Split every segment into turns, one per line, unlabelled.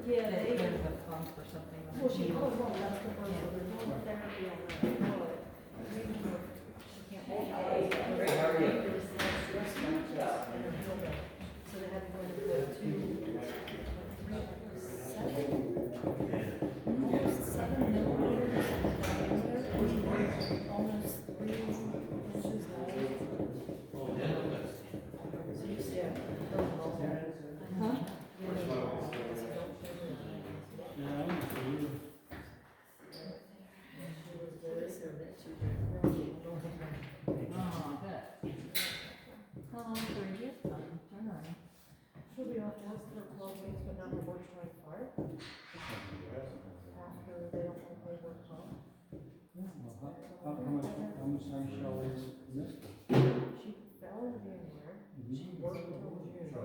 Yeah, they,
there's a fund for something.
well, she probably won't, that's the first one, they're doing therapy on that, but maybe she can't walk out. So they had to go into the almost 7 millimeters diameter, almost 3 inches wide. Huh? She'll be off to hospital 12 weeks, but not on March 25. After they don't want to play work home.
How much time shall we miss?
She fell in January. She worked until June.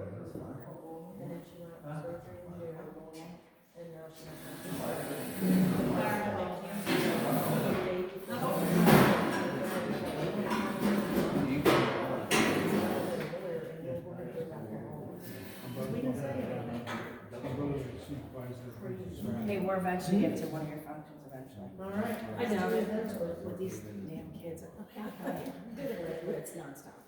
And then she went out for surgery in June. And now she's
Hey, we're eventually get to one of your functions eventually.
all right.
I know, with these damn kids, it's nonstop.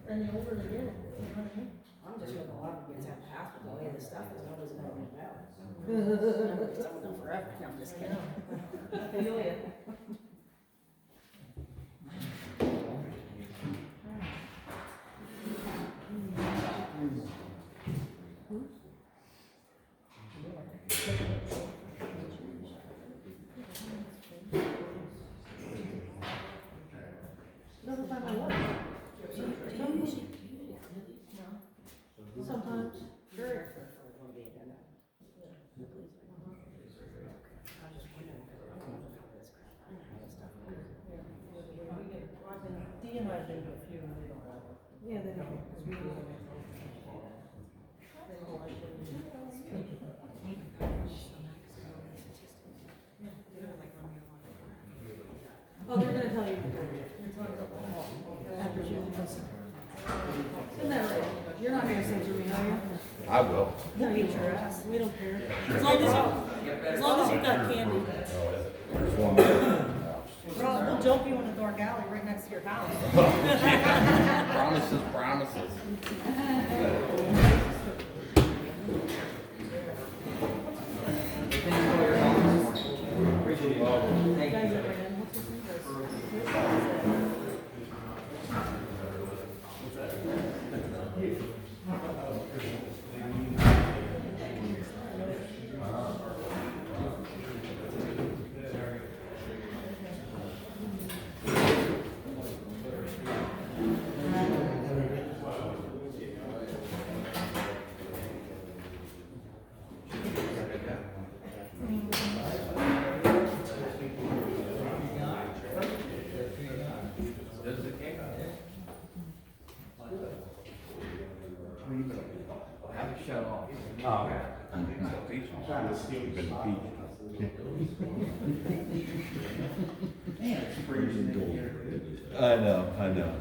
And the older they get, you know what I mean?
I'm just with a lot of kids at the hospital, the way the stuff is, nobody's going to know. It's going forever, I'm just kidding.
I feel ya. Never find my wife. Sometimes. Sure. Dee and I have been to a few and they don't like it. Yeah, they don't, because we don't. They don't like it. Oh, they're gonna tell you. After she was. Isn't that right? You're not gonna say to me, are you?
I will.
No, you sure ass. We don't care. As long as you got candy.
There's one there.
We'll jump you in the dark alley right next to your house.
Promises, promises.
Have it shut off.
Oh,
Peach.
trying to steal
Been
the
peach.
Man, it's freezing in here.
I know, I know.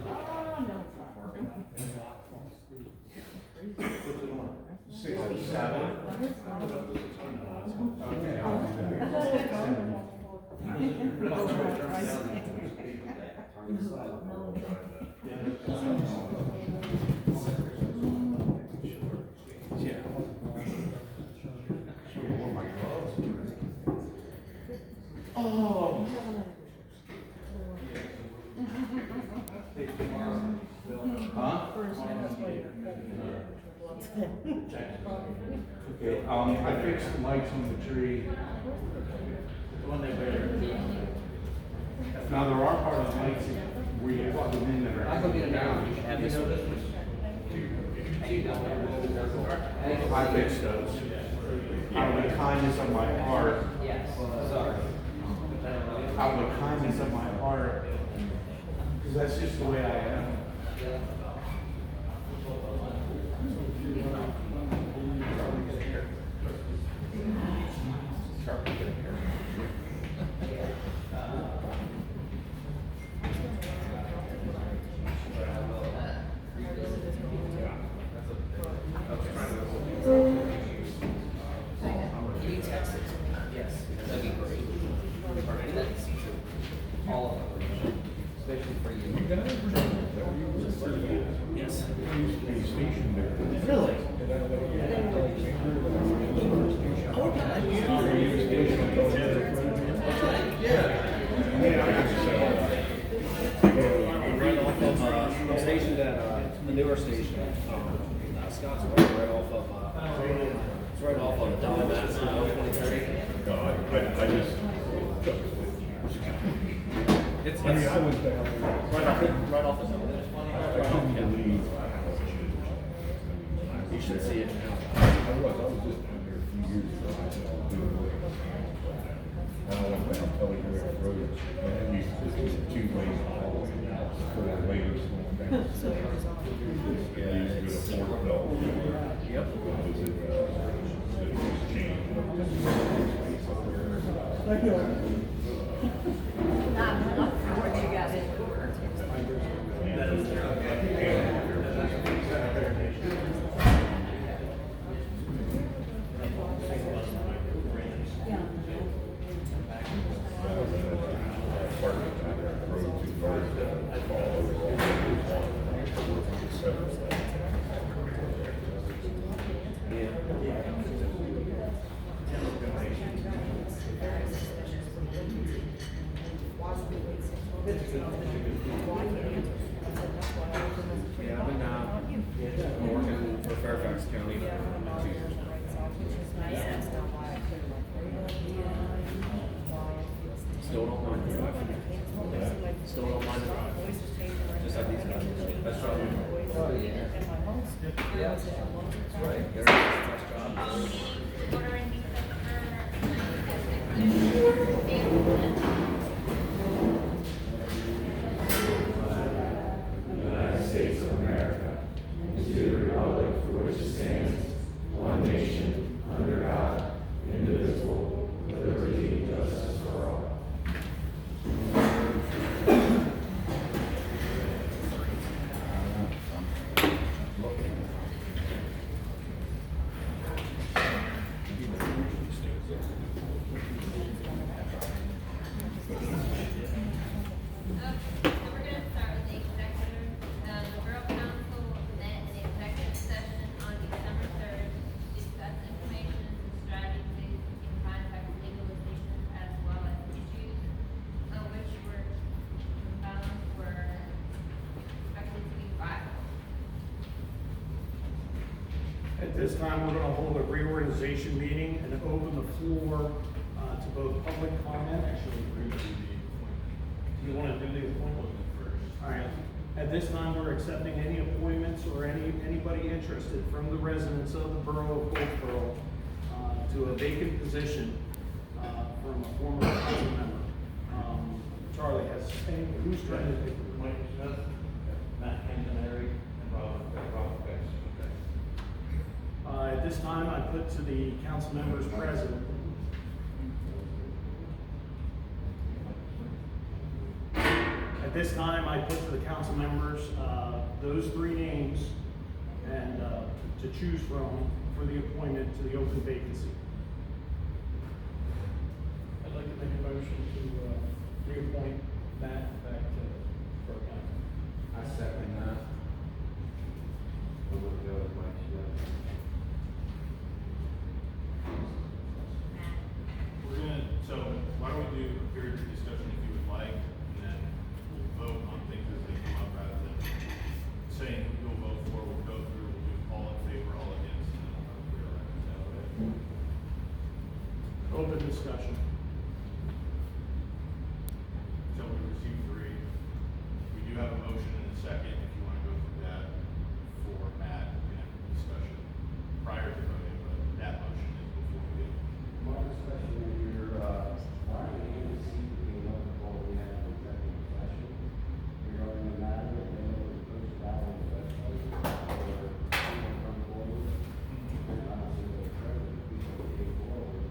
Six or seven. Oh. Huh? Okay, I fixed the lights on the tree. The one they buried. Now, there are part of the lights where you plug them in that are.
I'll go get it now. You can have this one.
I fixed those. Out of the kindness of my heart.
Yes, sorry.
Out of the kindness of my heart. Because that's just the way I am.
Scott's right off of, it's right off of the Dollar Madison, 123.
No, I just.
It's,
I mean, I was down there.
right off the
I couldn't believe.
You should see it now.
I was just down there a few years ago. I just doing work. And I went down Telegraph Road, and it used to be two lanes all the way down, 4 lanes going down. Yeah, I used to go to Fort Bell.
Yep.
When I was in, it was changed.
What you got in
Yeah, I've been working for Fairfax County for 2 years now. Still don't mind the drive. Still don't mind the drive. Just like these guys. That's right. Oh, yeah. Yeah. That's right. They're a tough job.
United States of America, and to the republic for which it stands, one nation, under God, indivisible, with liberty and justice for all.
We're gonna start with the executive. The Borough Council met in executive session on December 3rd, discuss information and strategies in contact with legalization as well as issues of which were expected to be filed.
At this time, we're gonna hold a reorganization meeting and open the floor to both public comment. You wanna do the appointment first? All right. At this time, we're accepting any appointments or anybody interested from the residents of the Borough of Goldsboro to a vacant position from a former council member. Charlie has, who's trying to take the
Mike Smith, Matt Cantonary, and Robert Bex.
At this time, I put to the council members present. At this time, I put to the council members, those 3 names and, to choose from for the appointment to the open vacancy. I'd like to make a motion to, reappoint Matt back to Borough Council.
I second that.
We're gonna, so why don't we do a period of discussion if you would like, and then we'll vote on things as they come up rather than saying who you'll vote for, we'll go through, we'll do all in favor, all against, and then we'll go through it. Is that okay?
Open discussion.
So we received 3. We do have a motion and a second, if you wanna go through that for Matt, we have a discussion prior to voting, but that motion is before we do.
My discussion here, why are we able to see the what we have in executive session regarding the matter, and then it was posted out on the website, or someone come forward, and I see the president, people came forward.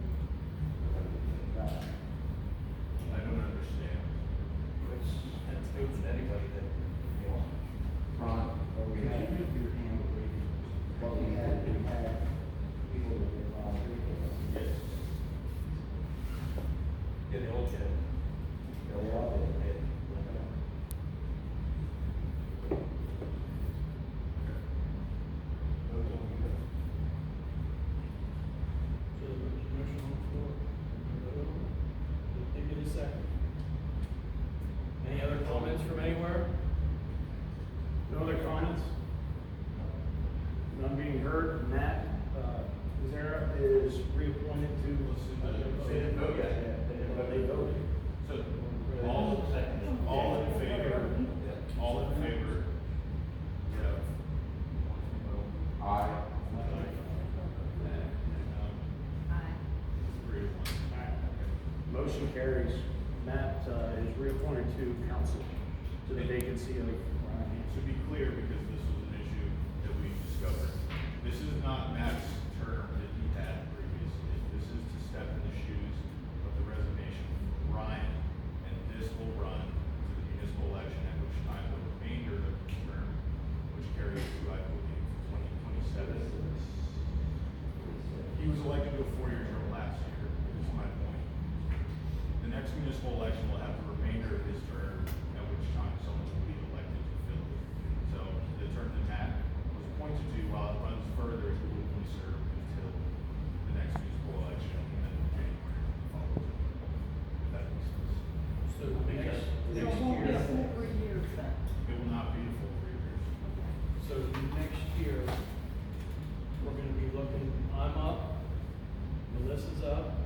Motion carries. Matt is reappointed to council, to the vacancy of Ryan Hanson.
To be clear, because this was an issue that we discovered, this is not Matt's term that he had previously. This is to step in the shoes of the resignation of Ryan, and this will run to the municipal election, at which time the remainder of the term, which carries to, I believe, 2027. He was elected to a 4-year term last year, is my point. The next municipal election will have the remainder of his term, at which time someone will be elected to fill it. So the term that Matt was appointed to, while it runs further, he will only serve until the next municipal election, and then January follows. If that makes sense.
So next
So it won't be a
year,
full 3 years then?
It will not be a full 3 years.
so next year, we're gonna be looking, I'm up, Melissa's up.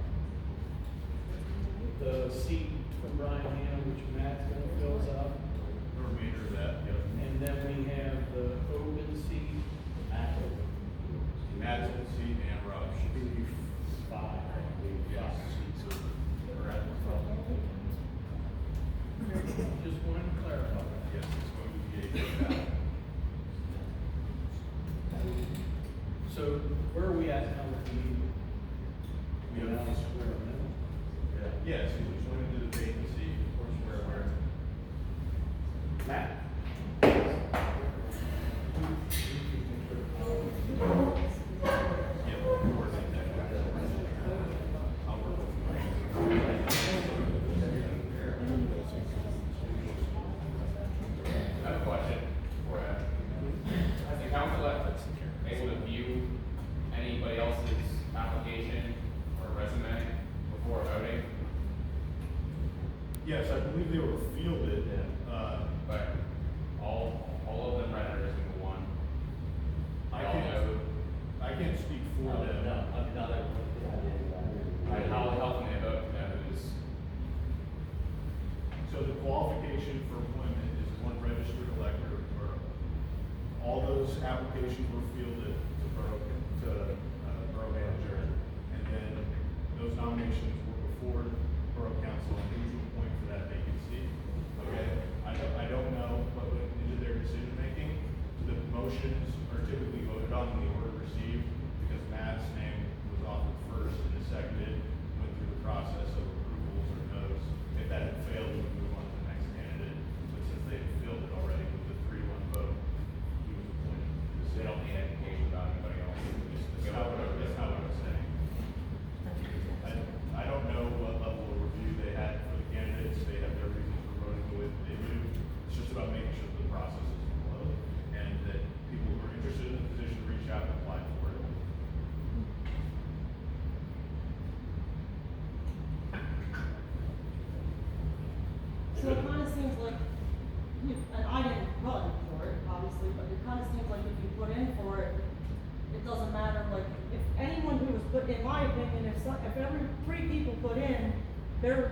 The seat from Brian Hanna, which Matt's gonna fill is up.
The remainder of that, yep.
And then we have the open seat.
Matt's in the seat and Rob should
Should
be.
be 5.
Yes, seats are at the front.
Just wanted to clarify.
Yes, it's going to be a ballot.
So where are we at now with the meeting?
We have-
Now it's square middle.
Yes, he was going into the vacancy, of course, where.
Matt?
Yep, coordinate that. I'll work with
I have a question for you. Has the council able to view anybody else's application or resume before voting?
Yes, I believe they were fielded,
But all of them read every single one.
I
They all
can't,
know.
I can't speak for them.
How can they vote? You know, who's,
So the qualification for employment is one registered elector of the borough. All those applications were fielded to borough manager, and then those nominations were before Borough Council and who to appoint for that vacancy. Okay, I don't know what went into their decision making. The motions are typically voted on in the order received, because Matt's name was offered first and is seconded, went through the process of approvals or no's. If that had failed, we would move on to the next candidate, but since they had filled it already with the 3-1 vote, he was appointed.
they don't need education about anybody else.
That's not what I'm saying. I don't know what level of review they had for the candidates, they have their reasons for voting the way that they do. It's just about making sure that the process is followed, and that people who are interested in the position reach out and apply for it.
So it kind of seems like, and I didn't run for it, obviously, but it kind of seems like if you put in for it, it doesn't matter, like, if anyone who was put, in my opinion, if every 3 people put in, their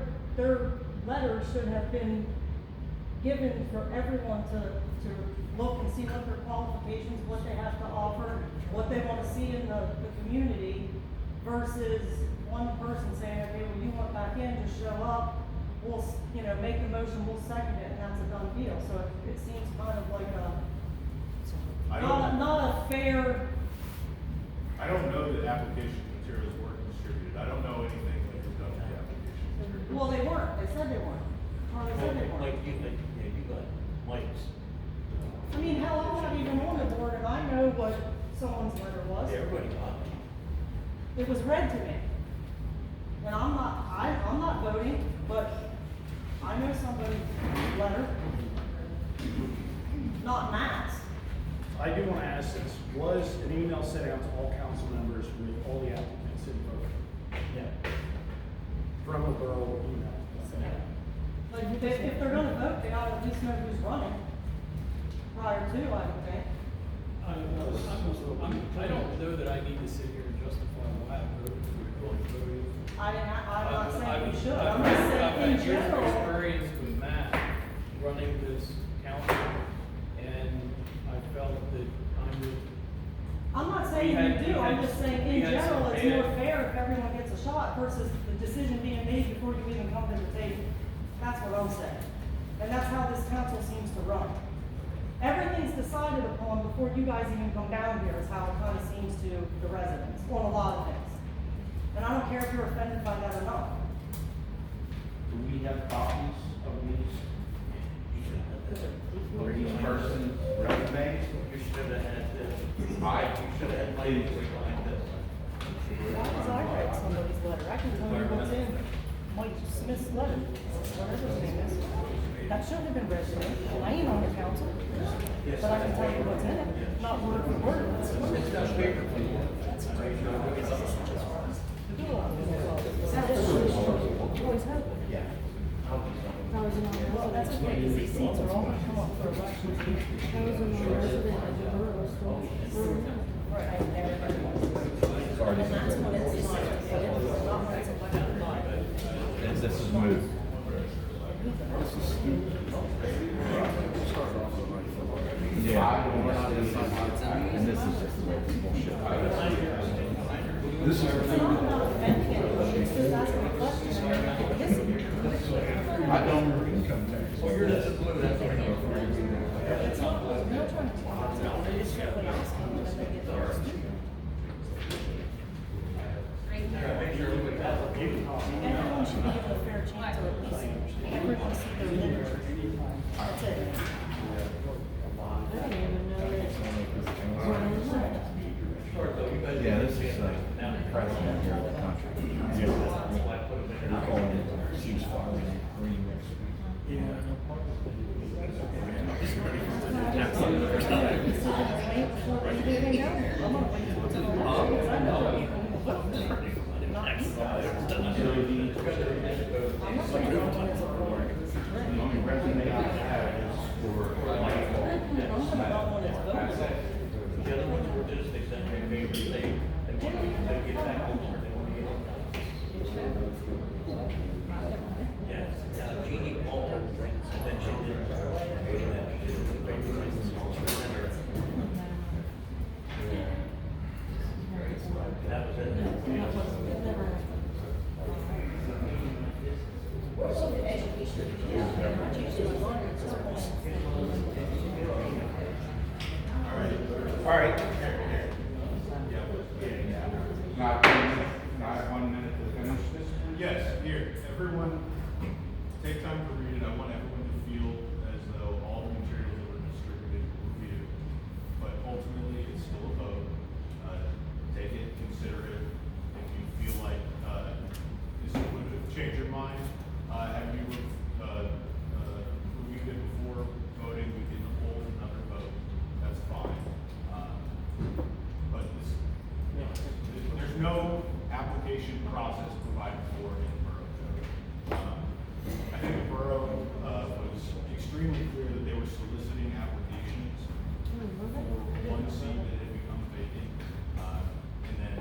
letters should have been given for everyone to look and see what their qualifications, what they have to offer, what they want to see in the community, versus one person saying, okay, well, you want back in, just show up, we'll, make the motion, we'll second it, and that's a done deal. So it seems kind of like not a fair.
I don't know that application materials weren't distributed, I don't know anything that was done with the application materials.
Well, they weren't, they said they weren't. Carly said they weren't.
Like you think, yeah, you got Mike's.
I mean, hell, I'm not even on the board, and I know what someone's letter was.
Everybody got it.
It was read to me. And I'm not voting, but I know somebody's letter. Not Matt's.
I do want to ask this, was an email sent out to all council members with all the applicants in vote?
Yeah.
From a borough email?
Like, if they're gonna vote, they ought to at least know who's running prior to, I would think.
I don't know that I need to sit here and justify why I voted for what I voted.
I'm not saying you should,
I've
I'm just
had
saying in
years of
general.
experience with Matt running this council, and I felt that
I'm not saying you do, I'm just saying in general, it's more fair if everyone gets a shot versus the decision being made before you even come to the table. That's what I'm saying. And that's how this council seems to run. Everything's decided upon before you guys even come down here is how it kind of seems to the residents on a lot of things. And I don't care if you're offended by that or not.
Do we have copies of these? Of each person's resume?
You should have had this.
You
You should have had ladies like this.
Why was I write somebody's letter? I can tell you what's in Mike Smith's letter, whatever his name is. That shouldn't have been read to me, and I ain't on the council. But I can tell you what's in it, not word for word. Well, that's okay, because these seats are all gonna come up for election. Right, I've never heard of it.
Sorry.
And that's when it's not, not when it's elected by.
And this is moved. Yeah. And this is just the way people should. This is.
No, I'm not offending anybody, it's just asking a question, and you're not listening.
I don't income tax.
Well, you're just a blue, that's what
It's not, we're not trying to talk, they're just simply asking, and then they get their speaker. Everyone should be given a fair chance to at least, everyone see their literature. That's it.
Yeah, this is president here of the country. We're calling it ceasefire.
The other ones were just, they sent me a paper, they wanted me to get back home, or they wanted me to. Yes, Jeannie called her, and then she did. That was it.
All right. Not 1 minute to finish this?
Yes, here, everyone, take time to read it. I want everyone to feel as though all the materials that were distributed were reviewed. But ultimately, it's still a vote. Take it, consider it. If you feel like, this would change your mind, have you, reviewed it before voting, we can hold another vote. That's fine. But this, there's no application process provided for in the borough code. I think the borough, was extremely clear that they were soliciting applications. One seat that had become vacant, and then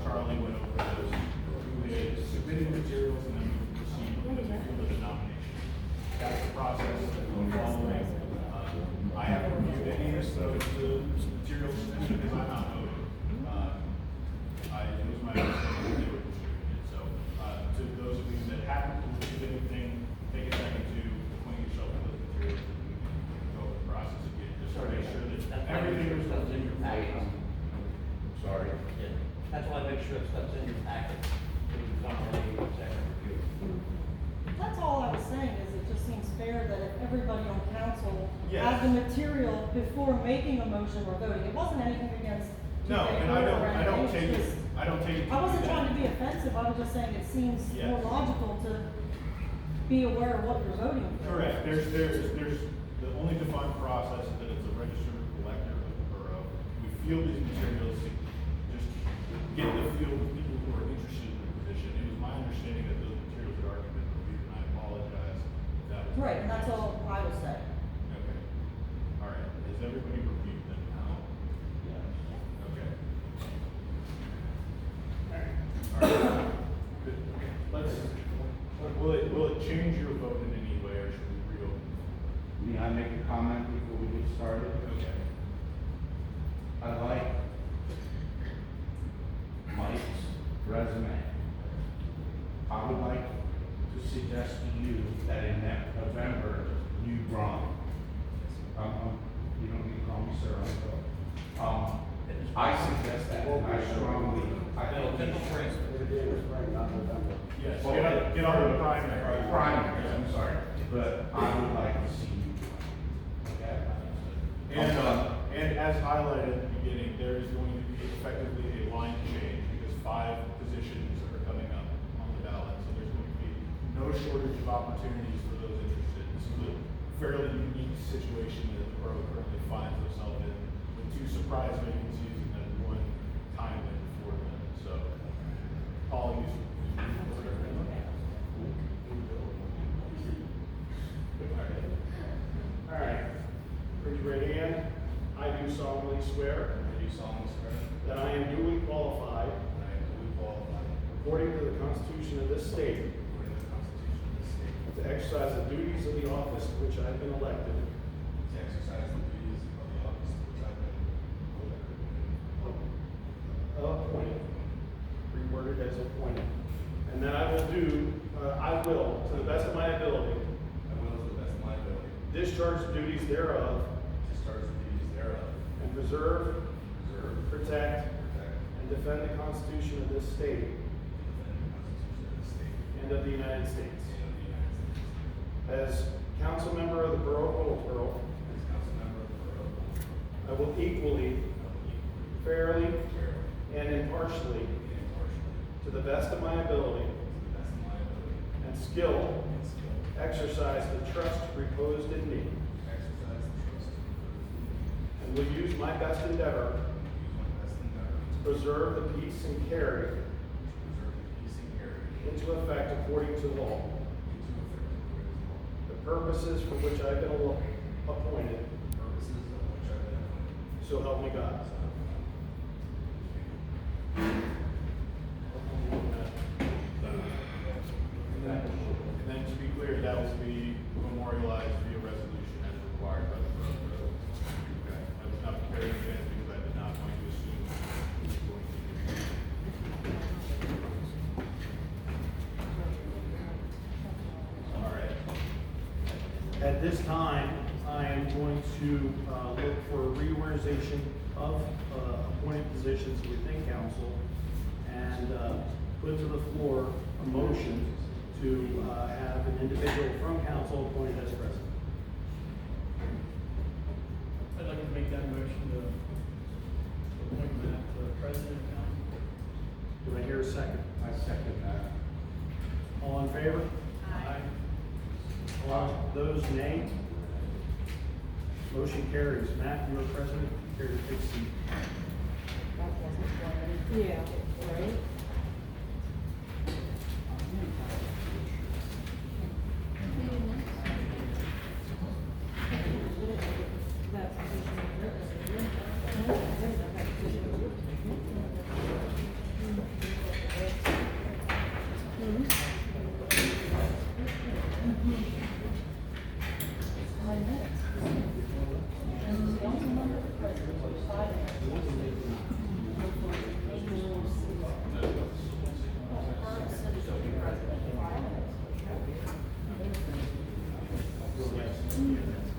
Charlie went over those, who had submitted materials, and then we proceeded with the nomination. That's the process that we're following. I haven't reviewed any of those materials because I'm not voting. It was my understanding that they were distributed. So, to those of you that haven't reviewed anything, take a second to acquaint yourself with those materials and we can go over the process again, just to make sure that everything was
in your packet.
Sorry.
Yeah. That's why I make sure that stuff's in your packet. So you can already second review.
That's all I was saying, is it just seems fair that if everybody on council
Yes.
had the material before making a motion or voting, it wasn't anything against.
No, and I don't take it, I don't take it.
I wasn't trying to be offensive, I was just saying it seems more
Yes.
logical to be aware of what you're voting for.
Correct, there's, the only defined process is that it's a registered collector of the borough. We feel these materials to just get the feel of people who are interested in the position. It was my understanding that those materials had already been reviewed, and I apologize if that was.
Right, and that's all I was saying.
Okay, all right, has everybody reviewed them now?
Yes.
Okay. All right, good. Will it change your vote in any way, or should we reopen?
May I make a comment before we get started?
Okay.
I like Mike's resume. I would like to suggest to you that in that November, you run. You don't need to call me sir, I will. I suggest that, and I strongly, I
No,
think.
it's spring.
Yes,
Well,
get on the primary.
Primaries, I'm sorry, but I would like to see you. Okay?
And as highlighted at the beginning, there is going to be effectively a line change because 5 positions are coming up on the ballot. So there's going to be no shortage of opportunities for those interested. This is a fairly unique situation that the borough currently finds itself in with 2 surprise vacancies and then 1 time limit for them. So, Paul, you. All right. Raise your right hand. I do solemnly swear
I do solemnly swear
that I am duly qualified,
that I am duly qualified,
according to the Constitution of this state,
according to the Constitution of this state,
to exercise the duties of the office to which I have been elected,
to exercise the duties of the office to which I've been
appointed, reworded as appointed, and that I will, to the best of my ability,
I will, to the best of my ability,
discharge the duties thereof,
discharge the duties thereof,
and preserve,
preserve,
protect,
protect,
and defend the Constitution of this state
and defend the Constitution of this state
and of the United States.
and of the United States.
As council member of the Borough of Goldsboro,
As council member of the Borough,
I will equally,
I will equally,
fairly,
fairly,
and impartially,
and impartially,
to the best of my ability
to the best of my ability
and skill,
and skill,
exercise the trust reposed in me,
exercise the trust
and will use my best endeavor
and use my best endeavor
to preserve the peace and carry
to preserve the peace and carry
into effect according to law
into effect according to law,
the purposes for which I have been appointed,
the purposes of which I have been appointed.
so help me God. And then to be clear, that will be memorialized via resolution as required by the borough. Okay. I was not prepared in advance because I did not want to assume it was going to be. All right. At this time, I am going to look for a reorganization of appointed positions within council and put to the floor a motion to have an individual from council appointed as president.
I'd like to make that motion to appoint Matt president of council.
Do I hear a second?
I second that.
All in favor?
Aye.
All those nay? Motion carries. Matt, you are president. Here to take a seat.
Yeah, right?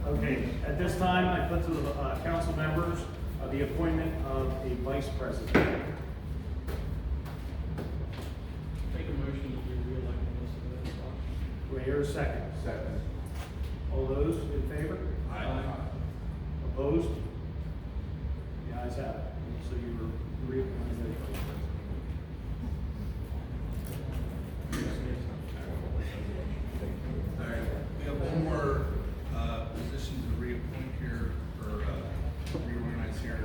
Okay, at this time, I put to the council members the appointment of a vice president.
Make a motion to be reelected as the spot.
Do I hear a second?
Second.
All those in favor?
Aye.
Opposed? The ayes have it. So you were reappointed as vice president.
All right, we have one more, position to reappoint here, or, reorganize here.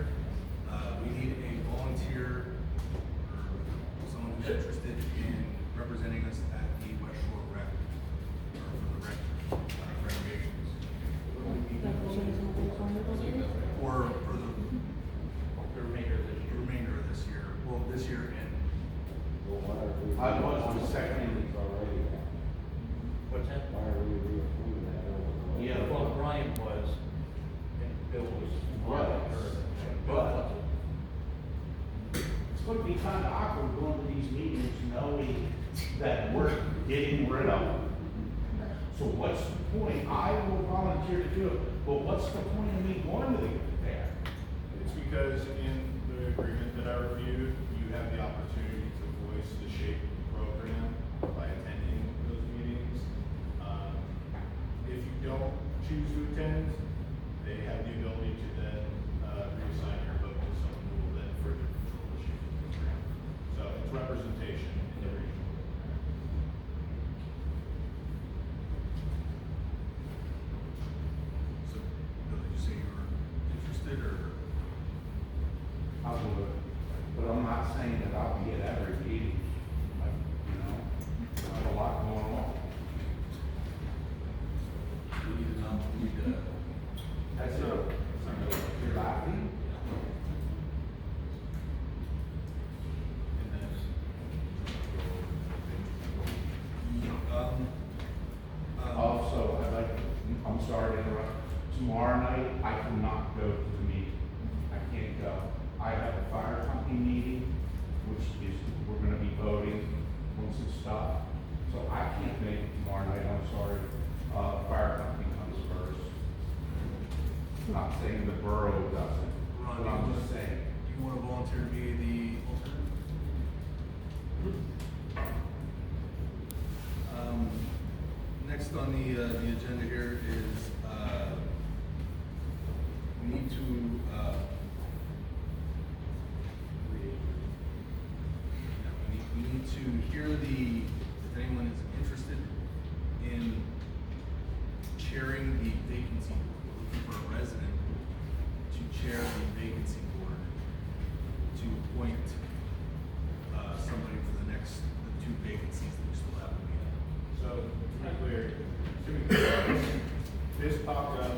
We need a volunteer, or someone who's interested in representing us at the West Shore Rec, or for the rec, renovations. Or for the remainder of this year, well, this year and,
I was the second.
What's that?
Why are we reappointing that?
Yeah, well, Brian was, and Bill was.
Right.
Bill was.
It's going to be time to occupy
comfortable going to these meetings knowing that we're getting rid of them. So what's the point? I will volunteer to do it, but what's the point of me going to there?
It's because in the agreement that I reviewed, you have the opportunity to voice the shape of the program by attending those meetings. If you don't choose to attend, they have the ability to then reassign your vote to someone who will then further control the shape of the program. So it's representation in the regional program.
So, Bill, did you say you were interested or?
I'll do it, but I'm not saying that I'll be at every meeting, like, you know, I have a lot going on.
We need to know, we need to.
That's it. You're laughing?
And then.
Also, I'm sorry to interrupt, tomorrow night, I cannot go to the meeting. I can't go. I have a fire company meeting, which is, we're gonna be voting on some stuff. So I can't make it tomorrow night, I'm sorry. Fire company comes first. I'm not saying the borough doesn't,
Ron,
but I'm just saying.
Do you wanna volunteer to be the alternate? Next on the agenda here is, we need to, we need to hear if anyone is interested in chairing the vacancy board. We're looking for a resident to chair the vacancy board, to appoint, somebody for the two vacancies that we still have in the
So, to be clear, this popped up,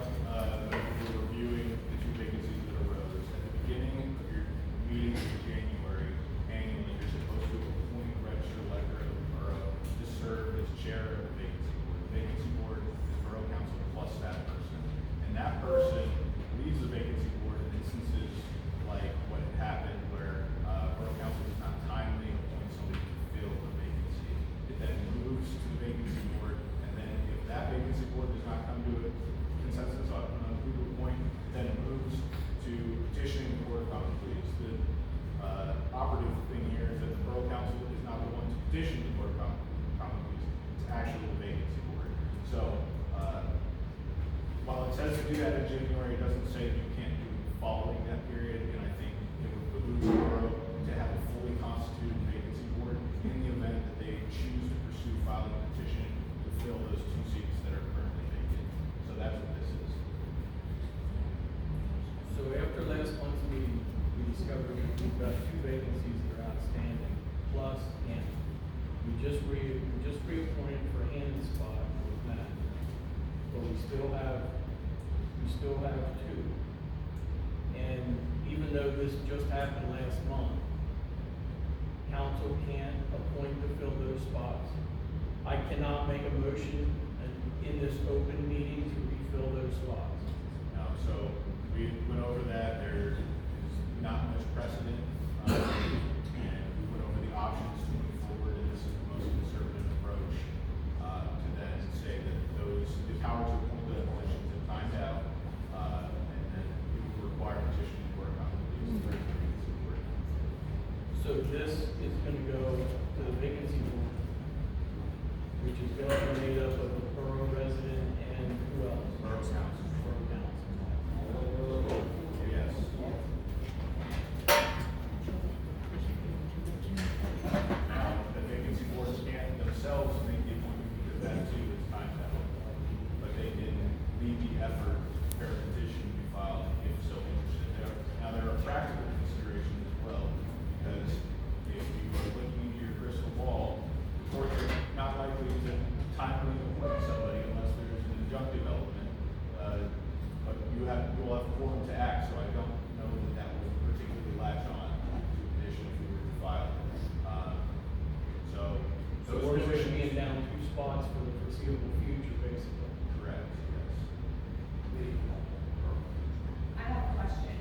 when we were reviewing the two vacancies that arose. At the beginning of your meeting in January, annually, you're supposed to appoint a registered elector of the borough to serve as chair of the vacancy board. The vacancy board is Borough Council plus that person. And that person leaves the vacancy board in instances like what happened where, Borough Council does not timely appoint somebody to fill the vacancy. It then moves to the vacancy board, and then if that vacancy board does not come to a consensus on who to appoint, then it moves to petitioning the Board of Common Pleas. The operative thing here is that the Borough Council is not the one to petition the Board of Common Pleas, it's actually the vacancy board. So, while it says to do that in January, it doesn't say you can't do it following that period, and I think it would behoove the borough to have a fully constituted vacancy board in the event that they choose to pursue filing a petition to fill those two seats that are currently vacant. So that's what this is.
So after last month's meeting, we discovered that we've got two vacancies that are outstanding, plus Hannah. We just reappointed for Hannah's spot with Matt. But we still have two. And even though this just happened last month, council can't appoint to fill those spots. I cannot make a motion in this open meeting to refill those slots.
So we went over that, there is not much precedent, and we went over the options to move forward, and this is the most conservative approach, to then say that the power to appoint those positions have timed out, and then it would require petition to work on these third.
So this is gonna go to the vacancy board, which is gonna be made up of a borough resident and who else?
Borough Council.
Borough council.
Yes. The vacancy boards can't themselves make the appointment because that too is timed out. But they can lead the effort for a petition to be filed if so interested. Now, there are practical considerations as well, because if you are looking into your crystal ball, the courts are not likely to timely appoint somebody unless there's an injunctive element. But you'll have quorum to act, so I don't know that will particularly latch on to a petition if we were to file. So
So
those
we're going to
positions.
be down two spots for the foreseeable future, basically.
Correct, yes.
I have a question.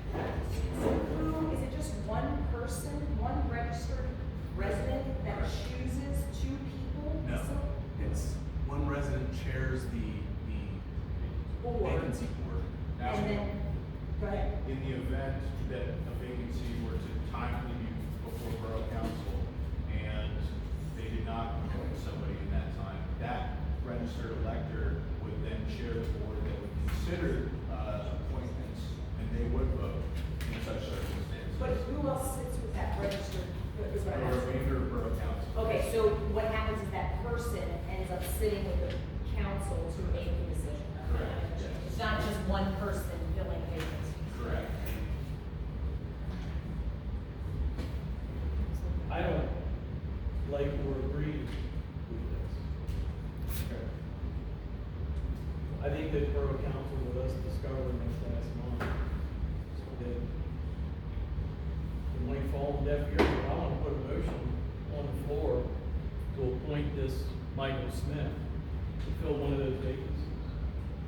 So who, is it just one person, one registered
in the event that a vacancy were to timely be before Borough Council and they did not appoint somebody in that time, that registered elector would then chair the board that would consider appointments, and they would vote in such circumstances.
But who else sits with that registered, is what I'm
Or
asking?
remainder of Borough Council.
Okay, so what happens is that person ends up sitting with the council to make the decision.
Correct, yes.
It's not just one person filling vacancies.
Correct.
I don't like or agree with this. I think that Borough Council with us discovering this last month, that it might fall on deaf ears, but I wanna put a motion on the floor to appoint this Michael Smith to fill one of those vacancies.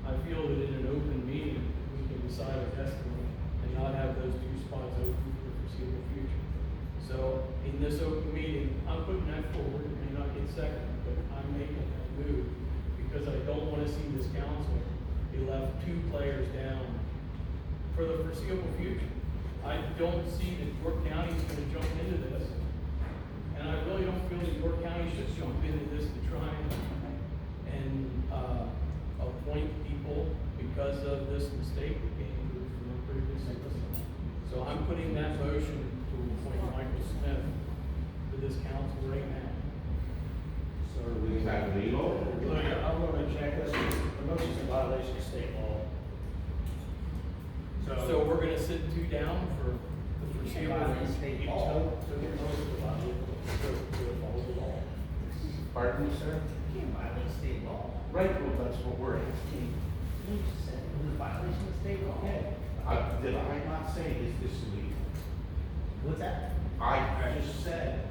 I feel that in an open meeting, we can decide our destiny and not have those two spots open for the foreseeable future. So, in this open meeting, I'm putting that forward, it may not get seconded, but I'm making that move, because I don't wanna see this council be left two players down for the foreseeable future. I don't see that York County is gonna jump into this, and I really don't feel that York County should jump into this to try and appoint people because of this mistake that came through from the previous system. So I'm putting that motion to appoint Michael Smith to this council right now.
Is that legal?
I'm gonna check this, the motion's in violation of state law.
So we're gonna sit two down for the foreseeable
Violation of
future.
state law. So your motion is violated, so it follows the law.
Pardon me, sir?
You can't violate state law.
Right, well, that's what we're asking.
You just said it was a violation of state law.
Did I not say, is this legal?
What's that?
I just said,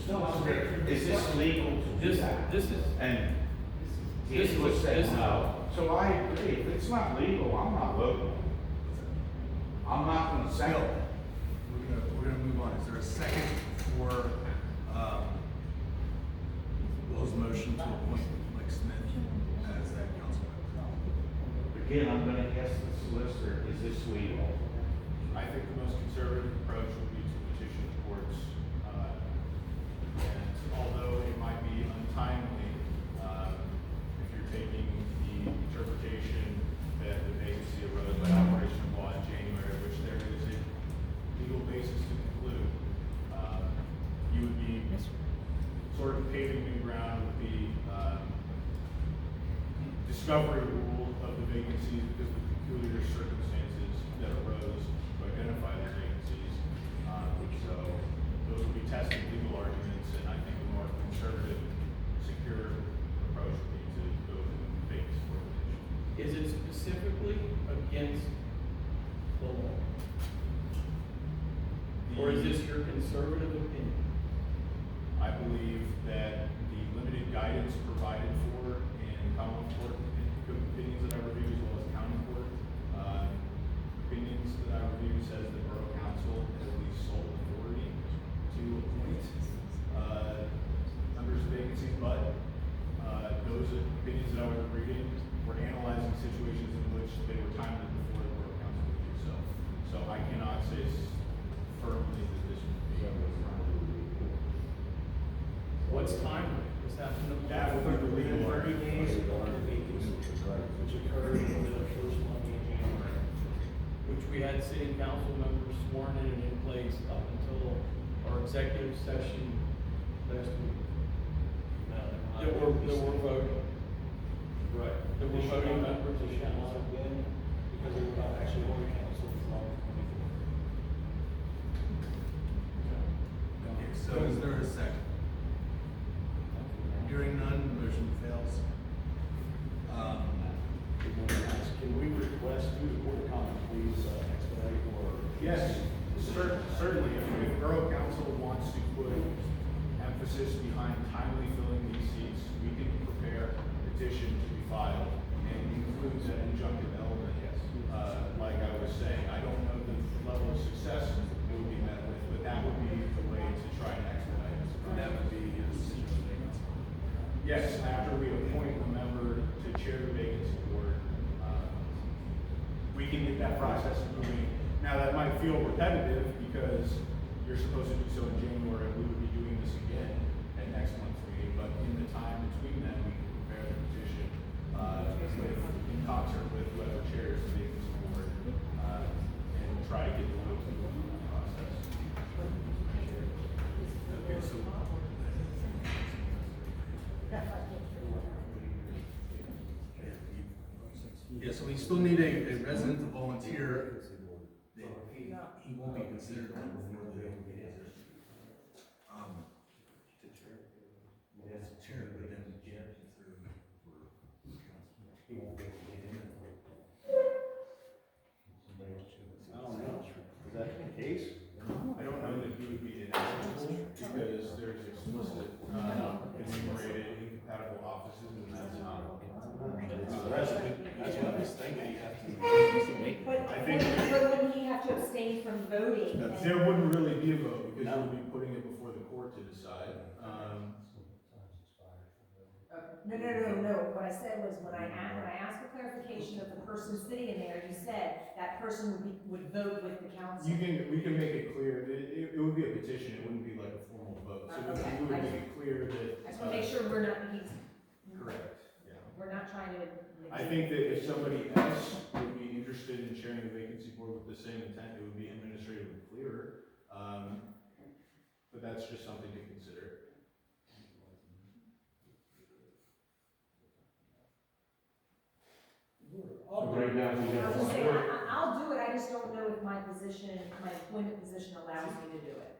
No, I'm very-
is this legal to do
This,
that?
this is,
And
This
Angela
is-
said
this is-
no. So I agree, if it's not legal, I'm not voting. I'm not gonna say
Bill,
it.
we're gonna move on. Is there a second for, Will's motion to appoint Mike Smith as that council member?
Again, I'm gonna ask the solicitor, is this legal?
I think the most conservative approach would be to petition the courts. And although it might be untimely, if you're taking the interpretation that the vacancy arose by operation of law in January, which there is a legal basis to conclude, you would be sort of paving new ground with the discovery rule of the vacancies because of the peculiar circumstances that arose to identify the vacancies. So those will be tested legal arguments, and I think a more conservative, secure approach would be to go with the vacancy for petition.
is it specifically against the law? Or is this your conservative opinion?
I believe that the limited guidance provided for in common court opinions that I reviewed, as well as county court opinions that I reviewed, says the Borough Council has the sole authority to appoint members of vacancies, but those opinions that I was reading were analyzing situations in which they were timely before the Borough Council would do so. So I cannot say firmly that this would be.
What's timely? What's happened?
That would be the legal
Within 30
argument.
days of the vacancy, which occurred in the first Monday in January.
Which we had city council members sworn in and in place up until our executive session last week. That were voting.
Right.
That were voting members of
They should not
council.
have been, because they were not actually on the council as long as 24.
Okay, so is there a second? Hearing none, the motion fails.
Can we request through the court of common please expedite or?
Yes, certainly, if Borough Council wants to put emphasis behind timely filling these seats, we can prepare a petition to be filed and include that injunctive element. Like I was saying, I don't know the level of success it would be met with, but that would be the way to try and expedite it.
And that would be
Yes, after we appoint a member to chair the vacancy board, we can get that process moving
Now, that might feel repetitive because you're supposed to do so in January, and we would be doing this again at next month's meeting, but in the time between then, we can prepare the petition, in concert with whoever chairs the vacancy board, and try to get the vote through the process.
Okay, so. Yeah, so we still need a resident to volunteer. He won't be considered one before the chair, but then we can't consider him he won't be able to get in.
I don't know, is that the case? I don't know that he would be ineligible because there's explicit, enumerated incompatible offices, and that's not.
That's what I was thinking, you have to.
But,
I think-
wouldn't he have to abstain from voting?
There wouldn't really be a vote because you would be putting it before the court to decide.
No. What I said was when I asked for clarification of the person sitting in there, you said that person would vote with the council.
We can make it clear, it would be a petition, it wouldn't be like a formal vote, so
Okay.
we would make it clear that.
I just want to make sure we're not,
Correct, yeah.
we're not trying to.
I think that if somebody else would be interested in sharing the vacancy board with the same intent, it would be administratively clearer. But that's just something to consider.
Right now, we
I
have
was
one.
saying, I'll do it, I just don't know if my employment position allows me to do it.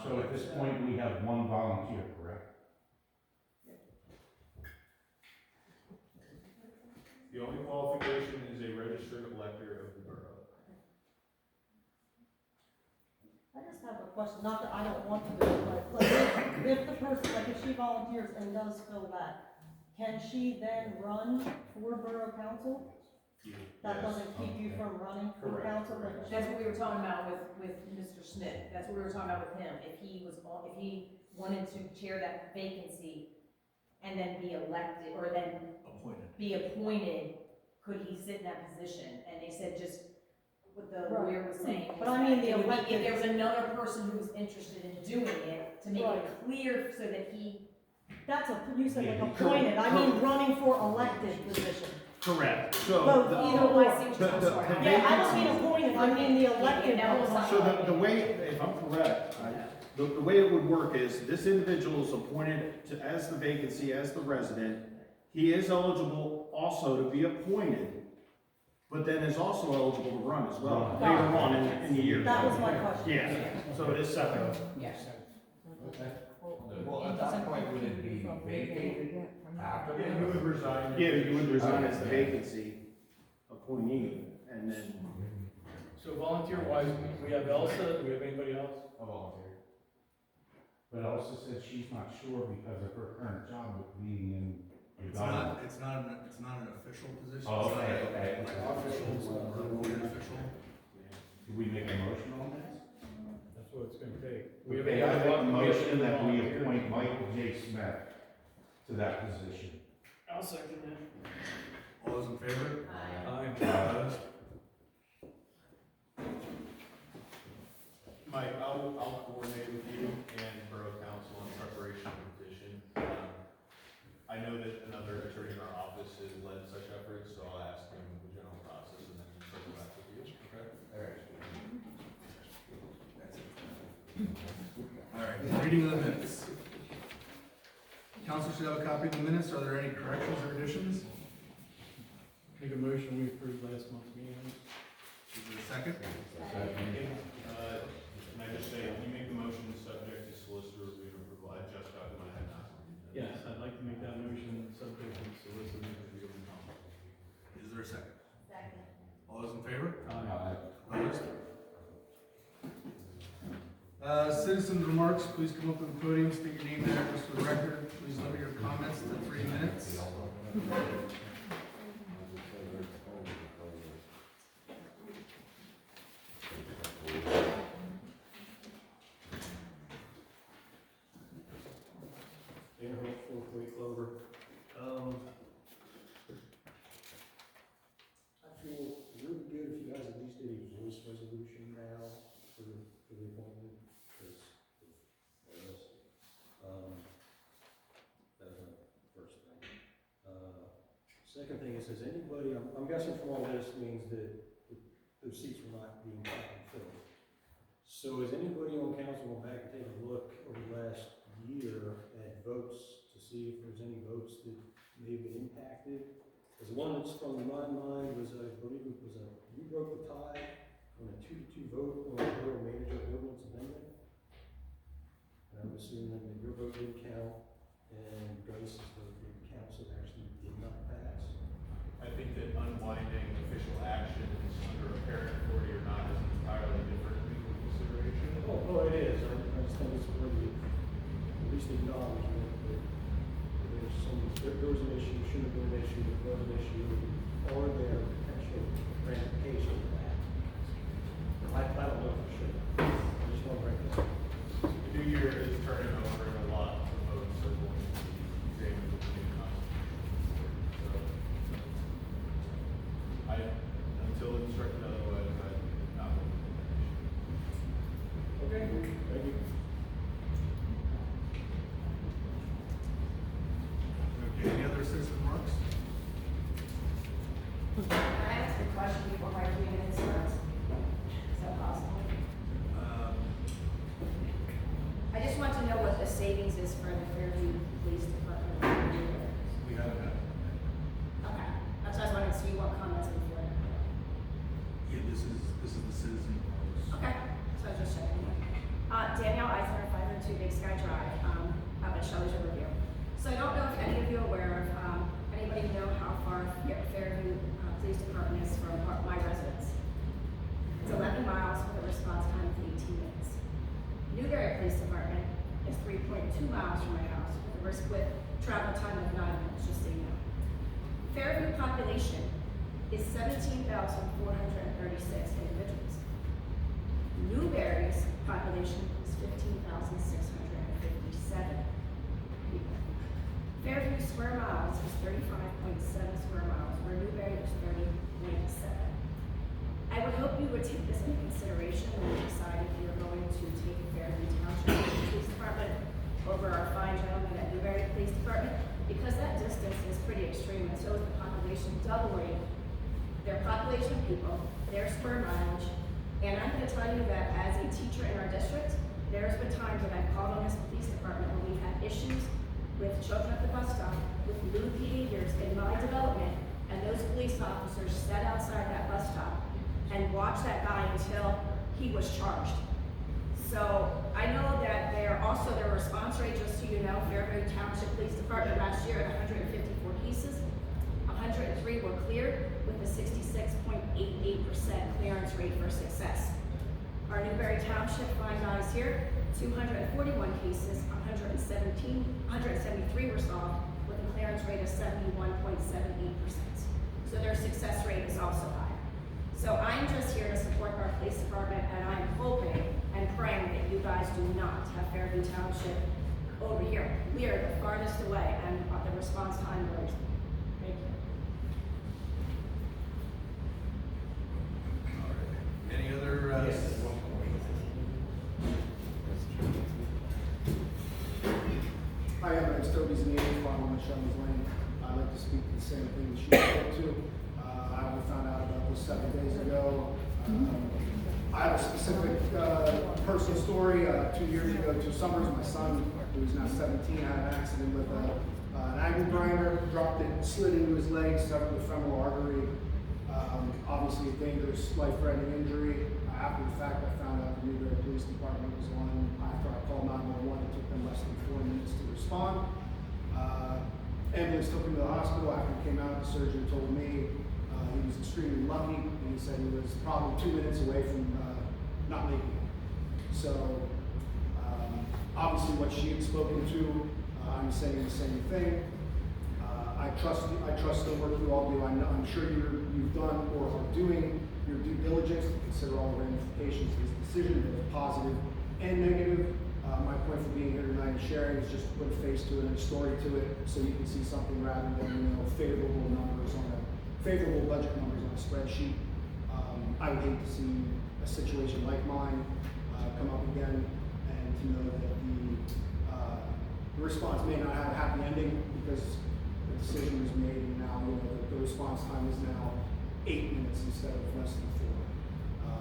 So at this point, we have one volunteer, correct?
The only qualification is a registered elector of the borough.
I just have a question, not that I don't want to do it, but like, if the person, like if she volunteers and does fill that, can she then run for borough council? That doesn't keep you from running for council? Like,
That's what we were talking about with Mr. Smith, that's what we were talking about with him, if he wanted to chair that vacancy and then be elected, or then be appointed, could he sit in that position? And they said just what the lawyer was saying.
But I mean the
it would be-
elected-
If there was another person who was interested in doing it, to make
Right.
it clear so that he.
you said like appointed, I mean running for elected position.
Correct. So.
Both,
the-
either
Oh,
way.
I see what you're
the-
saying.
Yeah, I don't mean appointed, I mean the elected.
Yeah, that was
one.
So the way, if I'm correct, the way it would work is this individual is appointed to, as the vacancy, as the resident. He is eligible also to be appointed, but then is also eligible to run as well later on in the year.
That was my question.
Yeah, so it is separate.
Yes.
Well, at that point, would it be vacated after?
Yeah, you would resign. Yeah, you would resign as the vacancy appointee, and then.
So volunteer wise, we have Elsa, do we have anybody else?
A volunteer.
But Elsa said she's not sure because of her current job with being in.
It's not an official position.
Oh,
It's not
okay.
like officials or appointed official.
Did we make a motion on this?
That's what it's gonna take. We have
Okay, I make a motion that we
volunteer.
appoint Michael J. Smith to that position.
I'll second that.
All those in favor?
Aye.
Opposed?
Mike, I'll coordinate with you and Borough Council in preparation of the petition. I know that another attorney in our office has led such efforts, so I'll ask him the general process and then circle back with you, okay?
All right, reading of the minutes. Council should have a copy of the minutes. Are there any corrections or additions?
Make a motion, we approved last month's meeting.
Is there a second?
Can I just say, you make the motion subject to solicitor review and approval, I just got them, I had not.
Yes, I'd like to make that motion subject to solicitor review.
Is there a second?
Second.
All those in favor?
Aye.
Opposed? Citizens remarks, please come up to the podium, state your name and address for the record. Please limit your comments to 3 minutes.
I feel really good
Second thing, it says anybody, I'm guessing from all this means that those seats were not being filled. So is anybody on council going back and take a look over the last year at votes to see if there's any votes that may have been impacted? Because the one that sprung to my mind was, I believe it was you broke the tie on a 2-2 vote on the borough manager ordinance amendment. And I'm assuming that your vote didn't count, and Grace's vote didn't count, so it actually did not pass.
I think that unwinding official actions under apparent authority or not is an entirely different legal consideration.
Oh, it is. I just think it's worthy of at least acknowledgement that there was an issue, should have been an issue, there was an issue, or there are potential ramifications of that. I don't know for sure. I just want to bring this up.
The new year is turning over a lot of votes are going to be examined with the new constitution. So, until instructed otherwise, I'm not going to.
Okay, thank you.
Okay, any other citizen remarks?
Can I ask a question before my 3 minutes starts? Is that possible? I just want to know what the savings is for the Fairview Police Department.
We haven't had.
Okay, that's what I was wondering, so you want comments before that?
Yeah, this is the citizen remarks.
Okay, so I was just checking. Danielle Eisner, 502 Big Sky Drive, up at Shelley's Riverview. So I don't know if any of you are aware of, anybody know how far Fairview Police Department is from my residence? It's 11 miles with a response time of 18 minutes. Newberry Police Department is 3.2 miles from my house with travel time of 9 minutes, just so you know. Fairview population is 17,436 individuals. Newberry's population is 15,657 people. Fairview square miles is 35.7 square miles, where Newberry is 30.7. I would hope you would take this into consideration when you decide if you're going to take Fairview Township Police Department over our fine gentlemen at Newberry Police Department, because that distance is pretty extreme, and so is the population doubling their population of people, their square mileage. And I'm going to tell you that as a teacher in our district, there's been times that I've called on this police department when we've had issues with children at the bus stop, with lewd behaviors in my development, and those police officers sat outside that bus stop and watched that guy until he was charged. So I know that their response rate, just so you know, Fairview Township Police Department last year at 154 cases, 103 were cleared with a 66.88% clearance rate for success. Our Newberry Township fine guys here, 241 cases, 173 were solved with a clearance rate of 71.78%. So their success rate is also high. So I'm just here to support our police department, and I'm hoping and praying that you guys do not have Fairview Township over here. We are the farthest away, and the response time worries me. Thank you.
All right. Any other,
Hi, my name is Toby Zanini, farm on Shelby's Lane. I'd like to speak to the same thing that she spoke to. I only found out about this 7 days ago. I have a specific personal story. 2 years ago, 2 summers, my son, who is now 17, had an accident with an angle grinder, dropped it, slid into his leg, severed the femoral artery. Obviously a dangerous, life-threatening injury. After the fact, I found out the Newberry Police Department was on. After I called 911, it took them less than 4 minutes to respond. Ambulance took him to the hospital. After he came out, the surgeon told me he was extremely lucky, and he said he was probably 2 minutes away from not making it. So, obviously what she had spoken to, I'm saying the same thing. I trust the work you all do. I'm sure you've done or are doing your due diligence to consider all the ramifications of this decision, both positive and negative. My point for being here tonight and sharing is just to put a face to it and a story to it, so you can see something rather than favorable budget numbers on a spreadsheet. I would hate to see a situation like mine come up again, and to know that the response may not have a happy ending because the decision was made, and now, you know, the response time is now 8 minutes instead of less than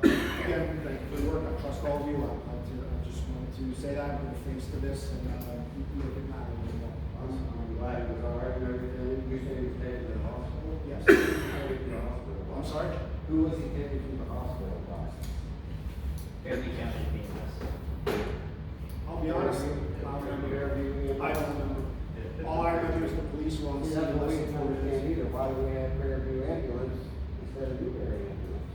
4. Again, thank you for the work, I trust all of you, I just wanted to say that, I'm gonna face to this and, make it matter a little more.
I'm glad it was all right and everything. You said he was taken to the hospital?
Yes.
Who was he taken to the hospital?
I'm sorry?
Who was he taken to the hospital by?
Fairview County BMS.
I'll be honest, I don't remember. All I remember is the police were on
See,
scene.
that's what we
less than
can
4
understand
minutes.
either. Why do we have Fairview ambulance instead of Newberry ambulance?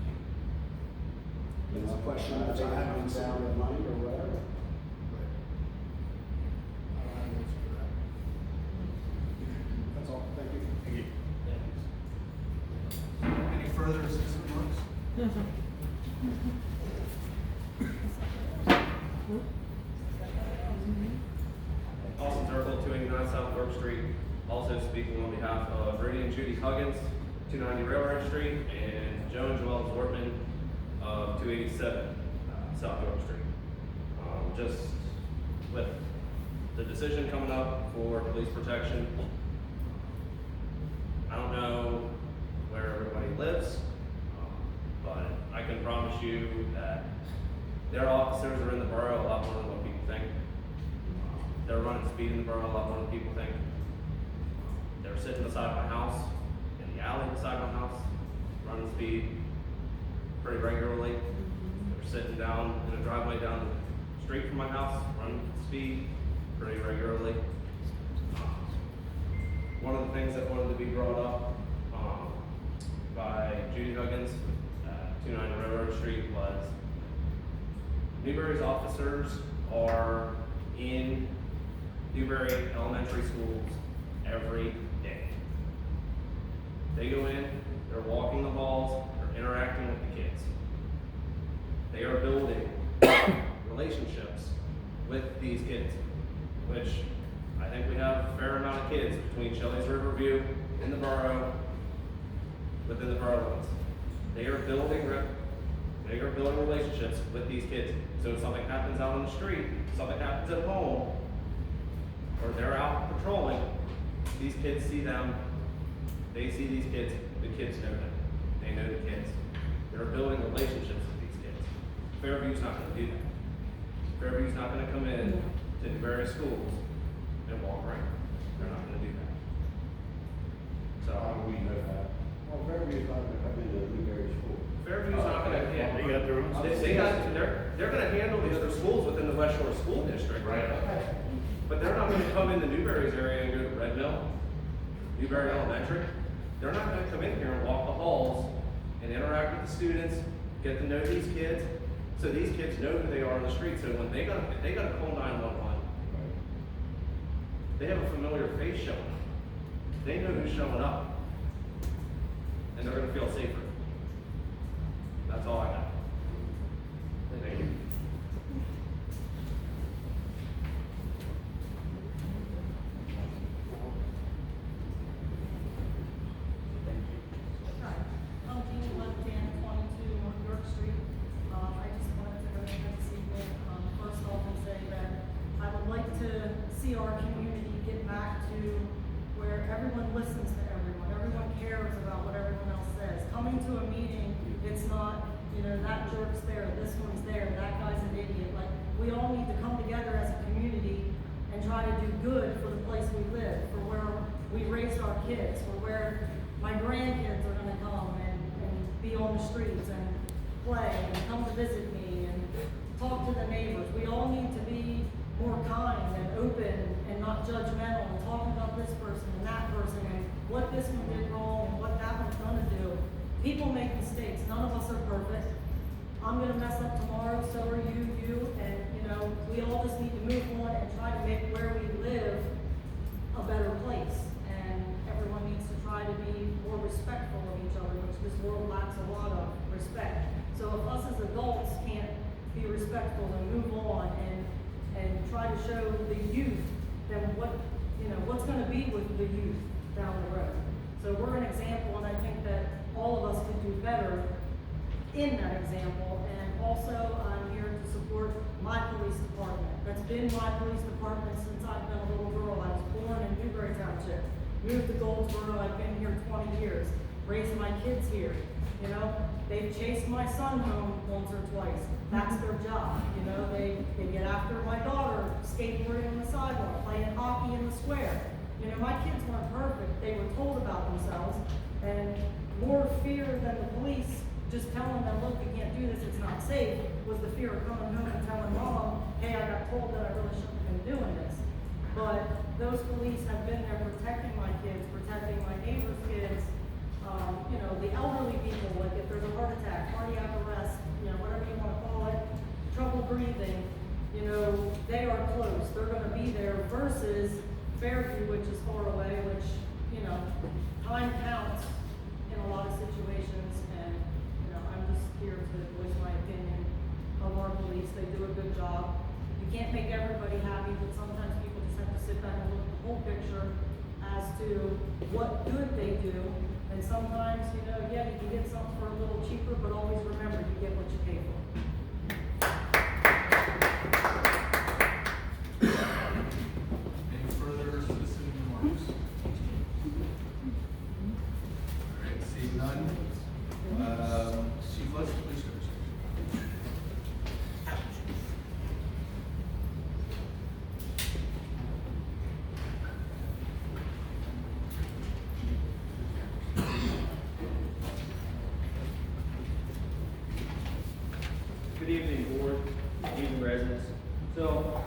You
It's a
know,
question
I
which
think
I
it
haven't
comes down to
considered.
money or whatever.
I don't have an answer for that. That's all, thank you.
Thank you.
Any further citizen remarks?
Austin Turkle, 289 South York Street. Also speaking on behalf of Brady and Judy Huggins, 290 Railroad Street, and Joe and Joelle Zortman of 287 South York Street. Just with the decision coming up for police protection, I don't know where everybody lives, but I can promise you that their officers are in the borough a lot more than what people think. They're running speed in the borough a lot more than people think. They're sitting beside my house, in the alley beside my house, running speed pretty regularly. They're sitting down in a driveway down the street from my house, running speed pretty regularly. One of the things that wanted to be brought up by Judy Huggins, 290 Railroad Street, was Newberry's officers are in Newberry elementary schools every day. They go in, they're walking the halls, they're interacting with the kids. They are building relationships with these kids, which I think we have a fair amount of kids between Shelley's Riverview and the borough, within the borough limits. They are building relationships with these kids. So if something happens out on the street, something happens at home, or they're out patrolling, these kids see them, they see these kids, the kids know them, they know the kids. They're building relationships with these kids. Fairview's not gonna do that. Fairview's not gonna come in to various schools and walk around. They're not gonna do that. So,
How do we know that? Well, Fairview's not gonna come into Newberry school.
Fairview's not gonna handle.
They got their own.
They're gonna handle the other schools within the West Shore School District.
Right.
But they're not gonna come into Newberry's area and go to Red Mill, Newberry Elementary. They're not gonna come in here and walk the halls and interact with the students, get to know these kids, so these kids know who they are on the street. So when they gotta call 911, they have a familiar face showing up. They know who's showing up, and they're gonna feel safer. That's all I got. Thank you.
Hi, I'm Jean Leftan, 22 on York Street. I just wanted to go ahead this evening, first off and say that I would like to see our community get back to where everyone listens to everyone cares about what everyone else says. Coming to a meeting, it's not, that jerk's there, this one's there, that guy's an idiot. Like, we all need to come together as a community and try to do good for the place we live, for where we raised our kids, for where my grandkids are gonna come and be on the streets and play and come to visit me and talk to the neighbors. We all need to be more kind and open and not judgmental and talking about this person and that person and what this one did wrong and what that one's gonna do. People make mistakes, none of us are perfect. I'm gonna mess up tomorrow, so are you, and we all just need to move on and try to make where we live a better place. And everyone needs to try to be more respectful of each other, which this world lacks a lot of respect. So if us as adults can't be respectful and move on and try to show the youth then what's gonna be with the youth down the road. So we're an example, and I think that all of us could do better in that example. And also, I'm here to support my police department. That's been my police department since I've been a little girl. I was born in Newberry Township. moved to Goldsboro, I've been here 20 years, raised my kids here, you know? They've chased my son home once or twice. That's their job, you know? They get after my daughter skateboarding on the sidewalk, playing hockey in the square. You know, my kids weren't perfect. They were told about themselves, and more fear than the police just telling them, look, you can't do this, it's not safe, was the fear of coming home and telling mom, hey, I got told that I really shouldn't have been doing this. But those police have been there protecting my kids, protecting my neighbors' kids, you know, the elderly people, like if there's a heart attack, cardiac arrest, you know, whatever you want to call it, trouble breathing, you know, they are close. They're going to be there versus Fairview, which is far away, which, you know, time counts in a lot of situations, and, you know, I'm just here to voice my opinion of our police. They do a good job. You can't make everybody happy, but sometimes people just have to sit back and look at the whole picture as to what good they do. And sometimes, you know, yeah, you can get something for a little cheaper, but always remember, you get what you pay for.
Any further citizen remarks? All right, seeing none. Chief Lester, please go.
Good evening, board. Good evening, residents. So,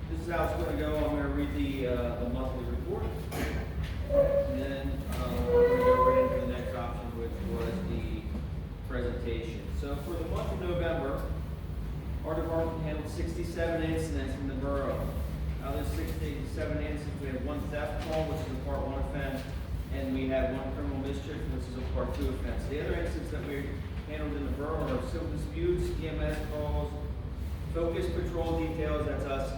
this is how it's going to go. I'm going to read the monthly report, and then we're going to go right into the next option, which was the presentation. So, for the month of November, our department handled 67 incidents in the borough. Out of those 67 incidents, we had one theft call, which is a Part 1 offense, and we had one criminal mischief, which is a Part 2 offense. The other incidents that we handled in the borough are civil disputes, EMS calls, focus patrol details, that's us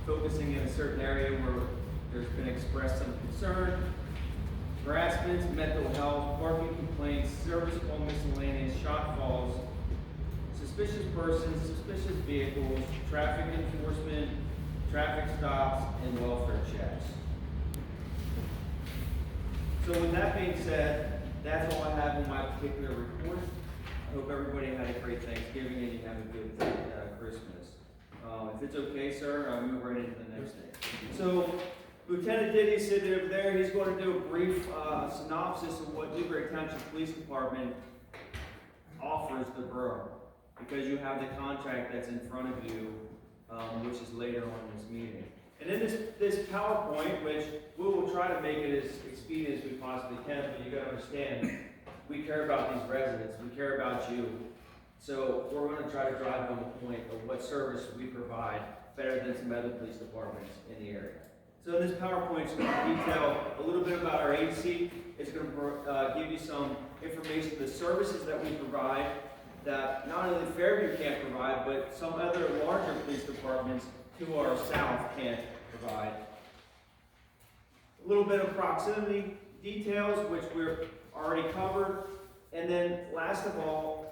focusing in a certain area where there's been expressed some concern, harassment, mental health, parking complaints, service call miscellaneous, shot calls, suspicious persons, suspicious vehicles, traffic enforcement, traffic stops, and welfare checks. So with that being said, that's all I have in my particular report. I hope everybody had a great Thanksgiving and you have a good Christmas. If it's okay, sir, I'll move right into the next thing. So, Lieutenant Diddy's sitting over there. He's going to do a brief synopsis of what Newberry Township Police Department offers the borough, because you have the contract that's in front of you, which is later on in this meeting. And then this PowerPoint, which we will try to make it as expedient as we possibly can, but you got to understand, we care about these residents, we care about you. So we're going to try to drive home the point of what service we provide better than some other police departments in the area. So this PowerPoint is going to detail a little bit about our agency. It's going to give you some information, the services that we provide that not only Fairview can't provide, but some other larger police departments to our south can't provide. A little bit of proximity details, which we're already covered. And then last of all,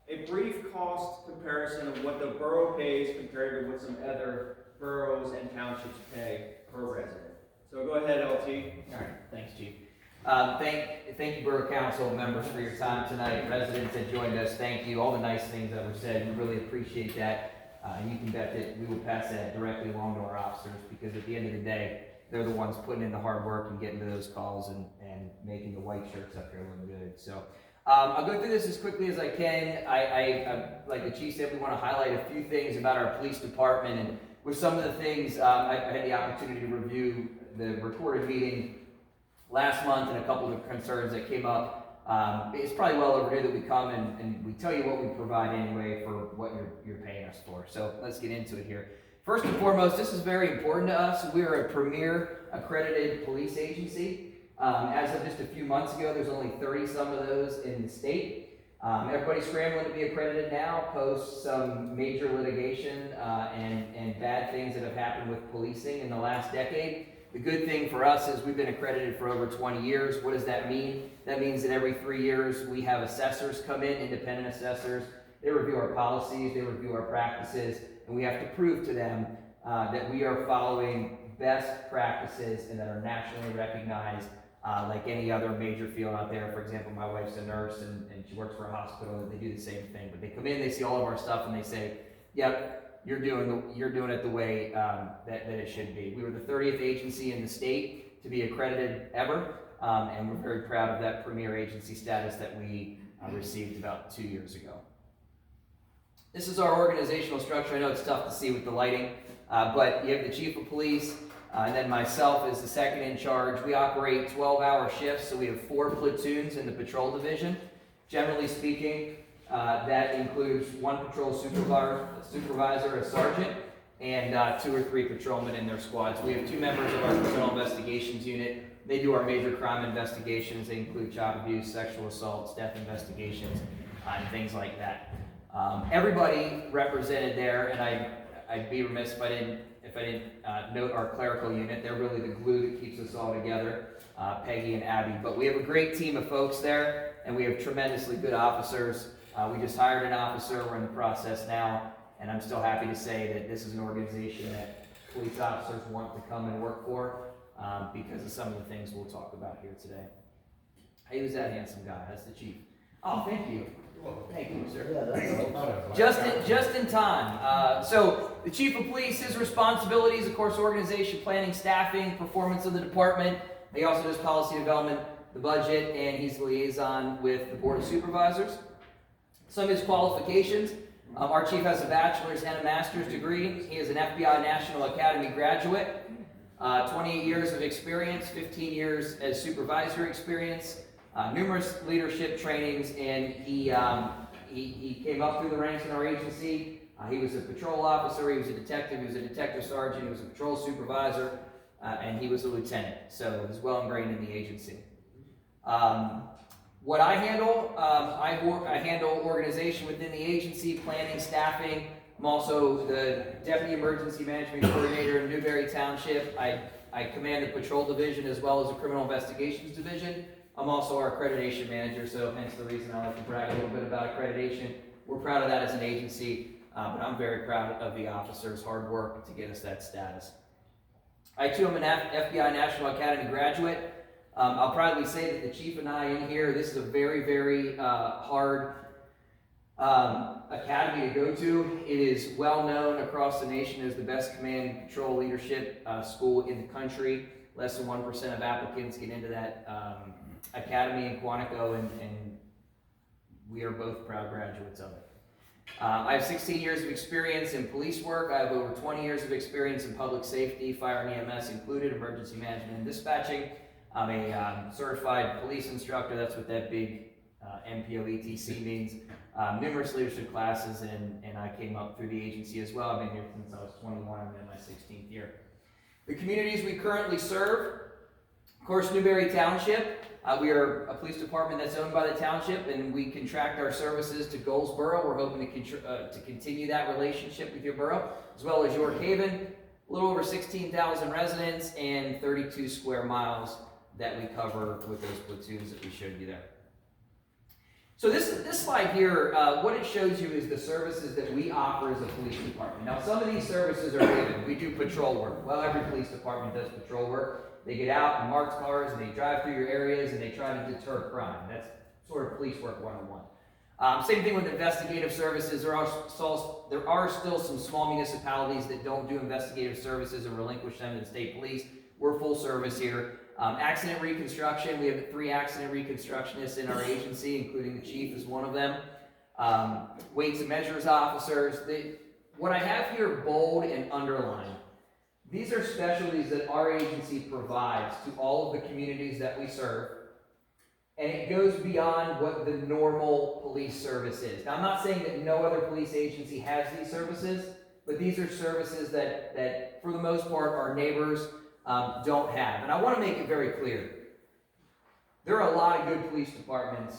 a brief cost comparison of what the borough pays compared to what some other boroughs and townships pay per resident. So go ahead, LT.
All right, thanks, Chief. Thank you, Borough Council members, for your time tonight. Residents that joined us, thank you. All the nice things that were said, we really appreciate that. And you can bet that we will pass that directly along to our officers, because at the end of the day, they're the ones putting in the hard work and getting to those calls and making the white shirts up here look good. So I'll go through this as quickly as I can. I like the chief said, we want to highlight a few things about our police department. And with some of the things, I had the opportunity to review the recorded meeting last month and a couple of the concerns that came up. It's probably well overdue that we come and we tell you what we provide anyway for what you're paying us for. So let's get into it here. First and foremost, this is very important to us. We are a premier accredited police agency. As of just a few months ago, there's only 30 some of those in the state. Everybody's scrambling to be accredited now, post some major litigation and bad things that have happened with policing in the last decade. The good thing for us is we've been accredited for over 20 years. What does that mean? That means that every 3 years we have assessors come in, independent assessors. They review our policies, they review our practices, and we have to prove to them that we are following best practices and that are nationally recognized, like any other major field out there. For example, my wife's a nurse and she works for a hospital, and they do the same thing. But they come in, they see all of our stuff, and they say, yep, you're doing it the way that it should be. We were the 30th agency in the state to be accredited ever, and we're very proud of that premier agency status that we received about 2 years ago. This is our organizational structure. I know it's tough to see with the lighting, but you have the chief of police, and then myself is the second in charge. We operate 12-hour shifts, so we have 4 platoons in the patrol division. Generally speaking, that includes 1 patrol supervisor, a sergeant, and 2 or 3 patrolmen in their squads. We have 2 members of our criminal investigations unit. They do our major crime investigations. They include child abuse, sexual assaults, death investigations, and things like that. Everybody represented there, and I'd be remiss if I didn't note our clerical unit. They're really the glue that keeps us all together, Peggy and Abby. But we have a great team of folks there, and we have tremendously good officers. We just hired an officer. We're in the process now, and I'm still happy to say that this is an organization that police officers want to come and work for because of some of the things we'll talk about here today. Hey, who's that handsome guy? That's the chief. Oh, thank you. Thank you, sir. Just in time. So the chief of police, his responsibilities, of course, organization, planning, staffing, performance of the department. He also does policy development, the budget, and he's the liaison with the board of supervisors. Some of his qualifications. Our chief has a bachelor's and a master's degree. He is an FBI National Academy graduate. 28 years of experience, 15 years as supervisory experience. Numerous leadership trainings, and he came up through the ranks in our agency. He was a patrol officer, he was a detective sergeant, he was a patrol supervisor, and he was a lieutenant. So he's well ingrained in the agency. What I handle, I handle organization within the agency, planning, staffing. I'm also the Deputy Emergency Management Coordinator in Newberry Township. I command the patrol division as well as the criminal investigations division. I'm also our accreditation manager, so hence the reason I like to brag a little bit about accreditation. We're proud of that as an agency, but I'm very proud of the officers' hard work to get us that status. I too am an FBI National Academy graduate. I'll proudly say that the chief and I in here, this is a very, very hard academy to go to. It is well known across the nation as the best command and control leadership school in the country. Less than 1% of applicants get into that academy in Quantico, and we are both proud graduates of it. I have 16 years of experience in police work. I have over 20 years of experience in public safety, fire and EMS included, emergency management and dispatching. I'm a certified police instructor. That's what that big MPOETC means. Numerous leadership classes, and I came up through the agency as well. I've been here since I was 21. I'm in my 16th year. The communities we currently serve, of course, Newberry Township. We are a police department that's owned by the township, and we contract our services to Goldsboro. We're hoping to continue that relationship with your borough, as well as York Haven. A little over 16,000 residents and 32 square miles that we cover with those platoons that we showed you there. So this slide here, what it shows you is the services that we offer as a police department. Now, some of these services are given. We do patrol work. Well, every police department does patrol work. They get out and mark cars, and they drive through your areas, and they try to deter crime. That's sort of police work 101. Same thing with investigative services. There are still some small municipalities that don't do investigative services and relinquish them to the state police. We're full service here. Accident reconstruction, we have 3 accident reconstructionists in our agency, including the chief is one of them. Weights and measures officers. What I have here bold and underlined, these are specialties that our agency provides to all of the communities that we serve, and it goes beyond what the normal police service is. Now, I'm not saying that no other police agency has these services, but these are services that for the most part, our neighbors don't have. And I want to make it very clear. There are a lot of good police departments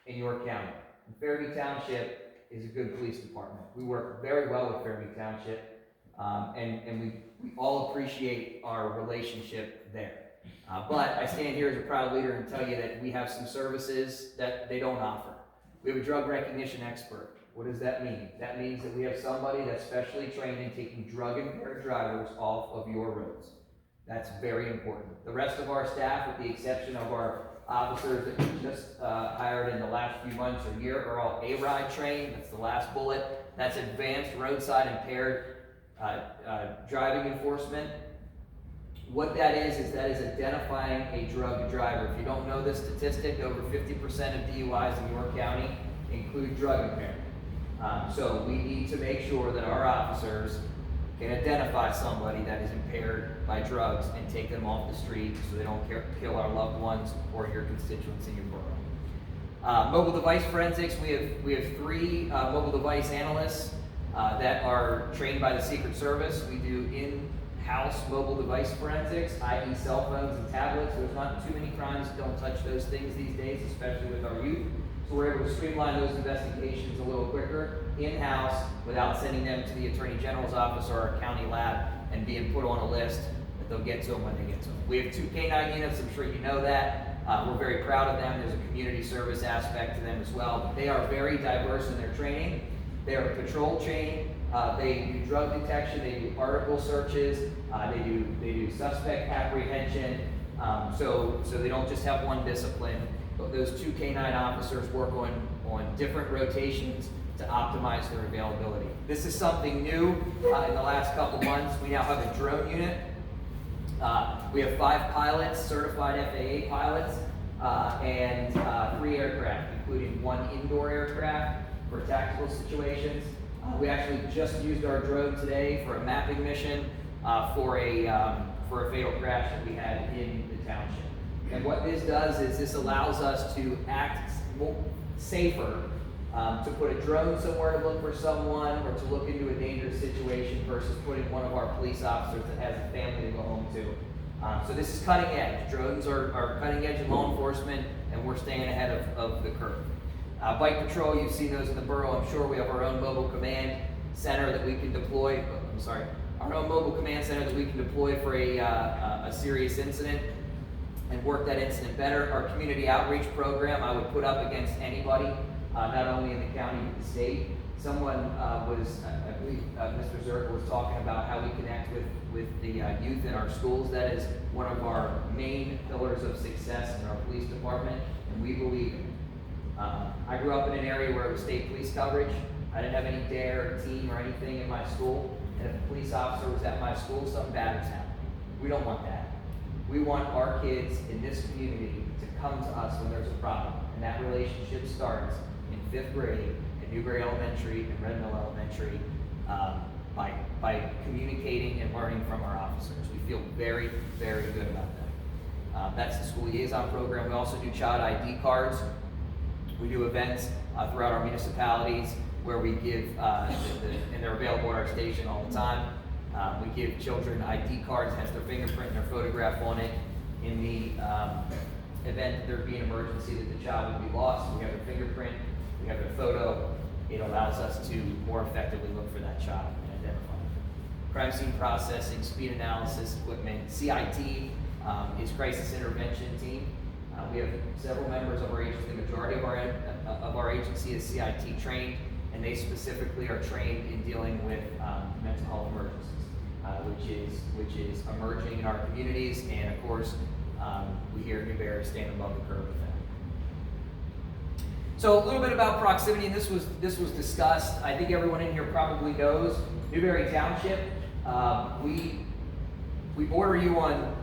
in York County. And Fairview Township is a good police department. We work very well with Fairview Township, and we all appreciate our relationship there. But I stand here as a proud leader and tell you that we have some services that they don't offer. We have a drug recognition expert. What does that mean? That means that we have somebody that's specially trained in taking drug-impaired drivers off of your roads. That's very important. The rest of our staff, with the exception of our officers that we just hired in the last few months or year, are all ARIDE trained. That's the last bullet. That's advanced roadside impaired driving enforcement. What that is identifying a drug driver. If you don't know this statistic, over 50% of DUIs in York County include drug impairment. So we need to make sure that our officers can identify somebody that is impaired by drugs and take them off the street so they don't kill our loved ones or your constituents in your borough. Mobile device forensics, we have 3 mobile device analysts that are trained by the Secret Service. We do in-house mobile device forensics, i.e. cell phones and tablets. There's not too many crimes that don't touch those things these days, especially with our youth. So we're able to streamline those investigations a little quicker, in-house, without sending them to the Attorney General's office or our county lab and being put on a list that they'll get to them when they get to them. We have 2 K-9 units, I'm sure you know that. We're very proud of them. There's a community service aspect to them as well. But they are very diverse in their training. They are patrol trained. They do drug detection. They do article searches. They do suspect apprehension. So they don't just have one discipline. But those 2 K-9 officers work on different rotations to optimize their availability. This is something new in the last couple months. We now have a drone unit. We have 5 pilots, certified FAA pilots, and 3 aircraft, including 1 indoor aircraft for tactical situations. We actually just used our drone today for a mapping mission for a fatal crash that we had in the township. And what this does is this allows us to act safer, to put a drone somewhere to look for someone or to look into a dangerous situation versus putting one of our police officers that has a family to go home to. So this is cutting edge. Drones are cutting edge in law enforcement, and we're staying ahead of the curve. Bike patrol, you've seen those in the borough. I'm sure we have our own mobile command center that we can deploy. Our own mobile command center that we can deploy for a serious incident and work that incident better. Our community outreach program, I would put up against anybody, not only in the county but the state. Someone I believe Mr. Zerk was talking about how we connect with the youth in our schools. That is one of our main pillars of success in our police department, and we believe in it. I grew up in an area where it was state police coverage. I didn't have any DARE team or anything in my school, and if a police officer was at my school, something bad was happening. We don't want that. We want our kids in this community to come to us when there's a problem, and that relationship starts in 5th grade at Newberry Elementary and Red Mill Elementary by communicating and learning from our officers. We feel very, very good about that. That's the school liaison program. We also do child ID cards. We do events throughout our municipalities where we give, and they're available at our station all the time. We give children ID cards, has their fingerprint and their photograph on it. In the event that there'd be an emergency that the child would be lost, we have their fingerprint, we have their photo. It allows us to more effectively look for that child and identify them. Crime scene processing, speed analysis equipment. CIT is crisis intervention team. We have several members of our agency. The majority of our agency is CIT trained, and they specifically are trained in dealing with mental health emergencies, which is emerging in our communities, and of course, we here at Newberry stand above the curve with that. So a little bit about proximity, and this was discussed. I think everyone in here probably knows Newberry Township. We border you on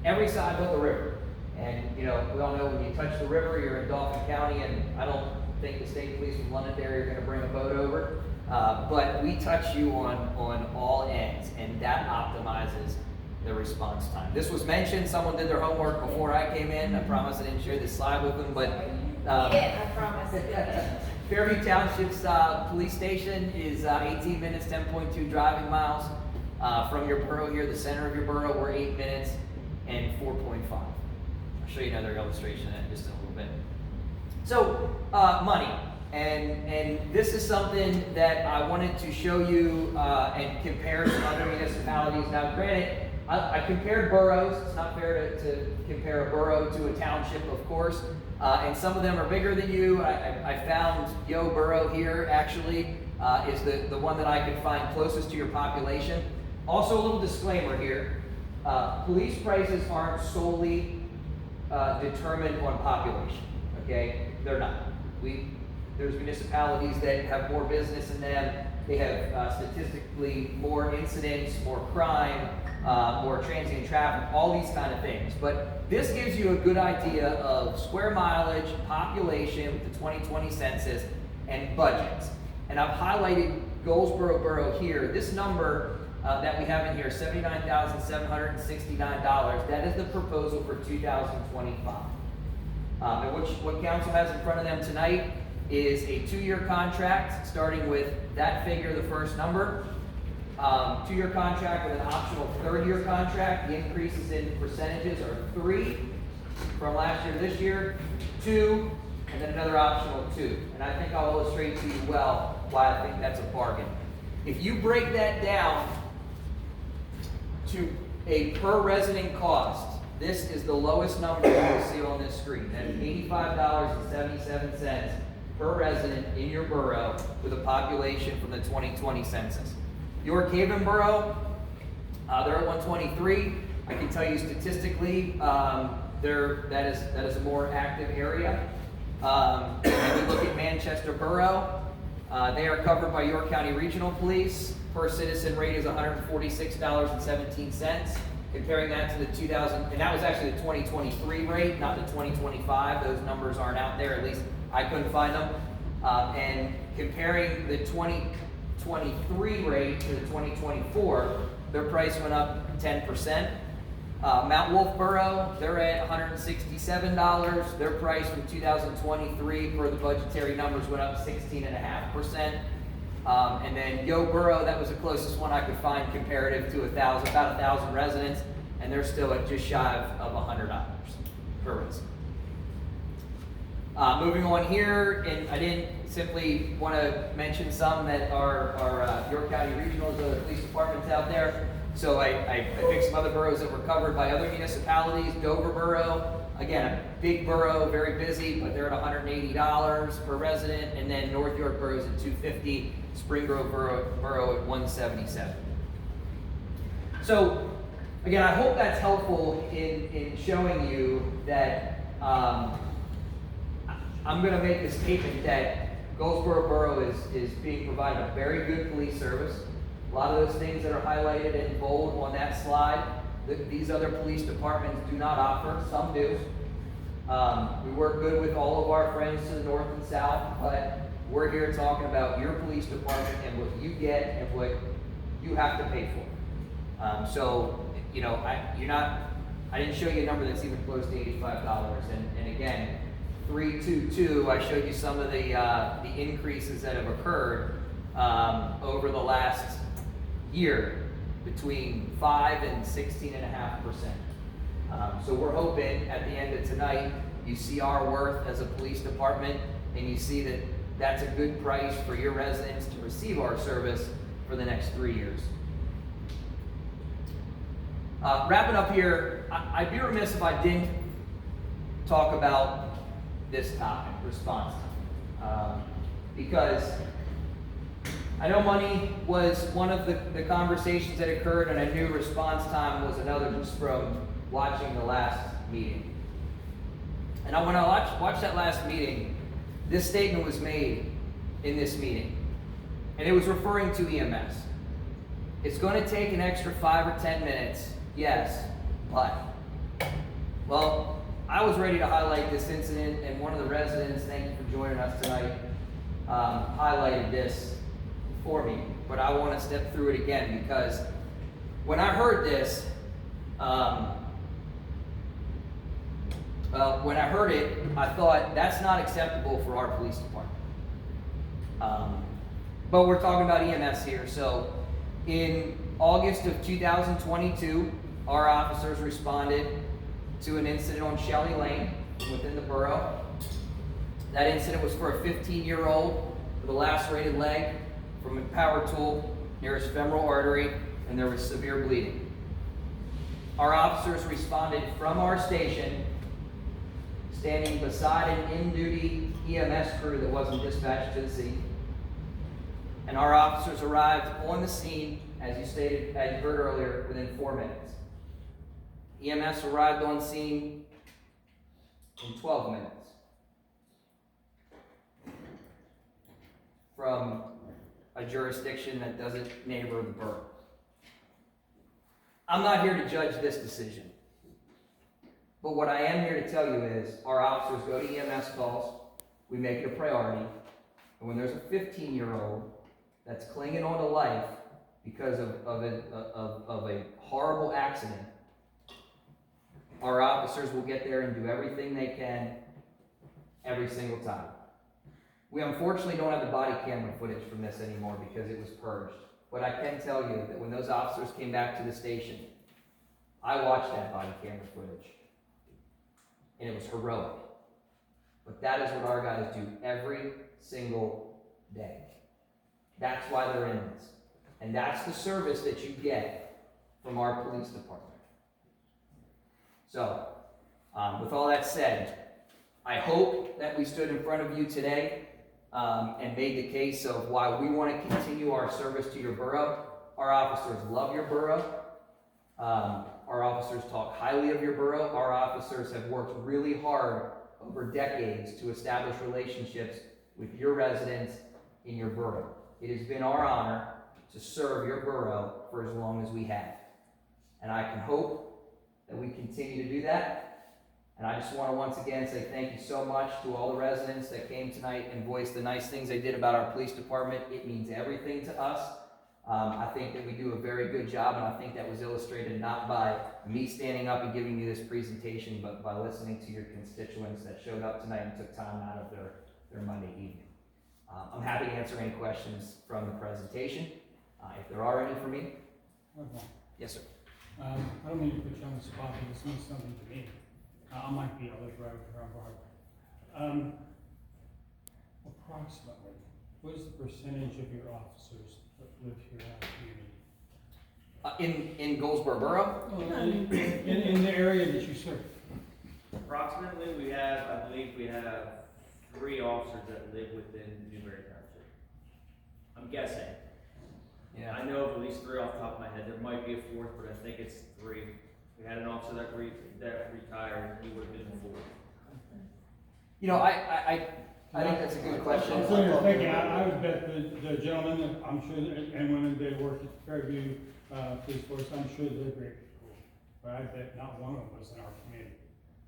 every side but the river. And we all know when you touch the river, you're in Dauphin County, and I don't think the state police from Londonderry are going to bring a boat over. But we touch you on all ends, and that optimizes the response time. This was mentioned. Someone did their homework before I came in. I promise I didn't share this slide with them, but
I promise.
Fairview Township's police station is 18 minutes, 10.2 driving miles from your borough here, the center of your borough. We're 8 minutes and 4.5. I'll show you another illustration of that in just a little bit. So, money. And this is something that I wanted to show you and compare some other municipalities. Now, granted, I compared boroughs. It's not fair to compare a borough to a township, of course. And some of them are bigger than you. I found Yo Borough here actually is the one that I could find closest to your population. Also, a little disclaimer here. Police prices aren't solely determined on population, okay? They're not. There's municipalities that have more business in them. They have statistically more incidents, more crime, more transient traffic, all these kind of things. But this gives you a good idea of square mileage, population with the 2020 census, and budgets. And I've highlighted Goldsboro Borough here. This number that we have in here, $79,769, that is the proposal for 2025. And what council has in front of them tonight is a 2-year contract, starting with that figure, the first number. 2-year contract with an optional 3rd-year contract. The increases in percentages are 3 from last year to this year, 2, and then another optional 2. And I think I'll illustrate to you well why I think that's a bargain. If you break that down to a per resident cost, this is the lowest number you will see on this screen. That is $85.77 per resident in your borough with a population from the 2020 census. York Haven Borough, they're at 123. I can tell you statistically, that is a more active area. When we look at Manchester Borough, they are covered by York County Regional Police. Per citizen rate is $146.17. Comparing that to the 2000, and that was actually the 2023 rate, not the 2025. Those numbers aren't out there, at least I couldn't find them. And comparing the 2023 rate to the 2024, their price went up 10%. Mount Wolf Borough, they're at $167. Their price from 2023 per the budgetary numbers went up 16.5%. And then Yo Borough, that was the closest one I could find comparative to about 1,000 residents, and they're still at just shy of $100 per resident. Moving on here, and I didn't simply want to mention some that are York County Regionals, other police departments out there. So I picked some other boroughs that were covered by other municipalities. Dover Borough, again, a big borough, very busy, but they're at $180 per resident. And then North York Borough is at $250. Spring Grove Borough at $177. So, again, I hope that's helpful in showing you that I'm going to make the statement that Goldsboro Borough is being provided a very good police service. A lot of those things that are highlighted in bold on that slide, these other police departments do not offer. Some do. We work good with all of our friends to the north and south, but we're here talking about your police department and what you get and what you have to pay for. So, you know, I didn't show you a number that's even close to $85. And again, 322, I showed you some of the increases that have occurred over the last year, between 5 and 16.5%. So we're hoping at the end of tonight, you see our worth as a police department, and you see that that's a good price for your residents to receive our service for the next 3 years. Wrapping up here, I'd be remiss if I didn't talk about this topic, response time. Because I know money was one of the conversations that occurred, and I knew response time was another, just from watching the last meeting. And when I watched that last meeting, this statement was made in this meeting, and it was referring to EMS. It's going to take an extra 5 or 10 minutes, yes, but, well, I was ready to highlight this incident, and one of the residents, thank you for joining us tonight, highlighted this for me, but I want to step through it again, because when I heard this, when I heard it, I thought that's not acceptable for our police department. But we're talking about EMS here. So in August of 2022, our officers responded to an incident on Shelley Lane within the borough. That incident was for a 15-year-old with a lacerated leg from a power tool near his femoral artery, and there was severe bleeding. our officers responded from our station, standing beside an in-duty EMS crew that wasn't dispatched to the scene. And our officers arrived on the scene, as you stated, as you heard earlier, within 4 minutes. EMS arrived on scene in 12 minutes. From a jurisdiction that doesn't neighbor the borough. I'm not here to judge this decision. But what I am here to tell you is our officers go to EMS calls, we make it a priority, and when there's a 15-year-old that's clinging on to life because of a horrible accident, our officers will get there and do everything they can every single time. We unfortunately don't have the body camera footage from this anymore because it was purged. But I can tell you that when those officers came back to the station, I watched that body camera footage. And it was heroic. But that is what our guys do every single day. That's why they're in this. And that's the service that you get from our police department. So, with all that said, I hope that we stood in front of you today and made the case of why we want to continue our service to your borough. Our officers love your borough. Our officers talk highly of your borough. Our officers have worked really hard over decades to establish relationships with your residents in your borough. It has been our honor to serve your borough for as long as we have. And I can hope that we continue to do that. And I just want to once again say thank you so much to all the residents that came tonight and voiced the nice things they did about our police department. It means everything to us. I think that we do a very good job, and I think that was illustrated not by me standing up and giving you this presentation, but by listening to your constituents that showed up tonight and took time out of their Monday evening. I'm happy to answer any questions from the presentation. If there are any for me.
Okay.
Yes, sir.
I don't mean to put you on the spot, but this means something to me. I might be a little driver from Broadway. Approximately, what is the percentage of your officers that live here out of community?
In Goldsboro Borough?
In the area that you serve.
Approximately, I believe we have 3 officers that live within Newberry Township. I'm guessing.
Yeah.
I know of at least 3 off the top of my head. There might be a 4th, but I think it's 3. We had an officer that retired. He would have been 4.
You know, I think that's a good question.
I'm sitting here thinking, I would bet the gentlemen, I'm sure, and women, they work at Fairview Police Force, I'm sure they're great people. But I bet not one of them was in our community.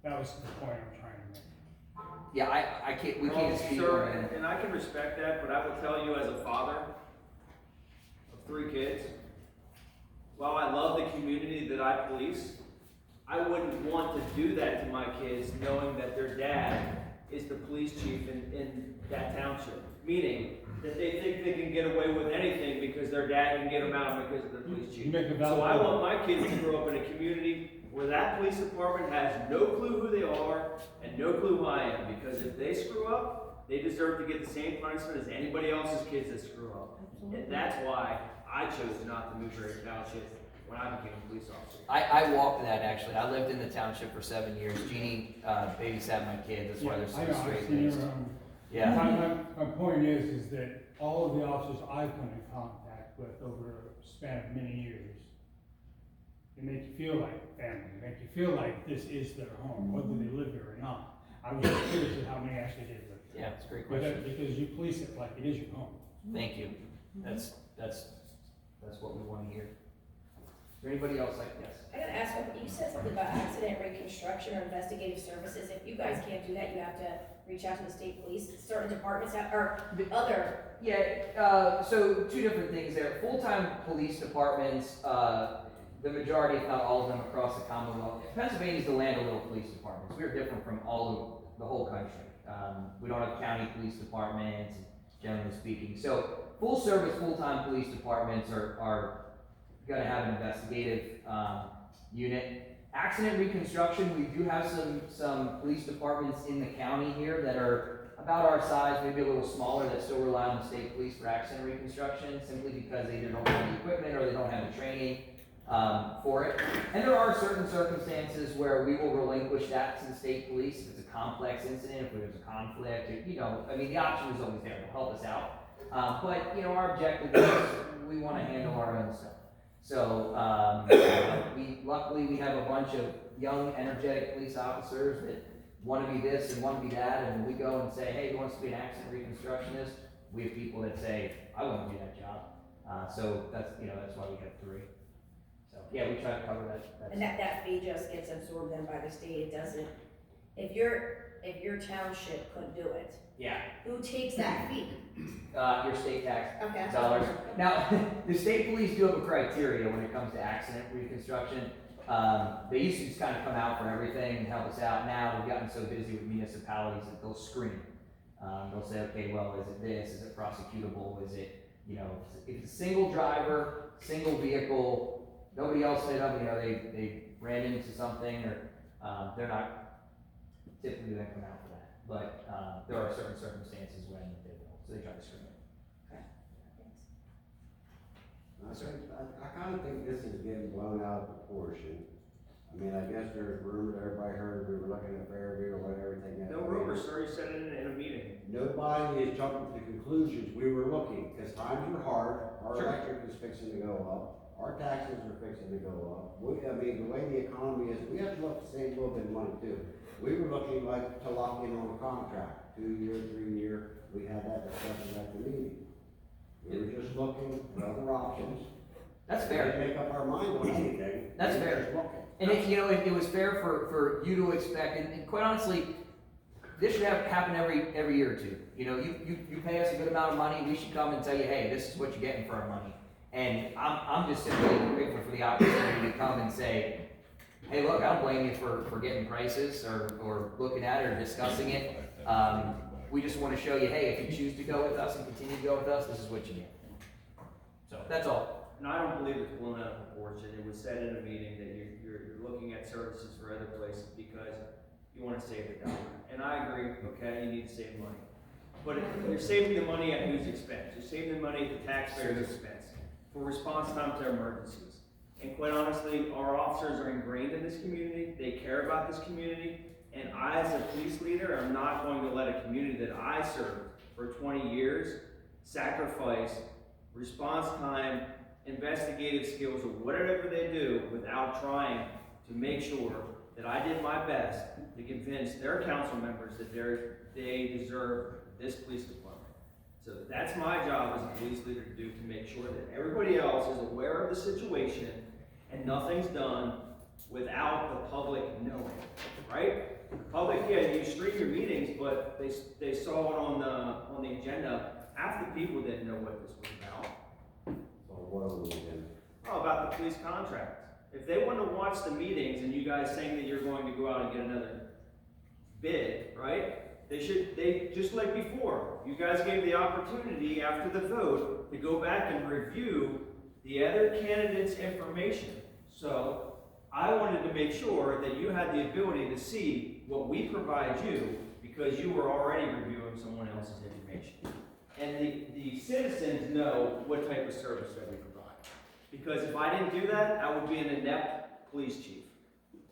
That was the point I'm trying to make.
Yeah, we can't speak
sir,
on that.
and I can respect that, but I will tell you as a father of 3 kids, while I love the community that I police, I wouldn't want to do that to my kids knowing that their dad is the police chief in that township. Meaning that they think they can get away with anything because their dad can get them out because of the police chief. So I want my kids to grow up in a community where that police department has no clue who they are and no clue who I am. Because if they screw up, they deserve to get the same punishment as anybody else's kids that screw up. And that's why I chose not to move Newberry Township when I became a police officer.
I walked that actually. I lived in the township for 7 years. Jeannie babysat my kids. That's why they're so straight-laced.
Yeah. My point is that all of the officers I've come in contact with over a span of many years, they make you feel like family. They make you feel like this is their home, whether they live there or not. I was just curious of how many actually did live there.
Yeah, it's a great question.
Because you police it like it is your home.
Thank you. That's what we want to hear. Is there anybody else like yes?
I gotta ask, you said something about accident reconstruction or investigative services. If you guys can't do that, you have to reach out to the state police. Certain departments have, or other.
Yeah, so 2 different things there. Full-time police departments, the majority, if not all of them across the Commonwealth. Pennsylvania is the land of little police departments. We're different from all of the whole country. We don't have county police departments, generally speaking. So full-service, full-time police departments are going to have an investigative unit. Accident reconstruction, we do have some police departments in the county here that are about our size, maybe a little smaller, that still rely on the state police for accident reconstruction, simply because they either don't have the equipment or they don't have the training. for it. And there are certain circumstances where we will relinquish that to the state police if it's a complex incident, if there's a conflict, the option is always there to help us out. But, our objective is we want to handle our own stuff. So, luckily we have a bunch of young, energetic police officers that want to be this and want to be that, and when we go and say, hey, who wants to be an accident reconstructionist? We have people that say, I want to do that job. So that's why we have 3. So, yeah, we try to cover that.
And that fee just gets absorbed then by the state, it doesn't, if your township couldn't do it,
Yeah.
who takes that fee?
Your state tax
Okay.
dollars. Now, the state police do have a criteria when it comes to accident reconstruction. They used to just kind of come out for everything and help us out. Now we've gotten so busy with municipalities that they'll screen. They'll say, okay, well, is it this? Is it prosecutable? Is it, if it's a single driver, single vehicle, nobody else hit them, they ran into something, or they're not typically going to come out for that. But there are certain circumstances when they will, so they try to screen it.
I kind of think this is getting blown out of proportion. I mean, I guess there's rumors, everybody heard we were looking at Fairview or whatever, everything.
No rumors, sir, you said it in a meeting.
Nobody is jumping to conclusions. We were looking, because times are hard, our
Sure.
electric is fixing to go up, our taxes are fixing to go up. The way the economy is, we have to look to save a little bit of money too. We were looking like to lock in on a contract, 2-year, 3-year, we had that discussion at the meeting. We were just looking at other options.
That's
We
fair.
didn't make up our mind on anything.
That's
We were
fair.
just looking.
And it was fair for you to expect, and quite honestly, this should happen every year or two. You pay us a good amount of money, we should come and tell you, hey, this is what you're getting for our money. And I'm just simply grateful for the opportunity to come and say, hey, look, I don't blame you for getting prices or looking at it or discussing it. We just want to show you, hey, if you choose to go with us and continue to go with us, this is what you get. So that's all.
No, I don't believe it's blown out of proportion. It was said in a meeting that you're looking at services for other places because you want to save the dollar. And I agree, okay, you need to save money. But you're saving the money at whose expense? You're saving the money at the taxpayer's expense for response time to emergencies. And quite honestly, our officers are ingrained in this community. They care about this community. And I, as a police leader, am not going to let a community that I served for 20 years sacrifice response time, investigative skills, or whatever they do without trying to make sure that I did my best to convince their council members that they deserve this police department. So that's my job as a police leader to do, to make sure that everybody else is aware of the situation and nothing's done without the public knowing, right? The public, yeah, you stream your meetings, but they saw it on the agenda. Half the people didn't know what this was about. Oh, about the police contracts. If they want to watch the meetings and you guys saying that you're going to go out and get another bid, right? They just like before, you guys gave the opportunity after the vote to go back and review the other candidates' information. So I wanted to make sure that you had the ability to see what we provide you because you were already reviewing someone else's information. And the citizens know what type of service that we provide. Because if I didn't do that, I would be an inept police chief.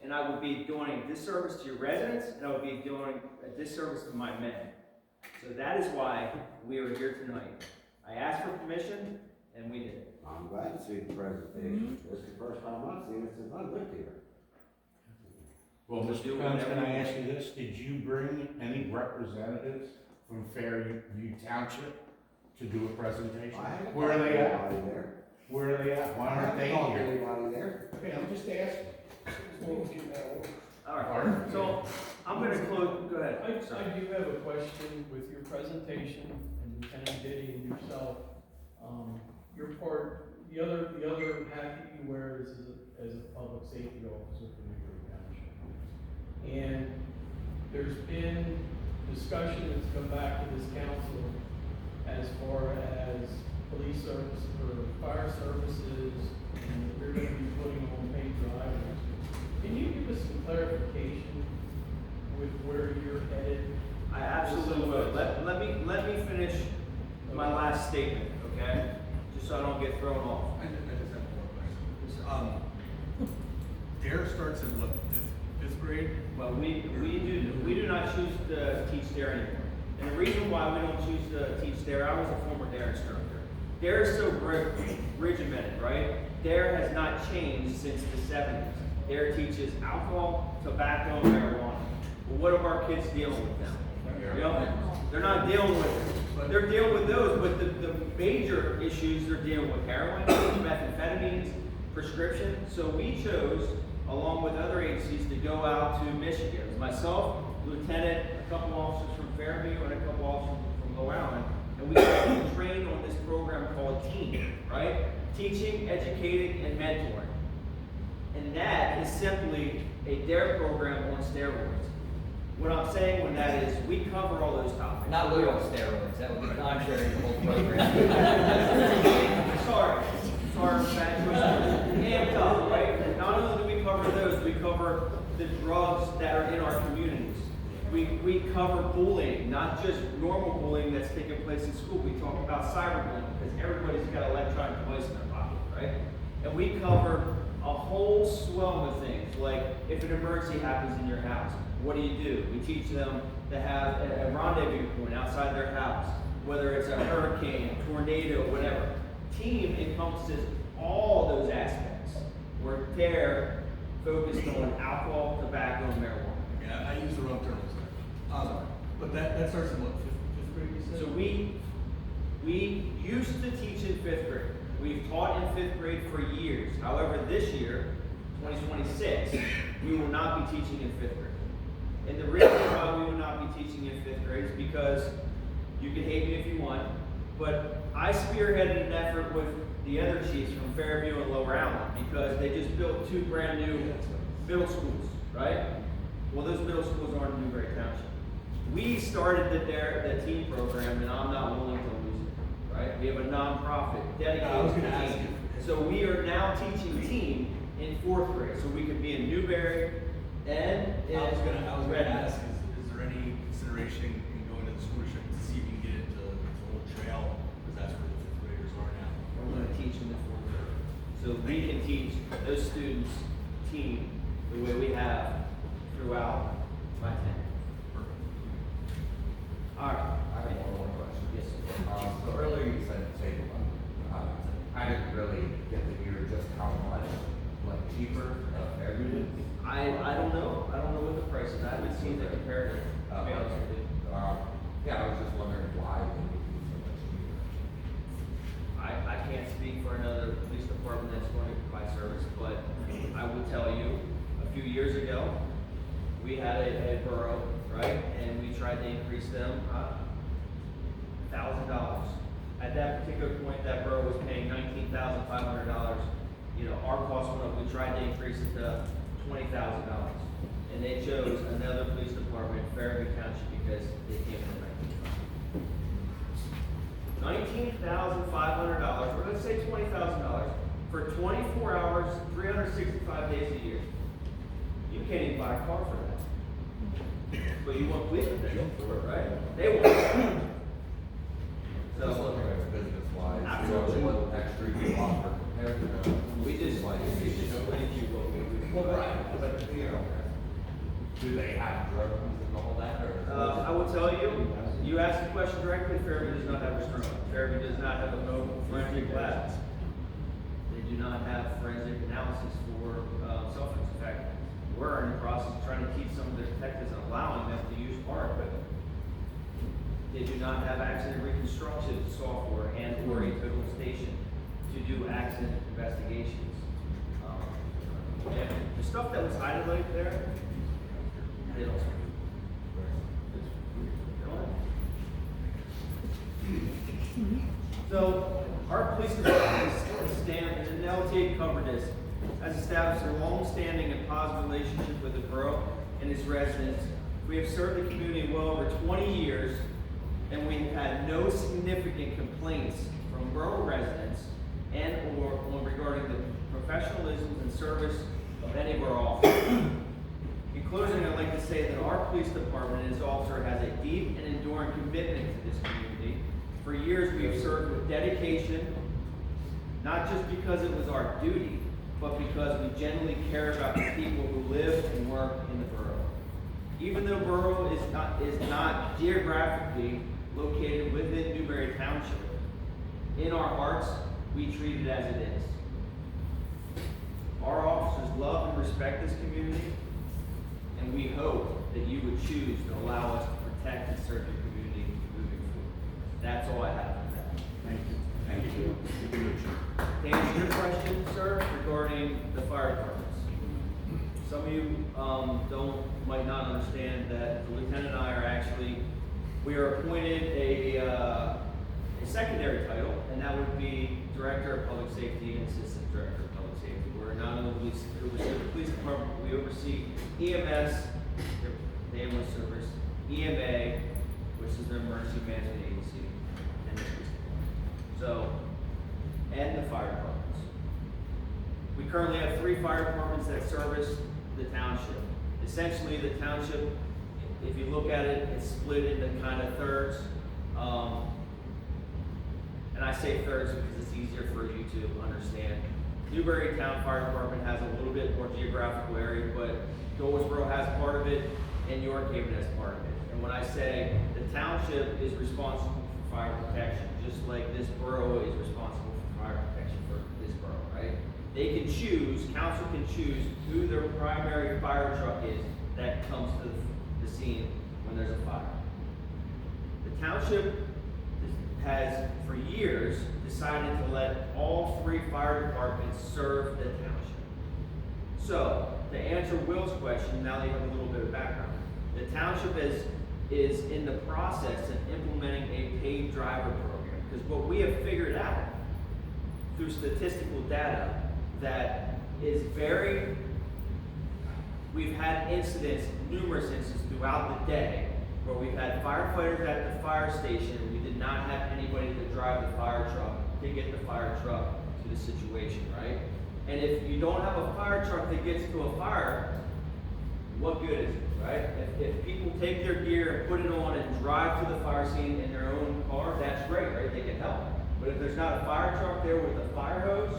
And I would be doing a disservice to your residents, and I would be doing a disservice to my men. So that is why we are here tonight. I asked for permission, and we did it.
I'm glad to see the presentation. This is the first time I've seen it since I lived here.
Well, Mr. Combs, can I ask you this? Did you bring any representatives from Fairview Township to do a presentation? Where are they at?
There.
Where are they at? Why aren't they
Talk to
here?
anybody there.
Okay, I'm just asking.
All right, so I'm going to close. Go ahead.
I do have a question with your presentation and Lieutenant Diddy and yourself. Your part, the other hat that you wear is as a public safety officer for Newbury Township. And there's been discussion that's come back to this council as far as police service or fire services, and that we're going to be putting on paid drivers. Can you give us some clarification with where you're headed?
I absolutely will. Let me finish my last statement, okay? Just so I don't get thrown off.
I just have one more question. DARE starts at what, fifth grade?
Well, we do not choose to teach DARE anymore. And the reason why we don't choose to teach DARE, I was a former DARE instructor. DARE is so regimented, right? DARE has not changed since the 70s. DARE teaches alcohol, tobacco, and marijuana. Well, what are our kids dealing with now? You know, they're not dealing with it. They're dealing with those, but the major issues they're dealing with: heroin, methamphetamines, prescription. So we chose, along with other agencies, to go out to Michigan. It was myself, lieutenant, a couple officers from Fairview, and a couple officers from Lower Allen, and we trained on this program called TEAM, right? Teaching, educating, and mentoring. And that is simply a DARE program on steroids. What I'm saying when that is, we cover all those topics.
Not literal steroids, that would be contrary to the whole program.
Sorry, bad choice. Amped up, right? Not only do we cover those, we cover the drugs that are in our communities. We cover bullying, not just normal bullying that's taking place in school. We talk about cyberbullying because everybody's got an electronic device in their pocket, right? And we cover a whole swell of things, like if an emergency happens in your house, what do? We teach them to have a rendezvous point outside their house, whether it's a hurricane, a tornado, whatever. TEAM encompasses all those aspects, where DARE focused on alcohol, tobacco, and marijuana.
Yeah, I used the wrong terms there. But that starts in what, fifth grade, you said?
So we used to teach in 5th grade. We've taught in 5th grade for years. However, this year, 2026, we will not be teaching in 5th grade. And the reason why we will not be teaching in 5th grade is because you can hate me if you want, but I spearheaded an effort with the other chiefs from Fairview and Lower Allen because they just built 2 brand new middle schools, right? Well, those middle schools aren't in Newberry Township. We started the TEAM program, and I'm not willing to lose it, right? We have a nonprofit dedicated to TEAM. So we are now teaching TEAM in 4th grade, so we could be in Newberry and in
I was gonna
Redmond.
ask, is there any consideration in going to the school district to see if you can get into the little trail, because that's where the 5th graders are now?
We're going to teach in the 4th grade. So we can teach those students TEAM the way we have throughout my tenure. All right.
I have one more question.
Yes.
So earlier you said table money. I didn't really get to hear just how much, like cheaper, everything.
I don't know. I don't know what the price is. I haven't seen the comparative, to be honest with you.
Yeah, I was just wondering why it would be so much cheaper.
I can't speak for another police department that's going to provide service, but I will tell you, a few years ago, we had a borough, right? And we tried to increase them $1,000. At that particular point, that borough was paying $19,500. You know, our cost went up. We tried to increase it to $20,000. And they chose another police department, Fairview Township, because they came in $19,500, or let's say $20,000 for 24 hours, 365 days a year. You can't even buy a car for that. But you want police protection for it, right? They want it.
Just
So,
looking at business wise,
absolutely.
what extra you offer compared to the.
we just explain to you what we would.
Well, right, but you know, do they have drugs and all that, or?
I will tell you, you asked the question directly, Fairview does not have a stroke. Fairview does not have a mobile forensic lab. They do not have forensic analysis for cell phones. In fact, we're in the process of trying to teach some of the detectives and allowing them to use our equipment. They do not have accident reconstruction software and or a total station to do accident investigations. And the stuff that was highlighted there, they don't. So, our police department and the LTA covered this, has established a long-standing and positive relationship with the borough and its residents. We have served the community well over 20 years, and we've had no significant complaints from borough residents and or regarding the professionalism and service of any of our officers. In closing, I'd like to say that our police department and its officer has a deep and enduring commitment to this community. For years, we have served with dedication, not just because it was our duty, but because we genuinely care about the people who live and work in the borough. Even though borough is not geographically located within Newberry Township, in our hearts, we treat it as it is. Our officers love and respect this community, and we hope that you would choose to allow us to protect and serve your community moving forward. That's all I have for that.
Thank you. Thank you.
To answer your question, sir, regarding the fire departments. Some of you might not understand that the lieutenant and I are actually, we are appointed a secondary title, and that would be Director of Public Safety and Assistant Director of Public Safety. We're not only oversee the police department, we oversee EMS, the ambulance service, EMA, which is the emergency management agency, and the police department. So, and the fire departments. We currently have 3 fire departments that service the township. Essentially, the township, if you look at it, it's split into kind of thirds. And I say thirds because it's easier for you to understand. Newberry Town Fire Department has a little bit more geographical area, but Goldsboro has part of it, and York Haven has part of it. And when I say the township is responsible for fire protection, just like this borough is responsible for fire protection for this borough, right? They can choose, council can choose who their primary fire truck is that comes to the scene when there's a fire. The township has, for years, decided to let all 3 fire departments serve the township. So, to answer Will's question, now that you have a little bit of background, the township is in the process of implementing a paid driver program. Because what we have figured out through statistical data that is we've had incidents, numerous incidents throughout the day, where we've had firefighters at the fire station, and we did not have anybody to drive the fire truck to get the fire truck to the situation, right? And if you don't have a fire truck that gets to a fire, what good is it, right? If people take their gear and put it on and drive to the fire scene in their own car, that's great, right? They can help. But if there's not a fire truck there with a fire hose,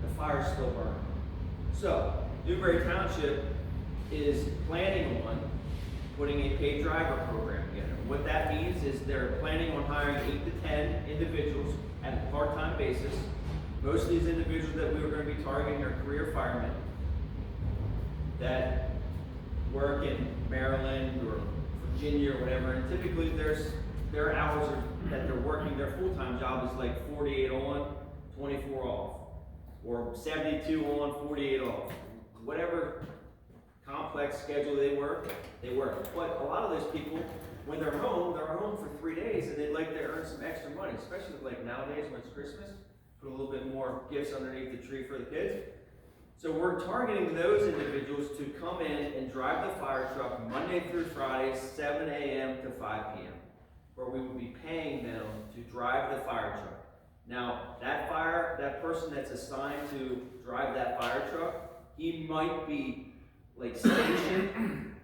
the fire's still burning. So, Newberry Township is planning on putting a paid driver program together. What that means is they're planning on hiring 8 to 10 individuals at a part-time basis. Most of these individuals that we were going to be targeting are career firemen that work in Maryland or Virginia or whatever, and typically their hours that they're working, their full-time job is like 48 on, 24 off, or 72 on, 48 off. Whatever complex schedule they work. But a lot of those people, when they're home for 3 days, and they'd like to earn some extra money, especially like nowadays when it's Christmas, put a little bit more gifts underneath the tree for the kids. So we're targeting those individuals to come in and drive the fire truck Monday through Friday, 7 a.m. to 5 p.m., where we would be paying them to drive the fire truck. Now, that person that's assigned to drive that fire truck, he might be like stationed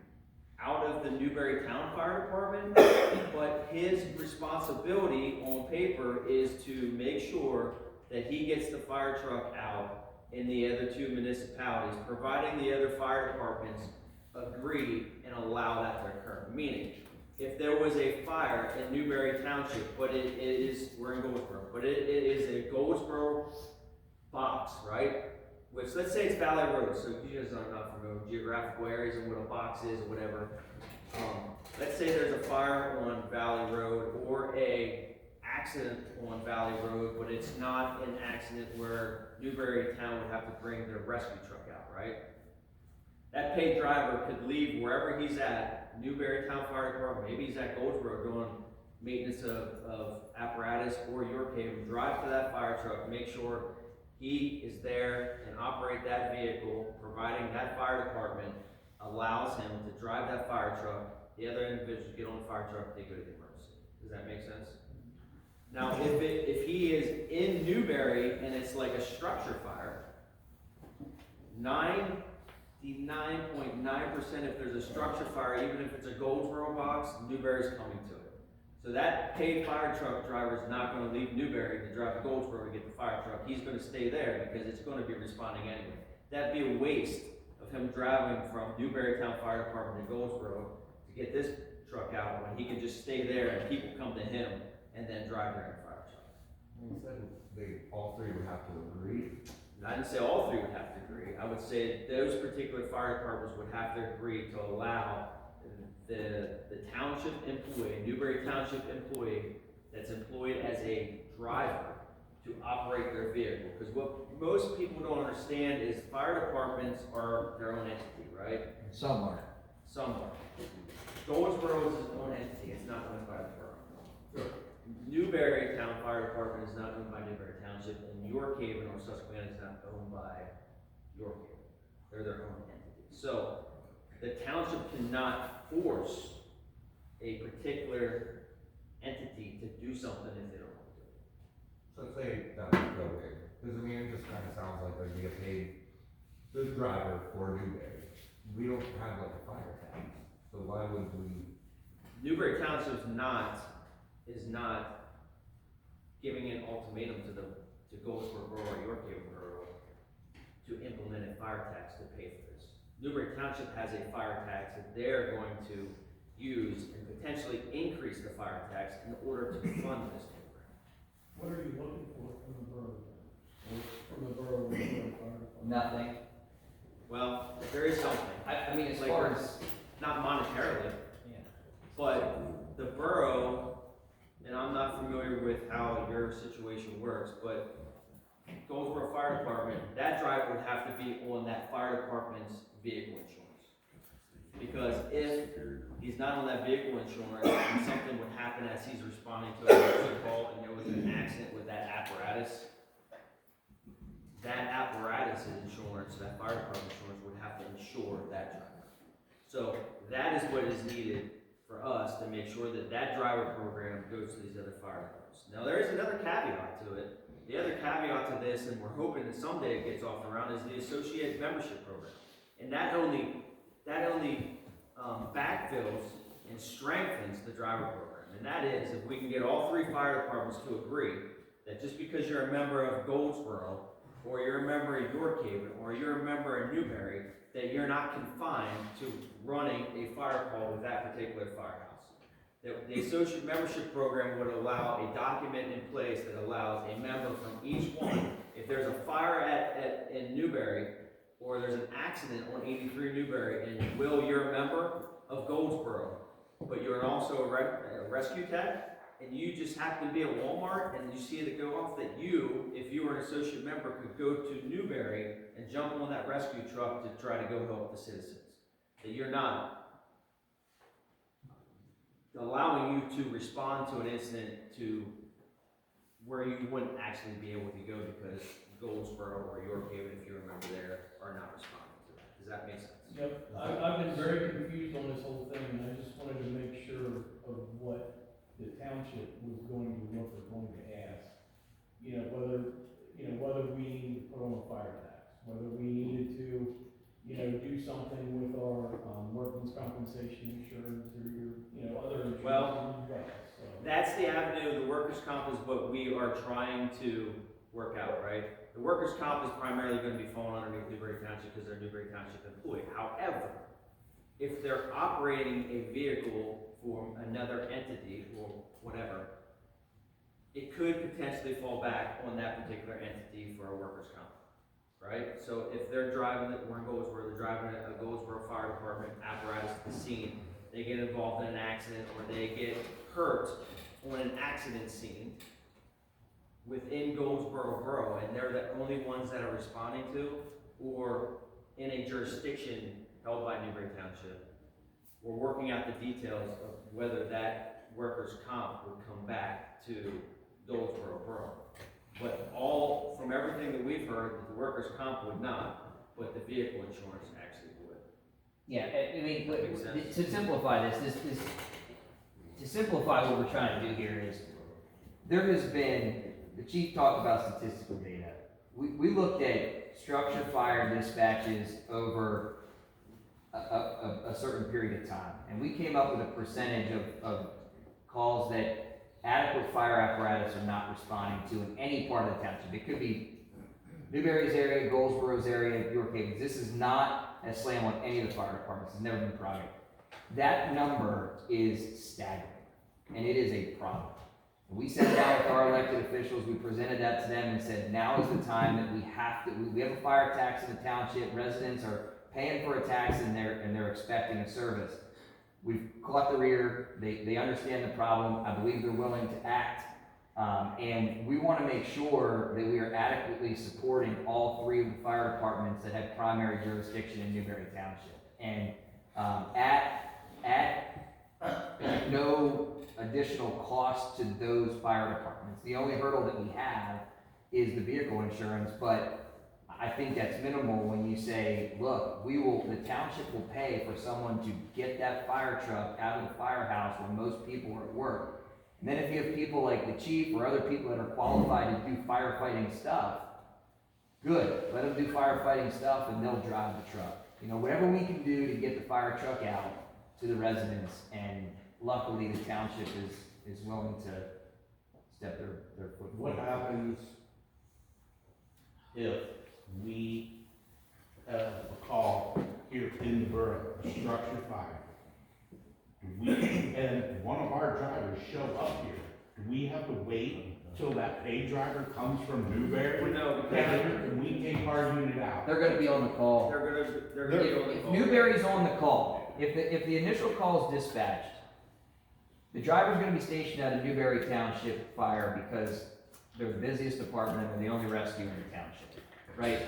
out of the Newberry Town Fire Department, but his responsibility on paper is to make sure that he gets the fire truck out in the other 2 municipalities, providing the other fire departments agree and allow that to occur. Meaning, if there was a fire in Newberry Township, but we're in Goldsboro, but it is a Goldsboro box, right? Which, let's say it's Valley Road, so you guys are not familiar with geographical areas and what a box is or whatever. Let's say there's a fire on Valley Road or a accident on Valley Road, but it's not an accident where Newberry Town would have to bring their rescue truck out, right? That paid driver could leave wherever he's at, Newberry Town Fire Department, maybe he's at Goldsboro doing maintenance of apparatus, or York Haven, drive to that fire truck, make sure he is there and operate that vehicle, providing that fire department allows him to drive that fire truck. The other individuals get on the fire truck, they go to the emergency. Does that make sense? Now, if he is in Newberry and it's like a structure fire, 99.9% if there's a structure fire, even if it's a Goldsboro box, Newberry's coming to it. So that paid fire truck driver is not going to leave Newberry to drive to Goldsboro to get the fire truck. He's going to stay there because it's going to be responding anyway. that'd be a waste of him driving from Newberry Town Fire Department to Goldsboro to get this truck out, when he can just stay there and people come to him and then drive their own fire truck.
You said all three would have to agree.
And I didn't say all three would have to agree. I would say those particular fire departments would have to agree to allow the township employee, Newberry Township employee, that's employed as a driver to operate their vehicle. Because what most people don't understand is fire departments are their own entity, right?
Some are.
Some are. Goldsboro is its own entity, it's not owned by the borough.
Sure.
Newberry Town Fire Department is not owned by Newberry Township, and York Haven or Susquehanna is not owned by York Haven. They're their own entity. So, the township cannot force a particular entity to do something if they don't want to do it.
So say that was okay, because I mean, it just kind of sounds like they get paid the driver for Newberry. We don't have like a fire tax, so why would we?
Newberry Township is not giving an ultimatum to Goldsboro Borough or York Haven Borough to implement a fire tax to pay for this. Newberry Township has a fire tax that they're going to use and potentially increase the fire tax in order to fund this program.
What are you looking for from the borough? From the borough fire department?
Nothing.
Well, there is something.
I mean, as
Like,
far as,
not monetarily,
yeah.
but the borough, and I'm not familiar with how your situation works, but Goldsboro Fire Department, that driver would have to be on that fire department's vehicle insurance. Because if he's not on that vehicle insurance and something would happen as he's responding to a emergency call and there was an accident with that apparatus insurance, that fire department insurance would have to insure that driver. So that is what is needed for us to make sure that that driver program goes to these other fire departments. Now there is another caveat to it. The other caveat to this, and we're hoping that someday it gets off the ground, is the associate membership program. And that only backfills and strengthens the driver program. And that is, if we can get all three fire departments to agree that just because you're a member of Goldsboro, or you're a member of York Haven, or you're a member of Newberry, that you're not confined to running a fire call with that particular firehouse. The associate membership program would allow a document in place that allows a member from each one, if there's a fire in Newberry, or there's an accident on 83 Newberry, and you're a member of Goldsboro, but you're also a rescue tech, and you just happen to be at Walmart, and you see it go off, that you, if you were an associate member, could go to Newberry and jump on that rescue truck to try to go help the citizens. That you're not allowing you to respond to an incident to where you wouldn't actually be able to go because Goldsboro or York Haven, if you're a member there, are not responding to that. Does that make sense?
Yep, I've been very confused on this whole thing, and I just wanted to make sure of what the township was going to look or going to ask. Whether we need to put on a fire tax, whether we needed to, do something with our, workman's compensation insurance or your, other insurance.
Well, that's the avenue. The workers' comp is what we are trying to work out, right? The workers' comp is primarily going to be falling underneath Newberry Township because they're a Newberry Township employee. However, if they're operating a vehicle for another entity or whatever, it could potentially fall back on that particular entity for a workers' comp, right? So if they're driving, we're in Goldsboro, they're driving a Goldsboro Fire Department apparatus at the scene, they get involved in an accident or they get hurt on an accident scene within Goldsboro Borough, and they're the only ones that are responding to, or in a jurisdiction held by Newberry Township, we're working out the details of whether that workers' comp would come back to Goldsboro Borough. But from everything that we've heard, that the workers' comp would not, but the vehicle insurance actually would.
Yeah, I mean,
That makes sense.
to simplify to simplify what we're trying to do here is, there has been, the chief talked about statistical data. We looked at structure fire dispatches over a certain period of time, and we came up with a percentage of calls that adequate fire apparatus are not responding to in any part of the township. It could be Newberry's area, Goldsboro's area, York Havens. This is not a slam on any of the fire departments. It's never been a project. That number is staggering, and it is a problem. We sat down with our elected officials, we presented that to them and said, now is the time that we have a fire tax in the township, residents are paying for a tax and they're expecting a service. We've caught the rear, they understand the problem, I believe they're willing to act, and we want to make sure that we are adequately supporting all three of the fire departments that have primary jurisdiction in Newberry Township. And at no additional cost to those fire departments. The only hurdle that we have is the vehicle insurance, but I think that's minimal when you say, look, the township will pay for someone to get that fire truck out of the firehouse where most people are at work. And then if you have people like the chief or other people that are qualified to do firefighting stuff, good, let them do firefighting stuff and they'll drive the truck. You know, whatever we can do to get the fire truck out to the residents, and luckily the township is willing to step their foot forward.
What happens if we have a call here in the borough, a structure fire? And one of our drivers show up here, do we have to wait till that paid driver comes from Newberry?
No,
Can we take our unit out?
They're gonna be on the call.
They're gonna be on the
If
call.
Newberry's on the call, if the initial call is dispatched, the driver's gonna be stationed at a Newberry Township fire because they're the busiest department and they're the only rescue in the township, right?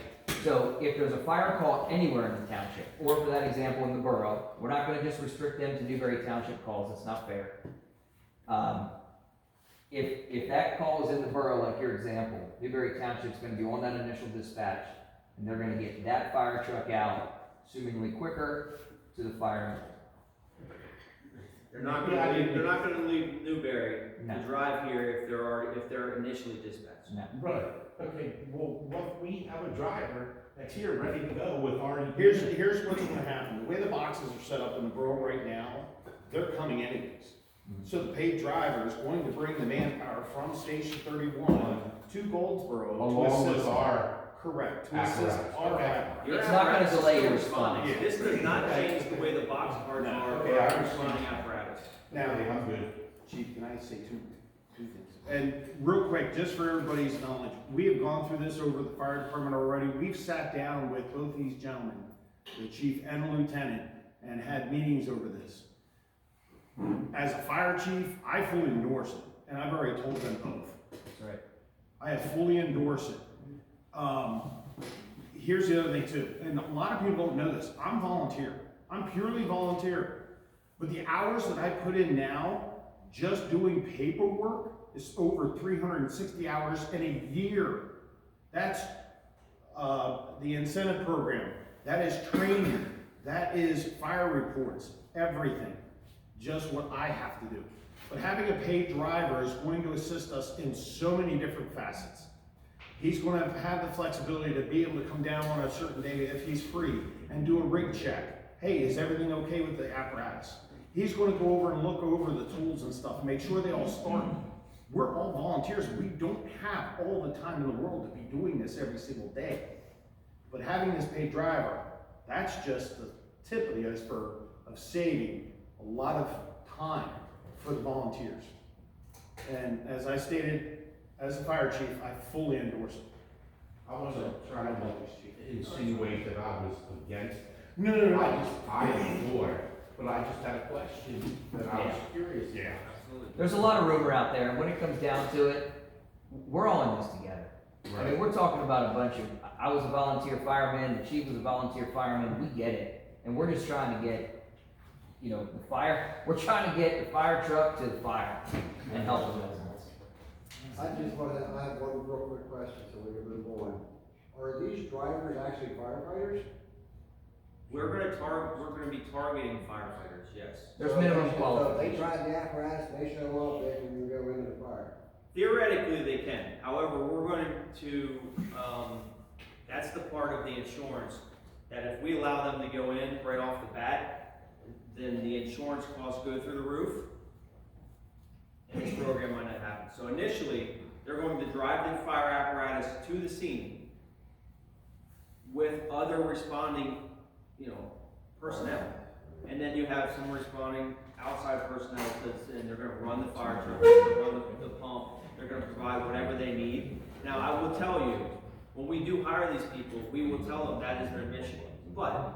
So if there's a fire call anywhere in the township, or for that example in the borough, we're not gonna just restrict them to Newberry Township calls, it's not fair. If that call is in the borough, like your example, Newberry Township's gonna be on that initial dispatch, and they're gonna get that fire truck out, assumingly quicker, to the fire.
They're not gonna leave Newberry
No.
to drive here if they're initially dispatched.
No.
Right, okay, well, what if we have a driver that's here ready to go with our.
Here's what's gonna happen. The way the boxes are set up in the borough right now, they're coming anyways. So the paid driver is going to bring the manpower from Station 31 to Goldsboro to
Along with
assist.
our.
Correct, to assist
Apparatus.
our
Okay.
apparatus.
It's not gonna delay your response.
Yeah, this does not change the way the box cards
No.
are
Okay, I
for
understand.
responding apparatus.
Now,
I'm good.
Chief, can I say two things? And real quick, just for everybody's knowledge, we have gone through this over the fire department already. We've sat down with both these gentlemen, the chief and the lieutenant, and had meetings over this. As a fire chief, I fully endorse it, and I've already told them both.
That's right.
I have fully endorsed it. Here's the other thing too, and a lot of people don't know this, I'm volunteer. I'm purely volunteer. But the hours that I put in now, just doing paperwork, is over 360 hours in a year. That's the incentive program, that is training, that is fire reports, everything. Just what I have to do. But having a paid driver is going to assist us in so many different facets. He's going to have the flexibility to be able to come down on a certain day if he's free and do a rig check. Hey, is everything okay with the apparatus? He's going to go over and look over the tools and stuff and make sure they all start. We're all volunteers. We don't have all the time in the world to be doing this every single day. But having this paid driver, that's just the tip of the iceberg of saving a lot of time for the volunteers. And as I stated, as a fire chief, I fully endorse it.
I wasn't trying to insinuate that I was against.
No.
I am for it, but I just had a question that I was curious about.
There's a lot of rumor out there, and when it comes down to it, we're all in this together. I mean, we're talking about a bunch of, I was a volunteer fireman, the chief was a volunteer fireman, we get it. And we're just trying to get, we're trying to get the fire truck to the fire and help the residents.
I have one real quick question, so we can move on. Are these drivers actually firefighters?
We're gonna be targeting firefighters, yes.
There's minimum
So
qualifications.
if they drive the apparatus, they show up, they can go into the fire.
Theoretically, they can. However, we're going to, that's the part of the insurance, that if we allow them to go in right off the bat, then the insurance costs go through the roof, and this program might not happen. So initially, they're going to drive the fire apparatus to the scene, with other responding, personnel. And then you have some responding outside personnel, and they're gonna run the fire truck, they're gonna run the pump, they're gonna provide whatever they need. Now, I will tell you, when we do hire these people, we will tell them that is their mission. But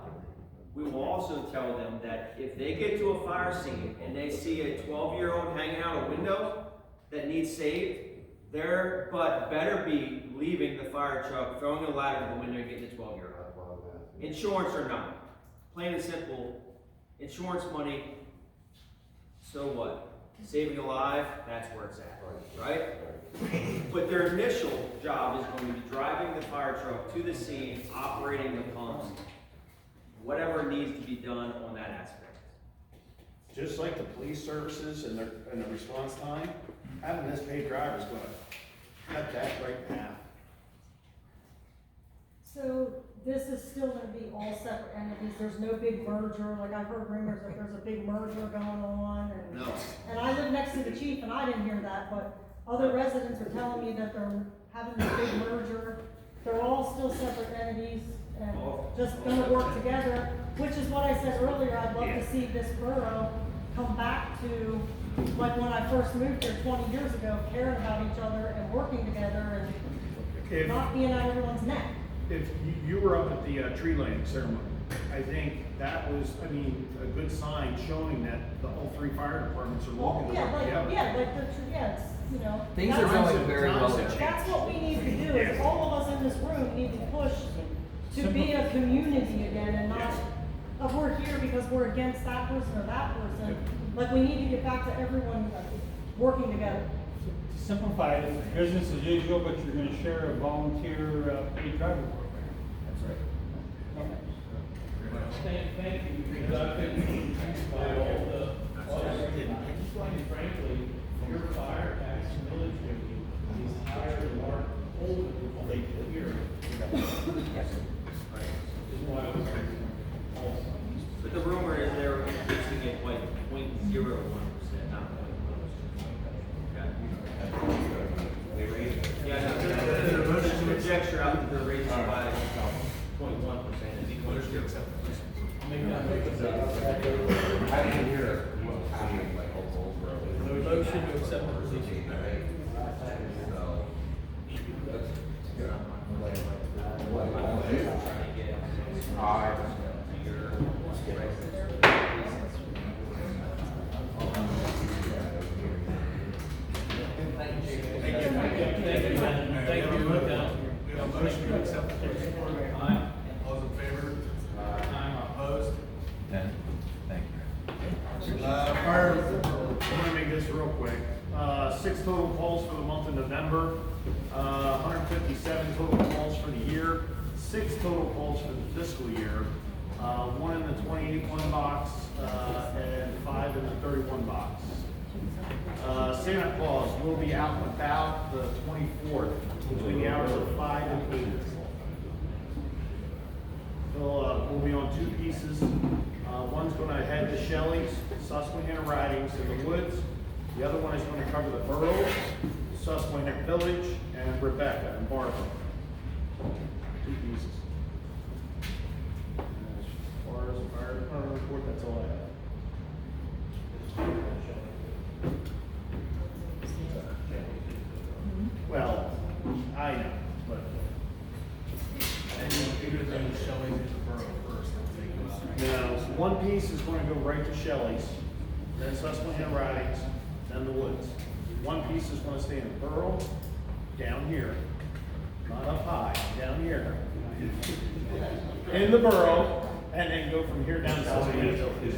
we will also tell them that if they get to a fire scene and they see a 12-year-old hanging out a window that needs saved, their butt better be leaving the fire truck, throwing a ladder to the window and getting the 12-year-old. Insurance or not. Plain and simple, insurance money, so what? Saving a life, that's where it's at, right? But their initial job is going to be driving the fire truck to the scene, operating the pumps, whatever needs to be done on that aspect.
Just like the police services and the response time, having this paid driver is gonna cut that right in half.
So this is still gonna be all separate entities, there's no big merger, like I've heard rumors that there's a big merger going on, and.
No.
And I live next to the chief, and I didn't hear that, but other residents are telling me that they're having this big merger, they're all still separate entities, and just gonna work together, which is what I said earlier, I'd love to see this borough come back to, like when I first moved here 20 years ago, caring about each other and working together and not being on everyone's neck.
If you were up at the tree lighting ceremony, I think that was, a good sign showing that all three fire departments are working to work together.
Things are going very well there.
That's what we need to do, is all of us in this room need to push to be a community again and not, we're here because we're against that person or that person. Like, we need to get back to everyone working together.
To simplify it, it's business as usual, but you're gonna share a volunteer paid driver program.
That's right.
Thank you, because I think by and frankly, your fire tax military is higher than our old people they do here. Is why I was also.
But the rumor is they're increasing it like 0.01%, not 0.1%. They raised it. Yeah, no, there's a conjecture out that they're raising by 0.1%. Is he going to accept the question?
I didn't hear what's happening, like, Goldsboro.
Motion to accept the position.
Thank you. We have a motion to accept the position. Aye. All those in favor? Aye. Opposed?
Thank you.
Fire, I'm gonna make this real quick. 6 total calls for the month of November, 157 total calls for the year, 6 total calls for the fiscal year, 1 in the 21 box, and 5 in the 31 box. Santa Claus will be out and about the 24th, between the hours of 5 and 8. We'll be on 2 pieces. One's gonna head to Shelley's, Susquehanna Ridings in the woods. The other one is gonna cover the borough, Susquehanna Village, and Rebecca and Barbara. 2 pieces. As far as the fire department report, that's all I have. Well, I know, but.
And you're going to do Shelley's in the borough first.
No, one piece is going to go right to Shelley's, then Susquehanna Ridings, then the woods. One piece is going to stay in the borough, down here, not up high, down here, in the borough, and then go from here down to Susquehanna Village.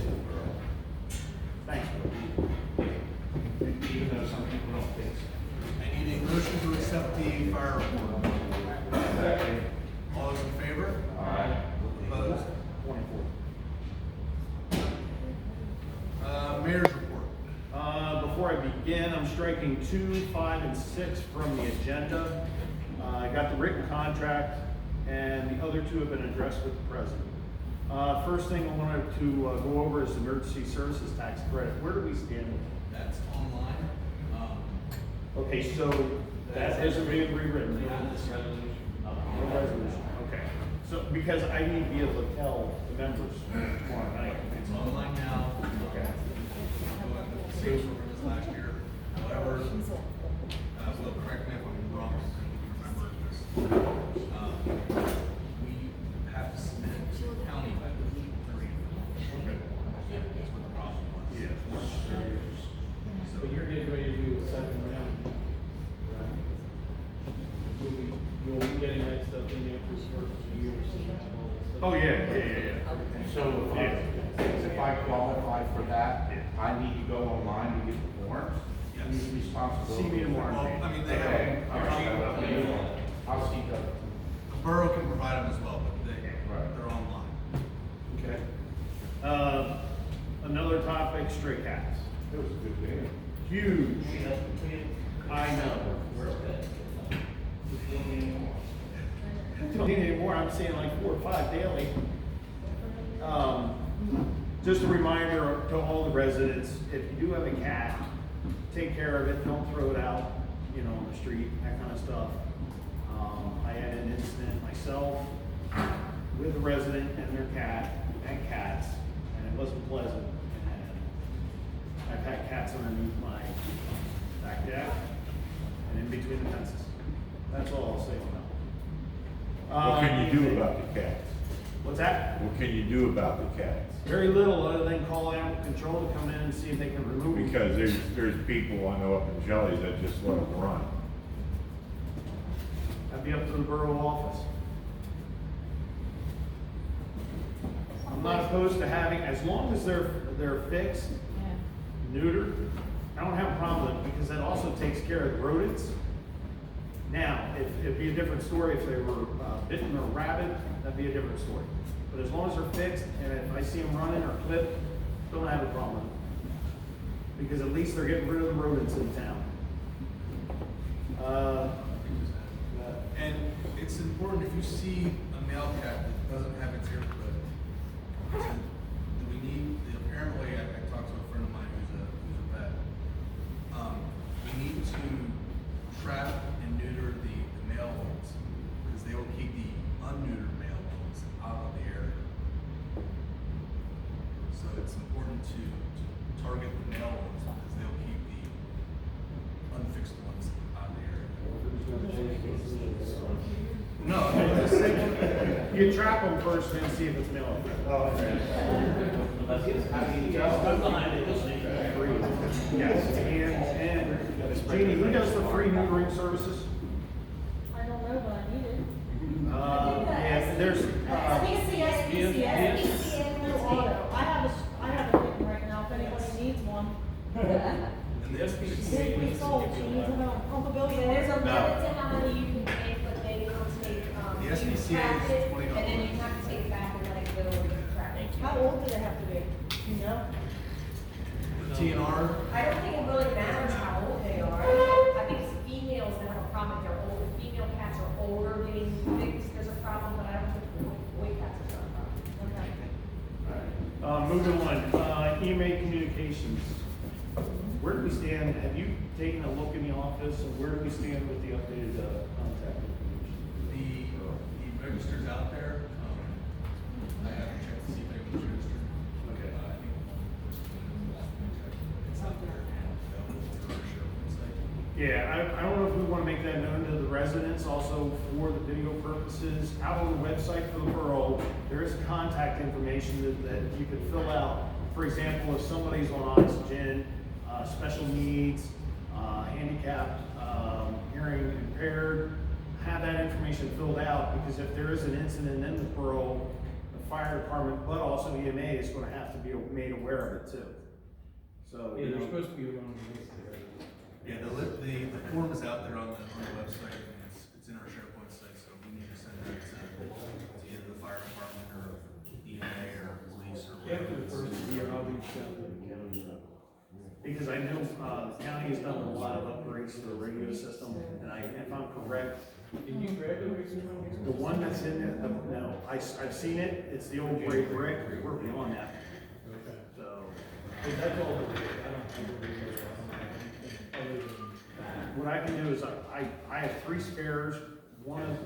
Thanks.
Even though some people don't think so. I need a motion to accept the fire report. All those in favor? Aye. Opposed?
24.
Mayor's report.
Before I begin, I'm striking 2, 5, and 6 from the agenda. I got the written contract, and the other 2 have been addressed with the president. First thing I wanted to go over is the emergency services tax credit. Where do we stand with it?
That's online.
Okay, so that isn't being rewritten.
We have this resolution.
No resolution, okay. So, because I need to be able to tell the members tomorrow night.
It's online now.
Okay.
Same for this last year. However, will correct me if I'm wrong, I remember this. We have to submit to the county by the 30th. That's what the problem was.
Yeah.
So you're getting ready to do a second round. Right. You'll be getting that stuff in there for the first year or something.
Oh, yeah.
So if I qualify for that, I need to go online to get the forms?
Yes.
Who's responsible?
See me tomorrow.
Well, I mean, they
Okay,
have,
I'll see the.
the borough can provide them as well, but
Right.
they're online.
Okay. Another topic, stray cats.
It was a good day.
Huge. I know. Don't need any more, I'm seeing like 4 or 5 daily. Just a reminder to all the residents, if you do have a cat, take care of it, don't throw it out, on the street, that kind of stuff. I had an incident myself with a resident and their cat, and cats, and it wasn't pleasant. And I've had cats underneath my back deck and in between the fences. That's all I'll say on that.
What can you do about the cats?
What's that?
What can you do about the cats?
Very little, other than call animal control to come in and see if they can remove them.
Because there's people I know up in Jellies that just let them run.
That'd be up to the borough office. I'm not opposed to having, as long as they're fixed, neutered, I don't have a problem with it, because that also takes care of the rodents. Now, it'd be a different story if they were bitten or rabid, that'd be a different story. But as long as they're fixed, and if I see them running or clipped, don't have a problem with it. Because at least they're getting rid of the rodents in town.
And it's important if you see a male cat that doesn't have its ear clipped, apparently I talked to a friend of mine who's a vet. We need to trap and neuter the male ones, because they will keep the unneutered male ones out of the area. So it's important to target the male ones, because they'll keep the unfixed ones out of the area. No,
You trap them first and see if it's male. Yes, and Jeannie, who does the free neutering services?
I don't know, but I need it.
Yeah, there's,
Auto. I have a kitten right now, if anybody needs one.
And the
6 weeks old, she needs a home. Uncle Bill,
Yeah, there's a
no.
limit to how many you can take, but they will take,
The
you
SPCA
trap
is
it,
$20.
and then you have to take it back and let it go or you trap it.
How old do they have to be? You know?
The TNR,
I don't think it really matters how old they are. I think it's females that have a problem if they're older. Female cats are older, getting fixed, there's a problem, but I don't think boy cats are a problem. Okay.
moving on, EMA communications. Where do we stand? Have you taken a look in the office, and where do we stand with the updated contact information?
the register's out there. I haven't checked to see if anyone's registered.
Okay.
I think it's out there. It's on our show website.
Yeah, I don't know if we want to make that known to the residents, also for the video purposes. Out on the website for the borough, there is contact information that you can fill out. For example, if somebody's on oxygen, special needs, handicapped, hearing impaired, have that information filled out, because if there is an incident in the borough, the fire department, but also EMA is going to have to be made aware of it too. So,
Yeah, they're supposed to be around the list there.
Yeah, the form is out there on the website, and it's in our SharePoint site, so we need to send that to either the fire department or EMA or police or
After the
whatever.
first year, I'll reach out to the county.
because I know, the county has done a lot of upgrades to the radio system, and if I'm correct,
Did you graduate from?
the one that's in there, no, I've seen it, it's the old gray brick, we're beyond that,
Okay.
so.
But that's all it is. I don't think it is. Other than.
What I can do is, I have 3 spares, one of,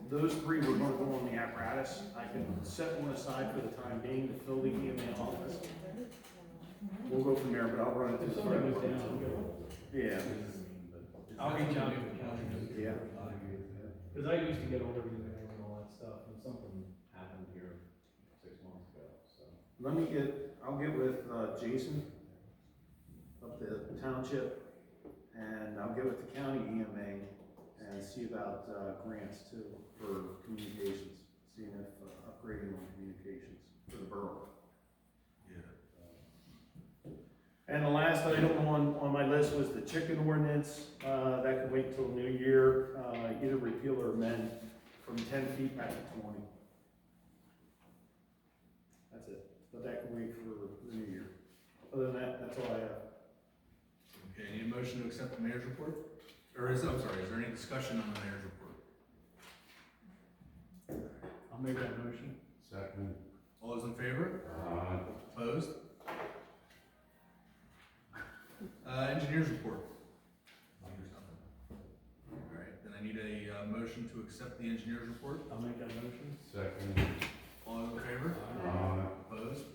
those three were gonna go on the apparatus. I can set one aside for the time being to fill the EMA office. We'll go from there, but I'll run it through the fire department. Yeah.
I'll reach out to the county.
Yeah.
Cause I used to get all everything and all that stuff, and something happened here 6 months ago, so.
I'll get with, Jason up the township, and I'll get with the county EMA and see about, grants too, for communications, seeing if, upgrading on communications for the borough. And the last item on my list was the chicken ordinance, that could wait till New Year, either repeal or amend from 10 feet back to 20. That's it, but that can wait for the New Year. Other than that, that's all I have.
Okay, need a motion to accept the mayor's report? I'm sorry, is there any discussion on the mayor's report?
I'll make that motion.
Second.
All those in favor? Opposed? Engineer's report. Alright, then I need a motion to accept the engineer's report.
I'll make that motion.
Second.
All those in favor? Opposed?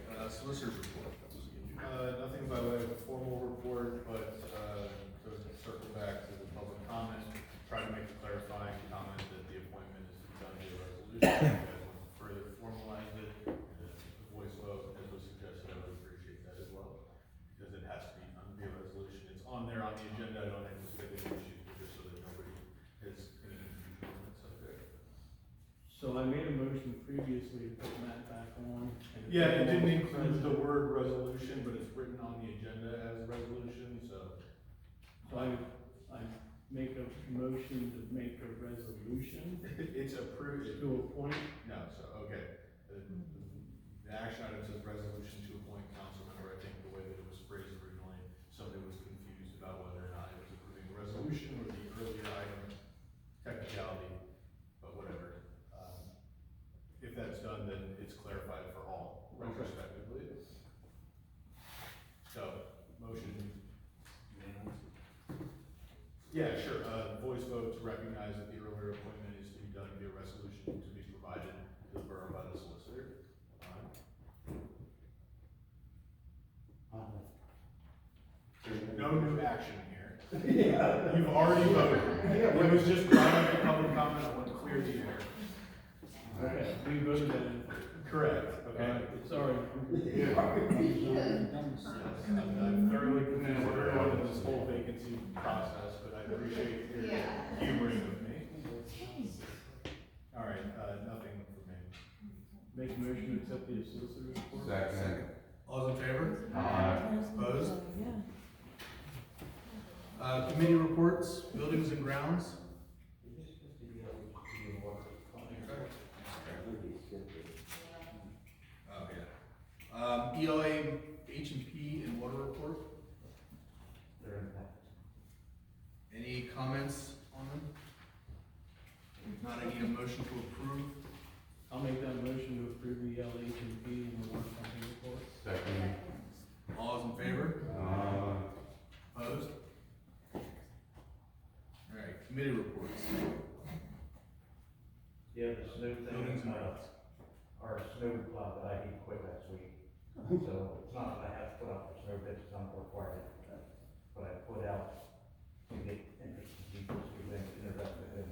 Alright, solicitor's report.
Nothing by way of a formal report, but, to circle back to the public comment, try to make a clarifying comment that the appointment is to be done via resolution. If you guys want to further formalize it, voice vote, as was suggested, I would appreciate that as well, because it has to be done via resolution. It's on there on the agenda, I don't anticipate any issues, but just so that nobody has any confusion on that subject.
So I made a motion previously to put Matt back on.
Yeah, it didn't include the word resolution, but it's written on the agenda as resolution, so.
So I make a motion to make a resolution
It's approved.
to appoint.
No, so, okay. The action item says resolution to appoint council member. I think the way that it was phrased originally, somebody was confused about whether or not it was approving a resolution or the earlier item technicality, but whatever. If that's done, then it's clarified for all retrospectively. So, motion. Yeah, sure, voice vote to recognize that the earlier appointment is to be done via resolution to be provided to the borough by the solicitor. No new action here. You've already voted. It was just brought up in public comment, I want to clear the air.
Okay, we voted then.
Correct, okay?
Sorry.
I'm thoroughly familiar with this whole vacancy process, but I appreciate your humoring with me. All right, nothing for me.
Make a motion to accept the solicitor's report.
Second.
All those in favor? Opposed?
Yeah.
Committee reports, buildings and grounds. Oh, yeah. ELA, H&P and water report. Any comments on them? If not, I need a motion to approve.
I'll make that motion to approve the LH&P and the water company report.
Second.
All those in favor? Opposed? Alright, committee reports.
Yeah, the snow
Buildings
thing,
and grounds.
our snow plow that I did quit last week. So it's not that I have to put out the snow bits, it's not required, but I put out to get interested people, interested in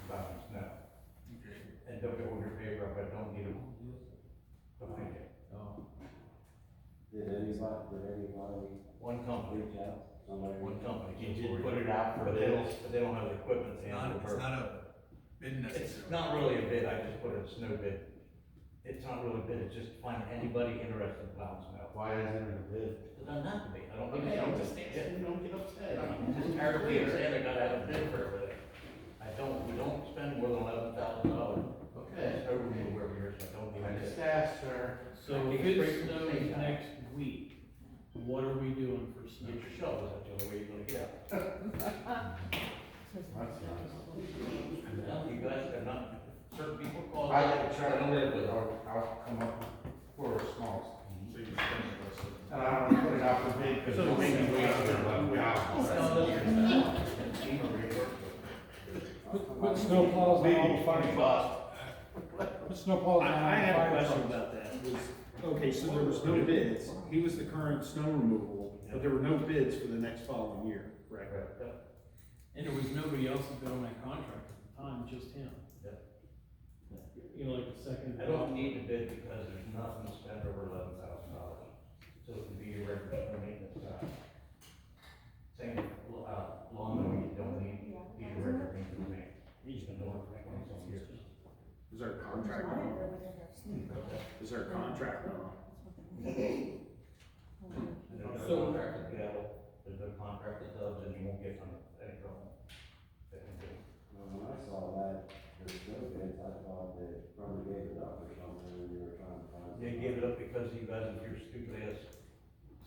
buying snow.
Okay.
And don't get on your paper, but don't need them. Don't think it.
Did anybody?
One company.
Reach out? Somebody?
One company, you did put it out, but they don't have the equipment to handle it.
It's not a bid necessarily.
It's not really a bid, I just put a snow bid. It's not really a bid, it's just find anybody interested in plowing snow.
Why isn't it a bid?
It doesn't have to be, I don't need to understand, you don't get upset. Just terribly understand, I gotta have a bid for everything. We don't spend more than $11,000.
Okay.
Snow removal every year, so I don't need.
I just asked her.
So if it snows next week, what are we doing for snow?
Get your shovels, that's the only way you're gonna get out. You guys are not, certain people call.
I like to try to live with, I'll come up for a small.
So you spend the rest of it.
And I don't put it out for bid, because
So
it'll make me wait for $11,000.
Put snow plows on all the fire trucks. Put snow plows on all the
I have a
fire
question
trucks.
about that. Okay, so there was no bids. He was the current snow removal, but there were no bids for the next following year, correct?
And there was nobody else that bid on that contract at the time, just him. You know, like the second.
I don't need to bid because there's nothing to spend over $11,000. So it can be your regular snow maintenance guy. Same, lawnmower, you don't need, be your regular maintenance man. He's been doing it for 20 years.
Is there a contract on it? Is there a contract on it?
There's no contract with Gale, there's no contract with Dubs, and you won't get any trouble.
When I saw that, there's no bids, I thought that probably gave it up or something, and you were trying to find.
They gave it up because you guys with your stupid ass.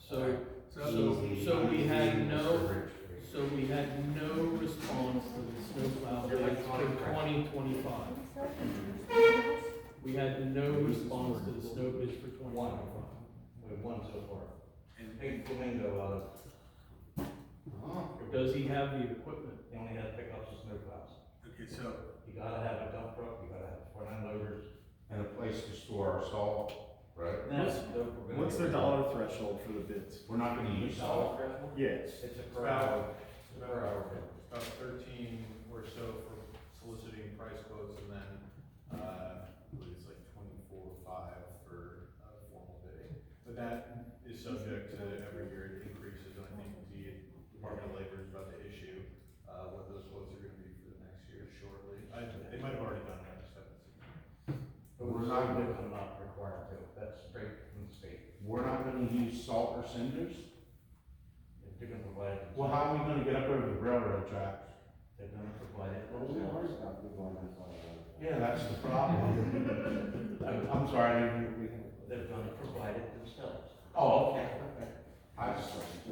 So we had no response to the snowplow bids for 2025. We had no response to the snow bids for 2025.
We have one so far. And Pink Flamingo out of.
Does he have the equipment?
He only has pickups and snowplows.
Okay, so.
You gotta have a dump truck, you gotta have front end loaders.
And a place to store our salt, right?
What's the dollar threshold for the bids?
We're not gonna use
Dollar
salt.
threshold?
Yes.
It's a per hour.
About 13 or so for soliciting price quotes, and then, I believe it's like 24.5 for, formal bidding. But that is subject to every year it increases, and I think the Department of Labor is about to issue, what those quotes are gonna be for the next year shortly. They might have already done it, I just haven't seen it.
But we're not required to, that's straight from the state.
We're not gonna use salt or cinders?
If they're gonna provide it.
Well, how are we gonna get up over the railroad tracks?
They're gonna provide it.
Yeah, that's the problem. I'm sorry,
They're gonna provide it themselves.
oh, okay.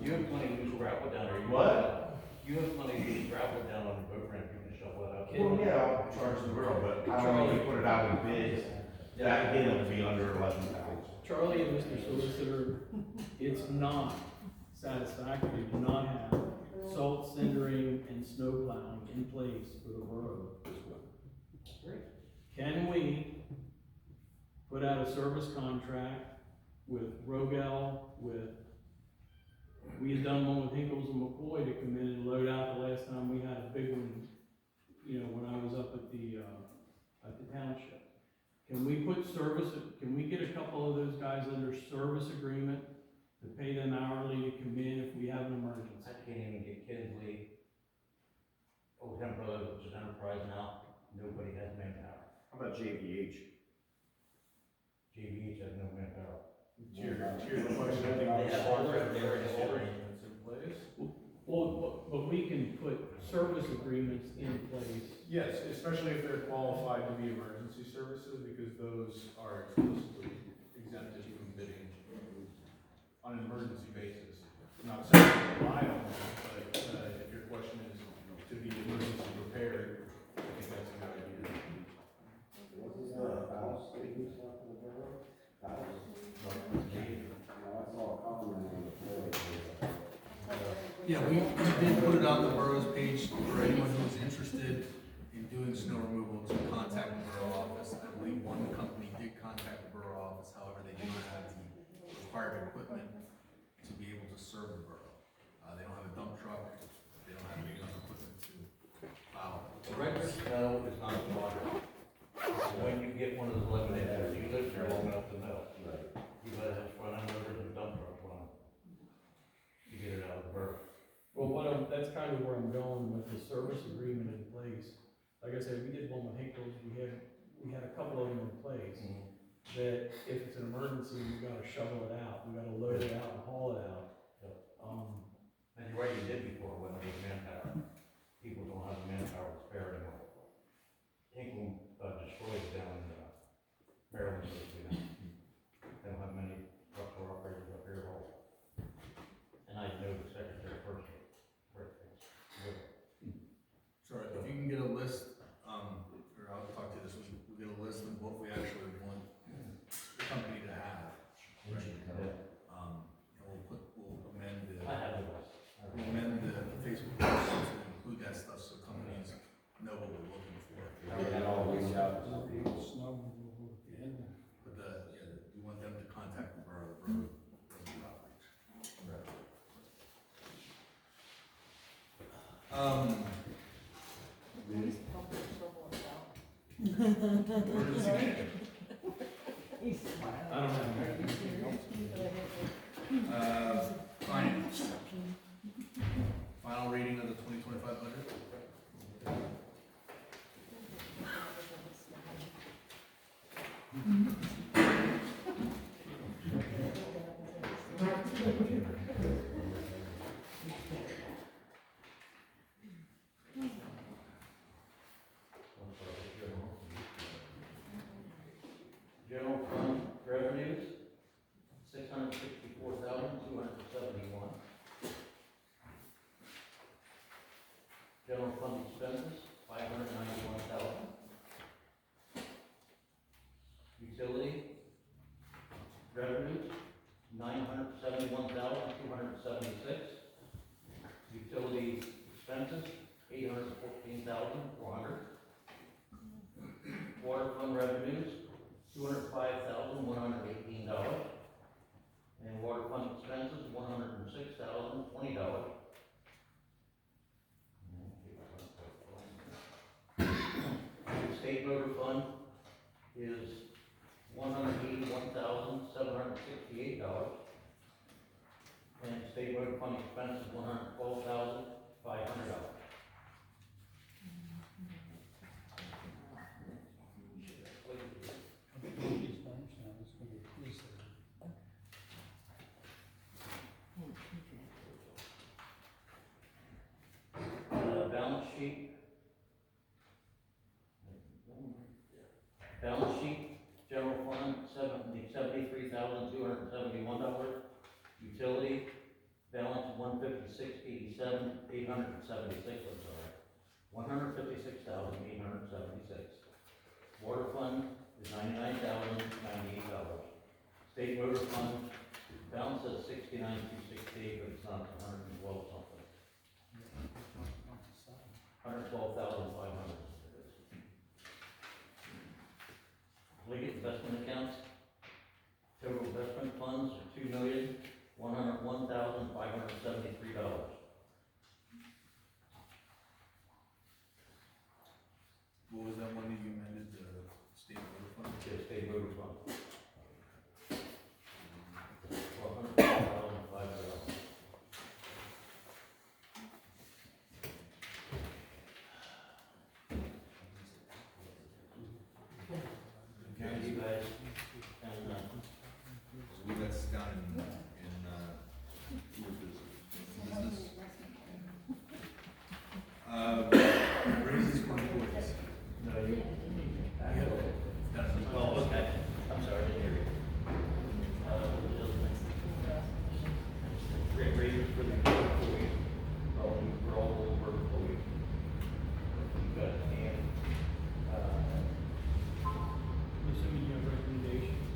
You have plenty of loose gravel down there.
What?
You have plenty of loose gravel down on the boat ramp, you can shovel it out.
Well, yeah, I'll charge the borough, but I don't know if we put it out in bids, that bid will be under 11,000.
Charlie and Mr. Solicitor, it's not satisfactory to not have salt cindering and snow plowing in place for the borough. Can we put out a service contract with Rogel, we had done one with Hinkles and McCoy to come in and load out the last time we had a big one, you know, when I was up at the township. Can we get a couple of those guys under service agreement to pay them hourly to come in if we have an emergency?
I can't even get Kinsley, Old Town Brothers, which is Enterprise now, nobody has manpower.
How about JVH?
JVH has no manpower.
To your question, I think
They have all their
agreements in place.
Well, but we can put service agreements in place.
Yes, especially if they're qualified to be emergency services, because those are explicitly exempted from bidding on an emergency basis. I'm not saying rely on them, but, if your question is to be emergency prepared, I think that's a good idea.
Wasn't there a house that you stuff in the borough? House? No, I saw a comment on the page.
Yeah, we did put it on the borough's page for anyone who's interested in doing snow removal to contact the borough office. I believe one company did contact the borough office, however, they do not have the required equipment to be able to serve the borough. They don't have a dump truck, they don't have any other equipment to plow.
The regular snow is not water. When you get one of those 11 inches, you live there long enough to know. You gotta have front end loaders and dump truck on it. You get it out of the borough.
Well, that's kind of where I'm going with the service agreement in place. Like I said, we did one with Hinkles, we had a couple of them in place. That if it's an emergency, we gotta shovel it out, we gotta load it out and haul it out.
And you're right, you did before when there was manpower. People don't have the manpower to spare anymore. Hinkle destroyed down in Maryland, they don't have many truck operators up here at all. And I know the secretary personally.
Sorry, if you can get a list, or I'll talk to you this week, we'll get a list of what we actually want the company to have. Right? And we'll amend the Facebook post to include that stuff so companies know what we're Where does he get it?
I don't have any.
Finance. Final reading of the 2025 budget.
General fund revenues, $664,271. General fund expenses, $591,000. Utility revenues, $971,276. Utility expenses, $814,400. Water fund revenues, $205,118. And water fund expenses, $106,020. State motor fund is $181,768. And state motor fund expenses, $112,500. Balance sheet. Balance sheet, general fund, $73,271. Utility, balance $156,876, I'm sorry. $156,876. Water fund is $99,098. State motor fund, balance is $69,268, but it's not, $112 something. $112,500. Legal investment accounts, total investment funds are $2,101,573.
What was that one that you amended, the state voter fund?
Yeah, state voter fund. $112,500. And you guys, and,
So we got this down in business. Raises for employees.
no, you, well, okay, I'm sorry, I didn't hear you. Great raises for the employees, for all the work employees. Good, and,
I'm assuming you have recommendations.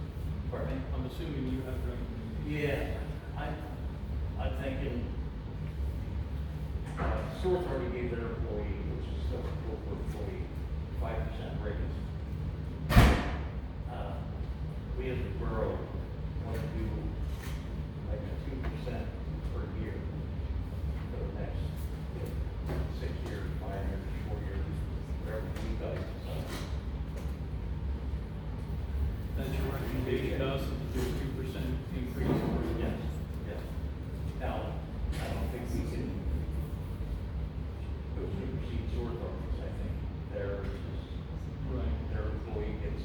pardon me?
I'm assuming you have recommendations.
Yeah, I'm thinking, Source already gave their employee, which is still cool for employee, 5% raise. We as a borough want to do like a 2% per year for the next 6 years, 5 years, 4 years, whatever you guys decide.
That's your recommendation to us, to do a 2% increase.
Yes, yes. Now, I don't think we can go supersede Source office. I think theirs is,
Right.
their employee gets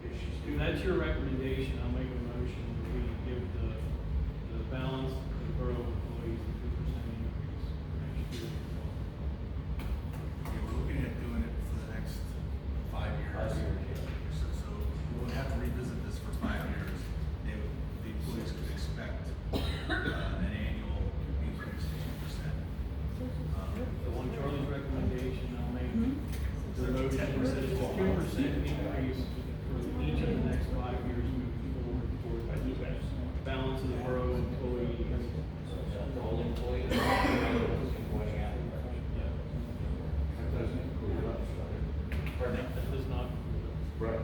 issues.
If that's your recommendation, I'll make a motion that we give the balance to the borough employees a 2% increase next year.
We're looking at doing it for the next 5 years.
5 years, yeah.
So we won't have to revisit this for 5 years. The employees could expect an annual increase of 2%.
So on Charlie's recommendation, I'll make the motion that is a 2% increase for each of the next 5 years moving forward for the balance of the borough employees.
The whole employee, going out.
That doesn't include us,
Pardon me?
That does not.
right?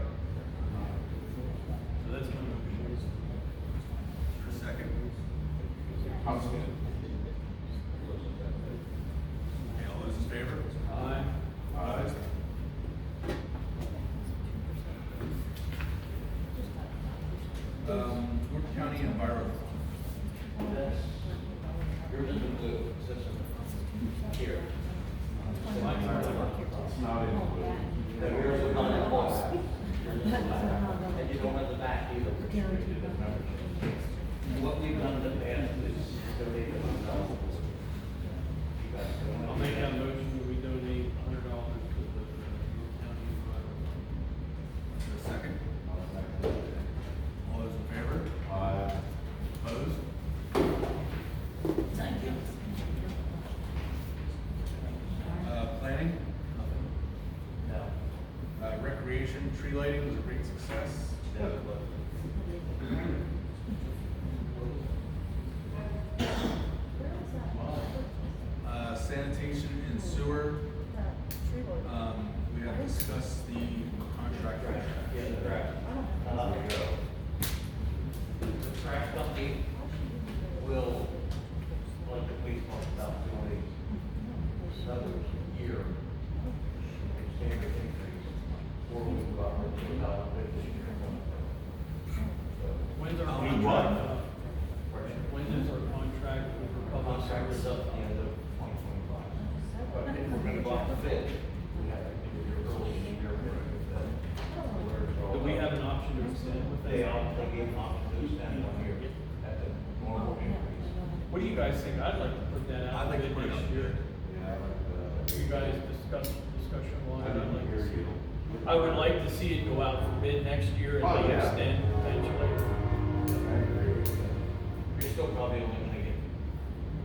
So that's my motion.
For a second.
I'm saying,
Okay, all those in favor?
Aye.
uh,
County Environmental.
Yours is in blue, it says here.
It's not in blue.
Then yours is not in black. And you don't have the back either. What we've done in the past is donate them ourselves. You guys don't
I'll make that motion that we donate $100 to the county environmental.
Is there a second? All those in favor? Opposed?
Thank you.
Planning?
No.
Recreation, tree lighting was a great success.
No.
Sanitation and sewer, we have discussed the contract.
Yeah, the trash. The trash company will, like the police talked about, doing another year standard increase, or we go out and do about this year.
When's our
How
contract
much?
up? When is our contract with the public
Contract is
service?
up at the end of 2025. But if we're gonna go out to bid, we have to do it early in the year.
Do we have an option to extend with that?
They gave an option to extend 1 year at the normal increase.
What do you guys think? I'd like to put that out.
I'd like to
for
put it
next
out
year. You guys discussion line. I'd like to see. I would like to see it go out for bid next year and
Oh,
then
yeah.
extend potentially.
You're still probably only gonna get.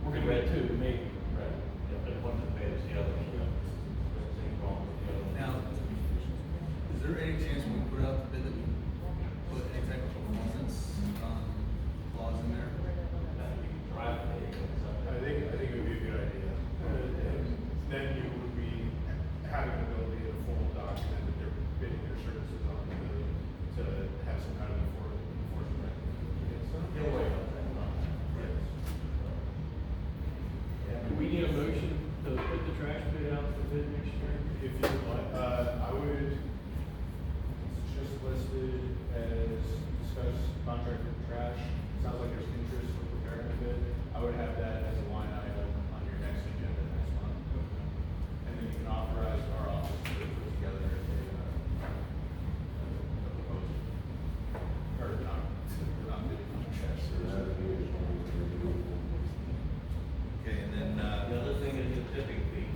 We're gonna get two, maybe.
Right. Yeah, but one's the bid, the other. Same problem with the other.
Now, is there any chance when we put out the bid that we put any type of performance, clause in there?
I think it would be a good idea. Then you would be having the ability to full document that they're bidding their services on to have some kind of enforcement.
Get away with that.
Do we need a motion to put the trash bid out for bid next year?
If you would like, I would, it's just listed as discuss contract for trash. Sounds like there's interest for preparing a bid. I would have that as a line item on your next agenda next month. And then you can authorize our office to put together a proposal. Or not bidding on trash services.
Okay, and then,
The other thing is the tipping fee.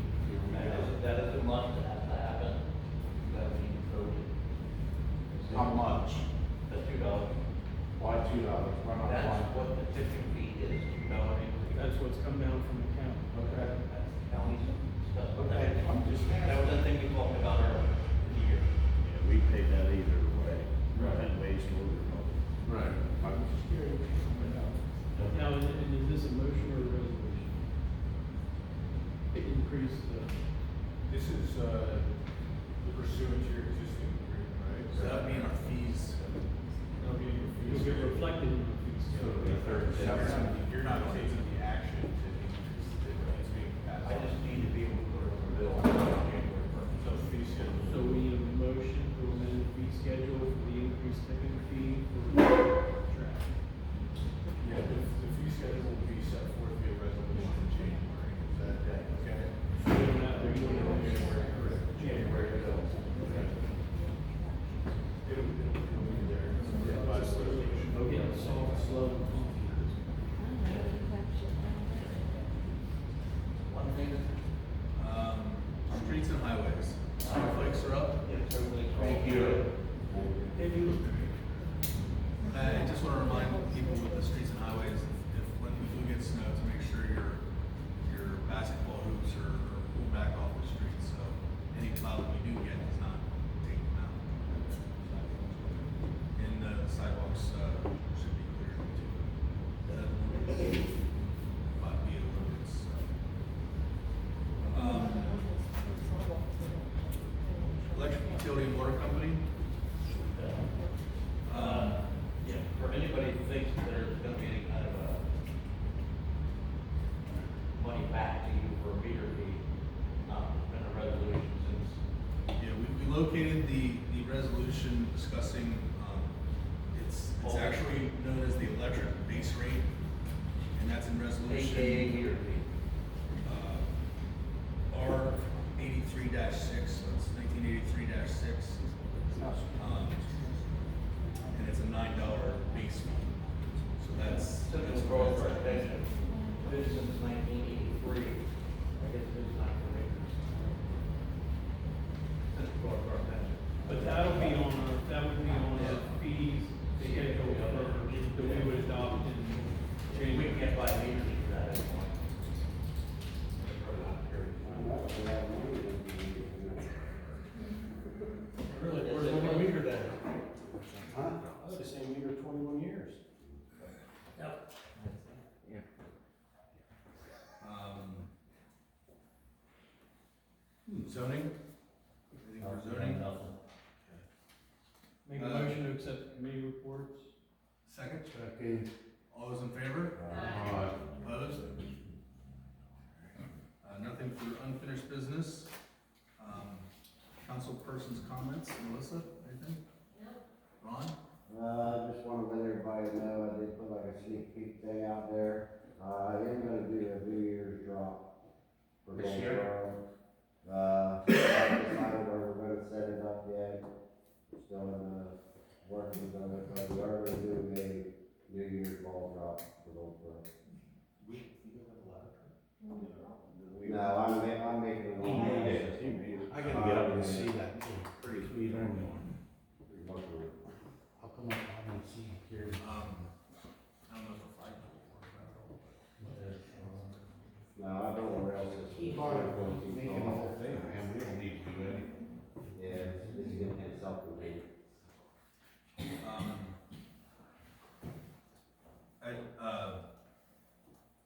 That is a must have to happen. That we need to vote.
How much?
The $2.
Why $2? Why not
That's
$1?
what the tipping fee is, $2.
That's what's come down from the county.
Okay.
That's county stuff.
Okay, I'm just
That was the thing we talked about earlier in the year.
Yeah, we paid that either way.
Right.
Waste or remote.
Right. I'm just curious.
Now, and is this a motion or a resolution? To increase the,
This is, pursuant to your existing agreement, right?
so that would mean our fees.
it'll get reflected in the fees.
So the third
You're
step.
not- You're not taking the action to increase the bid, it's being passed
I
on.
just need to be able to put it on the bill on January first.
So the fee schedule.
So we need a motion to amend the fee schedule for the increased tipping fee for trash.
Yeah, the fee schedule will be set forth via resolution in January, is that okay?
So we don't have to do it in
January, correct.
January to go.
It'll be there. By resolution.
We'll get it soft, slow, and funky.
One thing,
Streets and highways. Snowflakes are up.
yes, everything's.
Thank you.
I just want to remind people with the streets and highways, if when we do get snow, to make sure your basketball hoops are pulled back off the streets, so any plow that we do get does not take them out. And the sidewalks should be cleared too. It's actually known as the electric base rate, and that's in resolution.
AKA meter fee.
R 83-6, so it's 1983-6. And it's a $9 base fee. So that's.
Typical growth rotation. This is 1983. I guess this is not for acres. Typical growth rotation. But that'll be on our, that would be on our fees schedule that we would adopt in January. We can get by meters for that at point.
Really, where's the one meter then? Huh? I had the same meter 21 years.
Yep.
Zoning? Anything for zoning?
Make a motion to accept the committee reports.
Second?
Second.
All those in favor?
Aye.
Opposed? Nothing for unfinished business. Councilperson's comments, Melissa, anything?
No.
Ron?
Just wanted to let everybody know, I did put like a sneak peek thing out there. I am gonna do a New Year's drop for
This year?
Goldsboro. I haven't decided where we're gonna set it up yet. Still in the workings of it, but we are gonna do a New Year's ball drop for Goldsboro. No, I'm making it one.
I gotta get up and see that pretty sweet on you. How come I don't see it here?
I don't know if the flag will work better.
No, I don't know where else it's.
Keep on it, making the whole thing, man, we don't need to do anything.
Yeah, it's getting self-contained.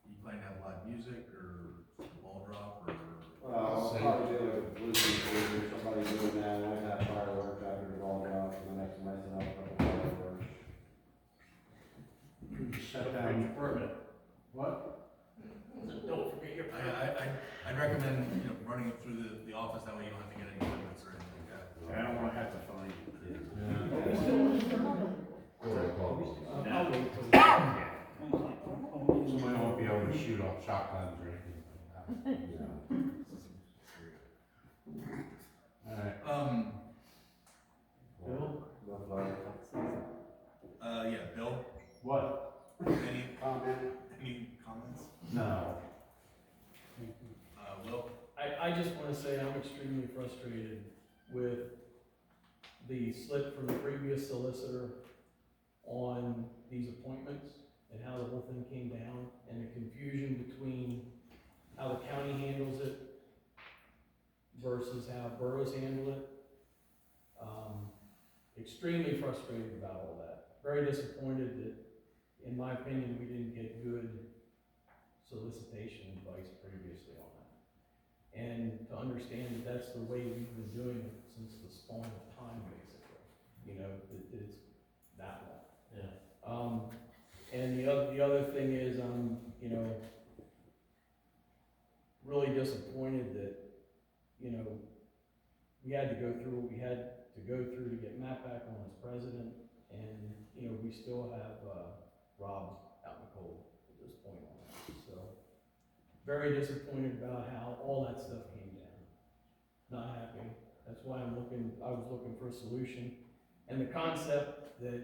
You plan to have live music or ball drop or?
I'll probably do like a blues or somebody doing that, and I have fireworks after the ball drop, and the next messing up a couple fireworks.
Shut down your permit. What?
Don't forget your.
I'd recommend, running it through the office, that way you don't have to get any permits or anything like that.
I don't wanna have to find it.
I'll wait till.
Somebody won't be able to shoot off shotguns or anything like that. Alright.
Bill?
Yeah, Bill,
What?
any
Comment?
comments?
No.
Will?
I just wanna say I'm extremely frustrated with the slip from the previous solicitor on these appointments and how the whole thing came down, and the confusion between how the county handles it versus how boroughs handle it. Extremely frustrated about all that. Very disappointed that, in my opinion, we didn't get good solicitation advice previously on that. And to understand that that's the way we've been doing it since the spawn of time, basically. It's that long. Yeah. And the other thing is, really disappointed that, we had to go through what we had to go through to get Matt back on as president, and, we still have, Rob out in the cold at this point on that, so. Very disappointed about how all that stuff came down. Not happy. That's why I was looking for a solution. And the concept that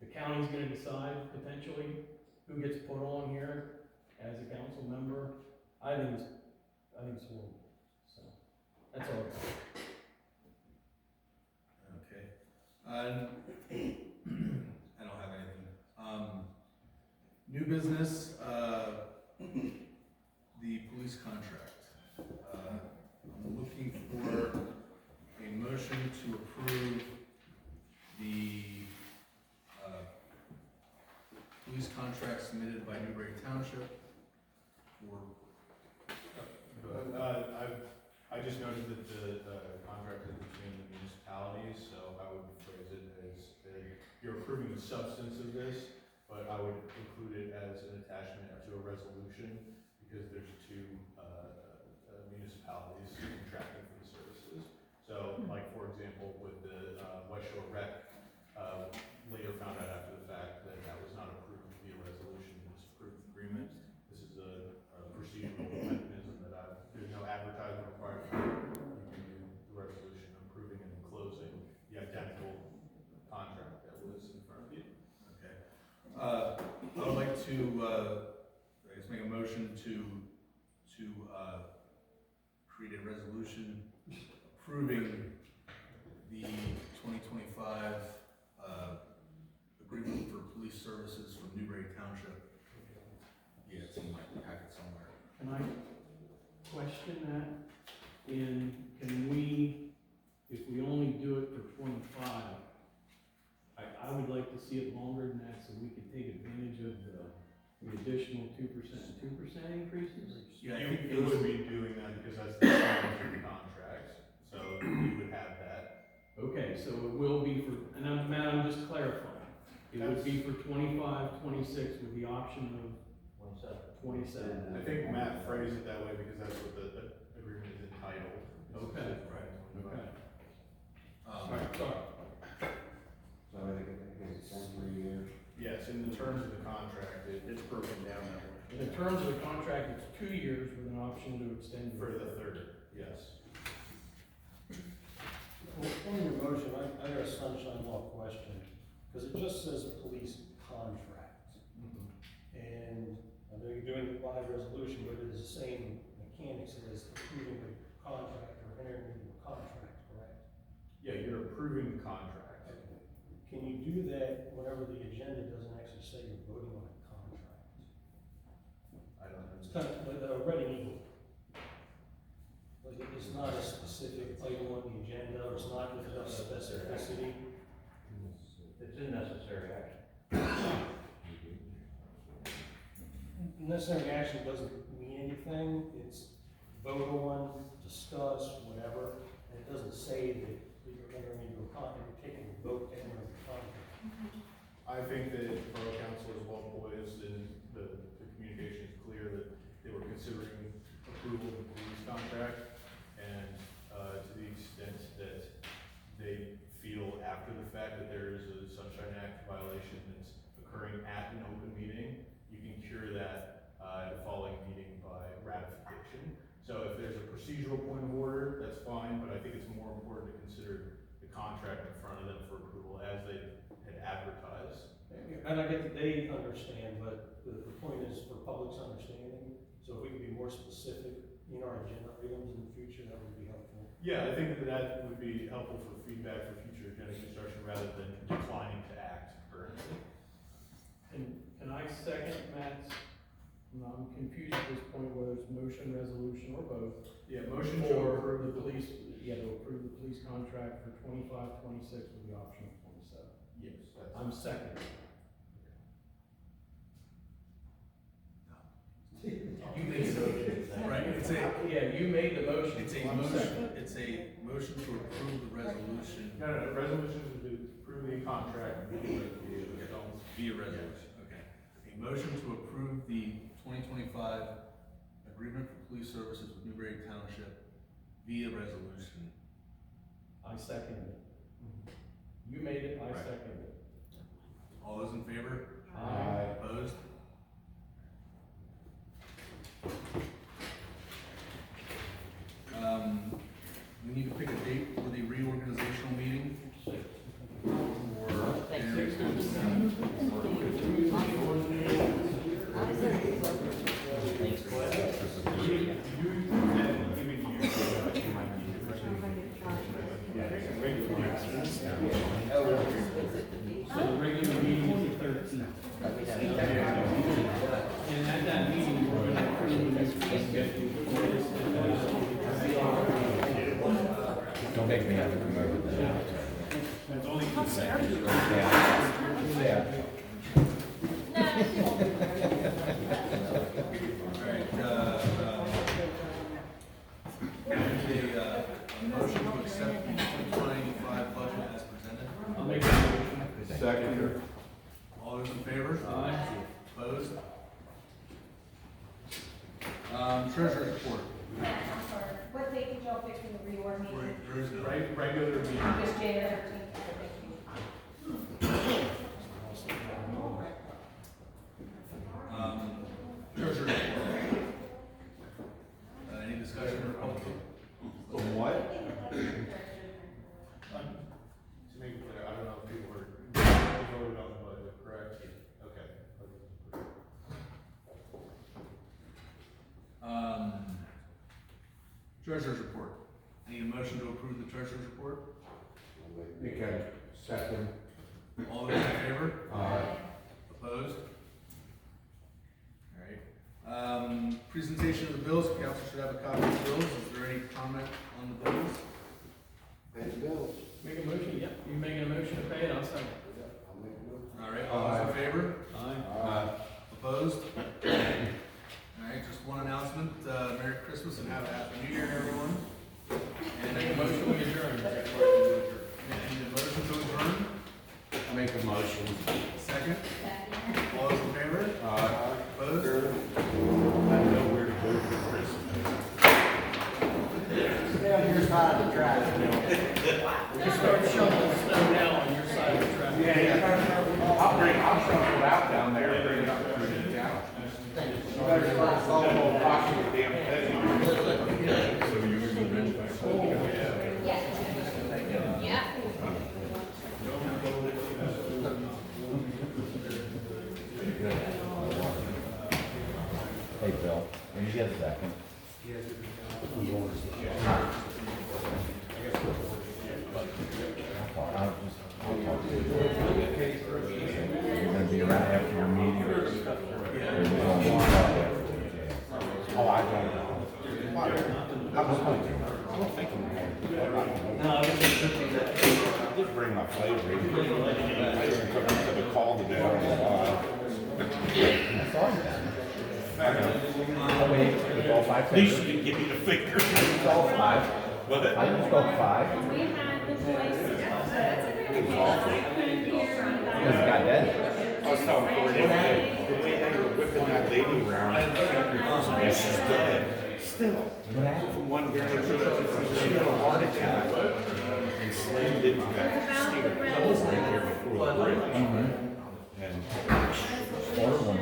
the county's gonna decide potentially who gets put on here as a council member, I think it's horrible. So, that's all I got.
Okay. I don't have anything. New business, the police contract. I'm looking for a motion to approve the, police contract submitted by Newbury Township for.
I just noted that the contract is between the municipalities, so I would phrase it as you're approving the substance of this, but I would include it as an attachment to a resolution, because there's two municipalities contracting for the services. So, like, for example, with the West Shore Rec, later found out after the
to, I guess make a motion to create a resolution approving the 2025, agreement for police services from Newbury Township. Yeah, it's in my packet somewhere.
Can I question that? Can we, if we only do it for 25, I would like to see it longer than that so we could take advantage of the additional 2% increases?
Yeah,
You would be doing that because that's the terms of the contract, so you would have that.
Okay, so it will be for, and Matt, I'm just clarifying. It would be for 25, 26 with the option of 27.
I think Matt phrased it that way because that's what the agreement is entitled.
Okay.
Right.
Okay.
Sorry.
So I think it's 10 per year.
Yes, in the terms of the contract, it's broken down that way.
In the terms of the contract, it's 2 years with an option to extend.
For the third, yes.
Well, on your motion, I got a sunshine law question, because it just says police contract. And I know you're doing the live resolution, but it is the same mechanics as approving a contract or entering into a contract, correct?
Yeah, you're approving the contract.
Can you do that whenever the agenda doesn't actually say you're voting on a contract?
I don't know.
It's kind of like a Reading Eagle. Like, it's not a specific item on the agenda, or it's not with enough specificity.
It's a necessary action.
Necessary action doesn't mean anything, it's vote on, discuss, whatever, and it doesn't say that you're entering into a contract, you're taking a vote to enter into a contract.
I think that Borough Council is well poised and the communication is clear that they were considering approval of the police contract. And, to the extent that they feel after the fact that there is a Sunshine Act violation that's occurring at an open meeting, you can cure that, at the following meeting by ratification. So if there's a procedural point of order, that's fine, but I think it's more important to consider the contract in front of them for approval as they had advertised.
And I get that they understand, but the point is for public's understanding, so if we can be more specific in our agenda items in the future, that would be helpful.
Yeah, I think that would be helpful for feedback for future agenda construction rather than declining to act currently.
And can I second Matt's, I'm confused at this point whether it's motion, resolution, or both.
Yeah, motion to approve
the police, to approve the police contract for 25, 26 with the option of 27.
Yes, that's.
I'm second.
You made the motion. Right, it's a,
Yeah, you made the motion.
it's a
I'm
motion,
second.
it's a motion to approve the resolution.
No, resolution is to approve the contract.
Via resolution, okay. A motion to approve the 2025 agreement for police services with Newbury Township via resolution.
I second it. You made it, I
Right.
second it.
All those in favor?
Aye.
Opposed? We need to pick a date for the reorganizational meeting.
So the regular meeting is the 13th. And at that meeting, we're gonna approve the next schedule.
Don't make me have to come over there.
It's only consent.
A motion to accept the 2025 budget as presented.
I'll make that motion.
Second.
All those in favor?
Aye.
Opposed? Treasurer's report.
What date did y'all pick for the reorg meeting?
There is no.
Regular meeting.
Just January 13th.
Treasurer's report. Any discussion or public?
On what?
To make it clear, I don't know if people were voted on the budget, correct? Okay.
Treasurer's report. I need a motion to approve the treasurer's report.
Okay, second.
All those in favor?
Aye.
Opposed? Alright. Presentation of the bills. Council should have a copy of the bills. Is there any comment on the bills?
Pay the bills.
Make a motion, yep, you making a motion to pay it, I'll second.
I'll make a motion.
Alright, all those in favor?
Aye.
Opposed? Alright, just one announcement. Merry Christmas and have a Happy New Year, everyone. And
Make a motion to adjourn.
And the motion to adjourn.
I make a motion.
Second. All those in favor? Opposed?
I know where to go for Christmas.
Stay on your side of the track, you know.
Just start shoveling snow now on your side of the track.
I'll shovel it out down there and bring it up through the town. You better start solving washing the damn thing.
So you were gonna rent back?
Yeah.
Hey, Bill, when you get a second. I'll talk to you. You're gonna be around after your meeting? Or you're gonna walk out after? Oh, I don't know.
No, I was just looking at.
I did bring my flavor. I didn't come up to the call today. I don't know why. I saw you. I know. At least you can give me the finger. I used all 5. What? I used all 5.
We had the choice.
It was awful. Because it got dead. I was telling Courtney, the way they were whipping that lady around, and she's dead. Still. What happened? From one girl, she had a heart attack and slammed into that steel pole right here before the bridge. And horrible.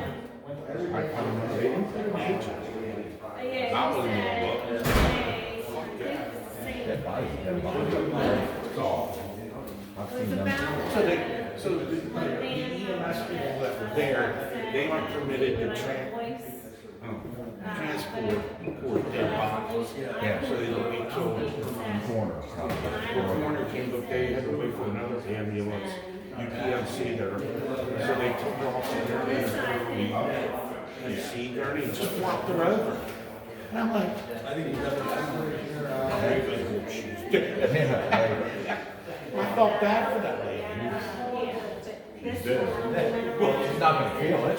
I remember they didn't put an angel. Not with me, look. Dead bodies, dead bodies. Oh. I've seen them. So the EMS people that were there, they weren't permitted to transport dead bodies. Yeah. So they don't wait till the coroner. The coroner came, but they had to wait for another ambulance. UPMC there. So they took her off to their and see her and he just walked her over. And I'm like,
I think you got
I felt bad for that lady. She's dead. Well, she's not gonna feel it.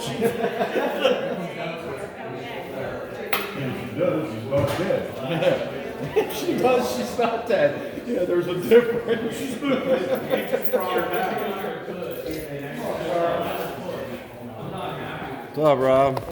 If she does, she's not dead. If she does, she's not dead. Yeah, there's a difference.
What's up, Rob?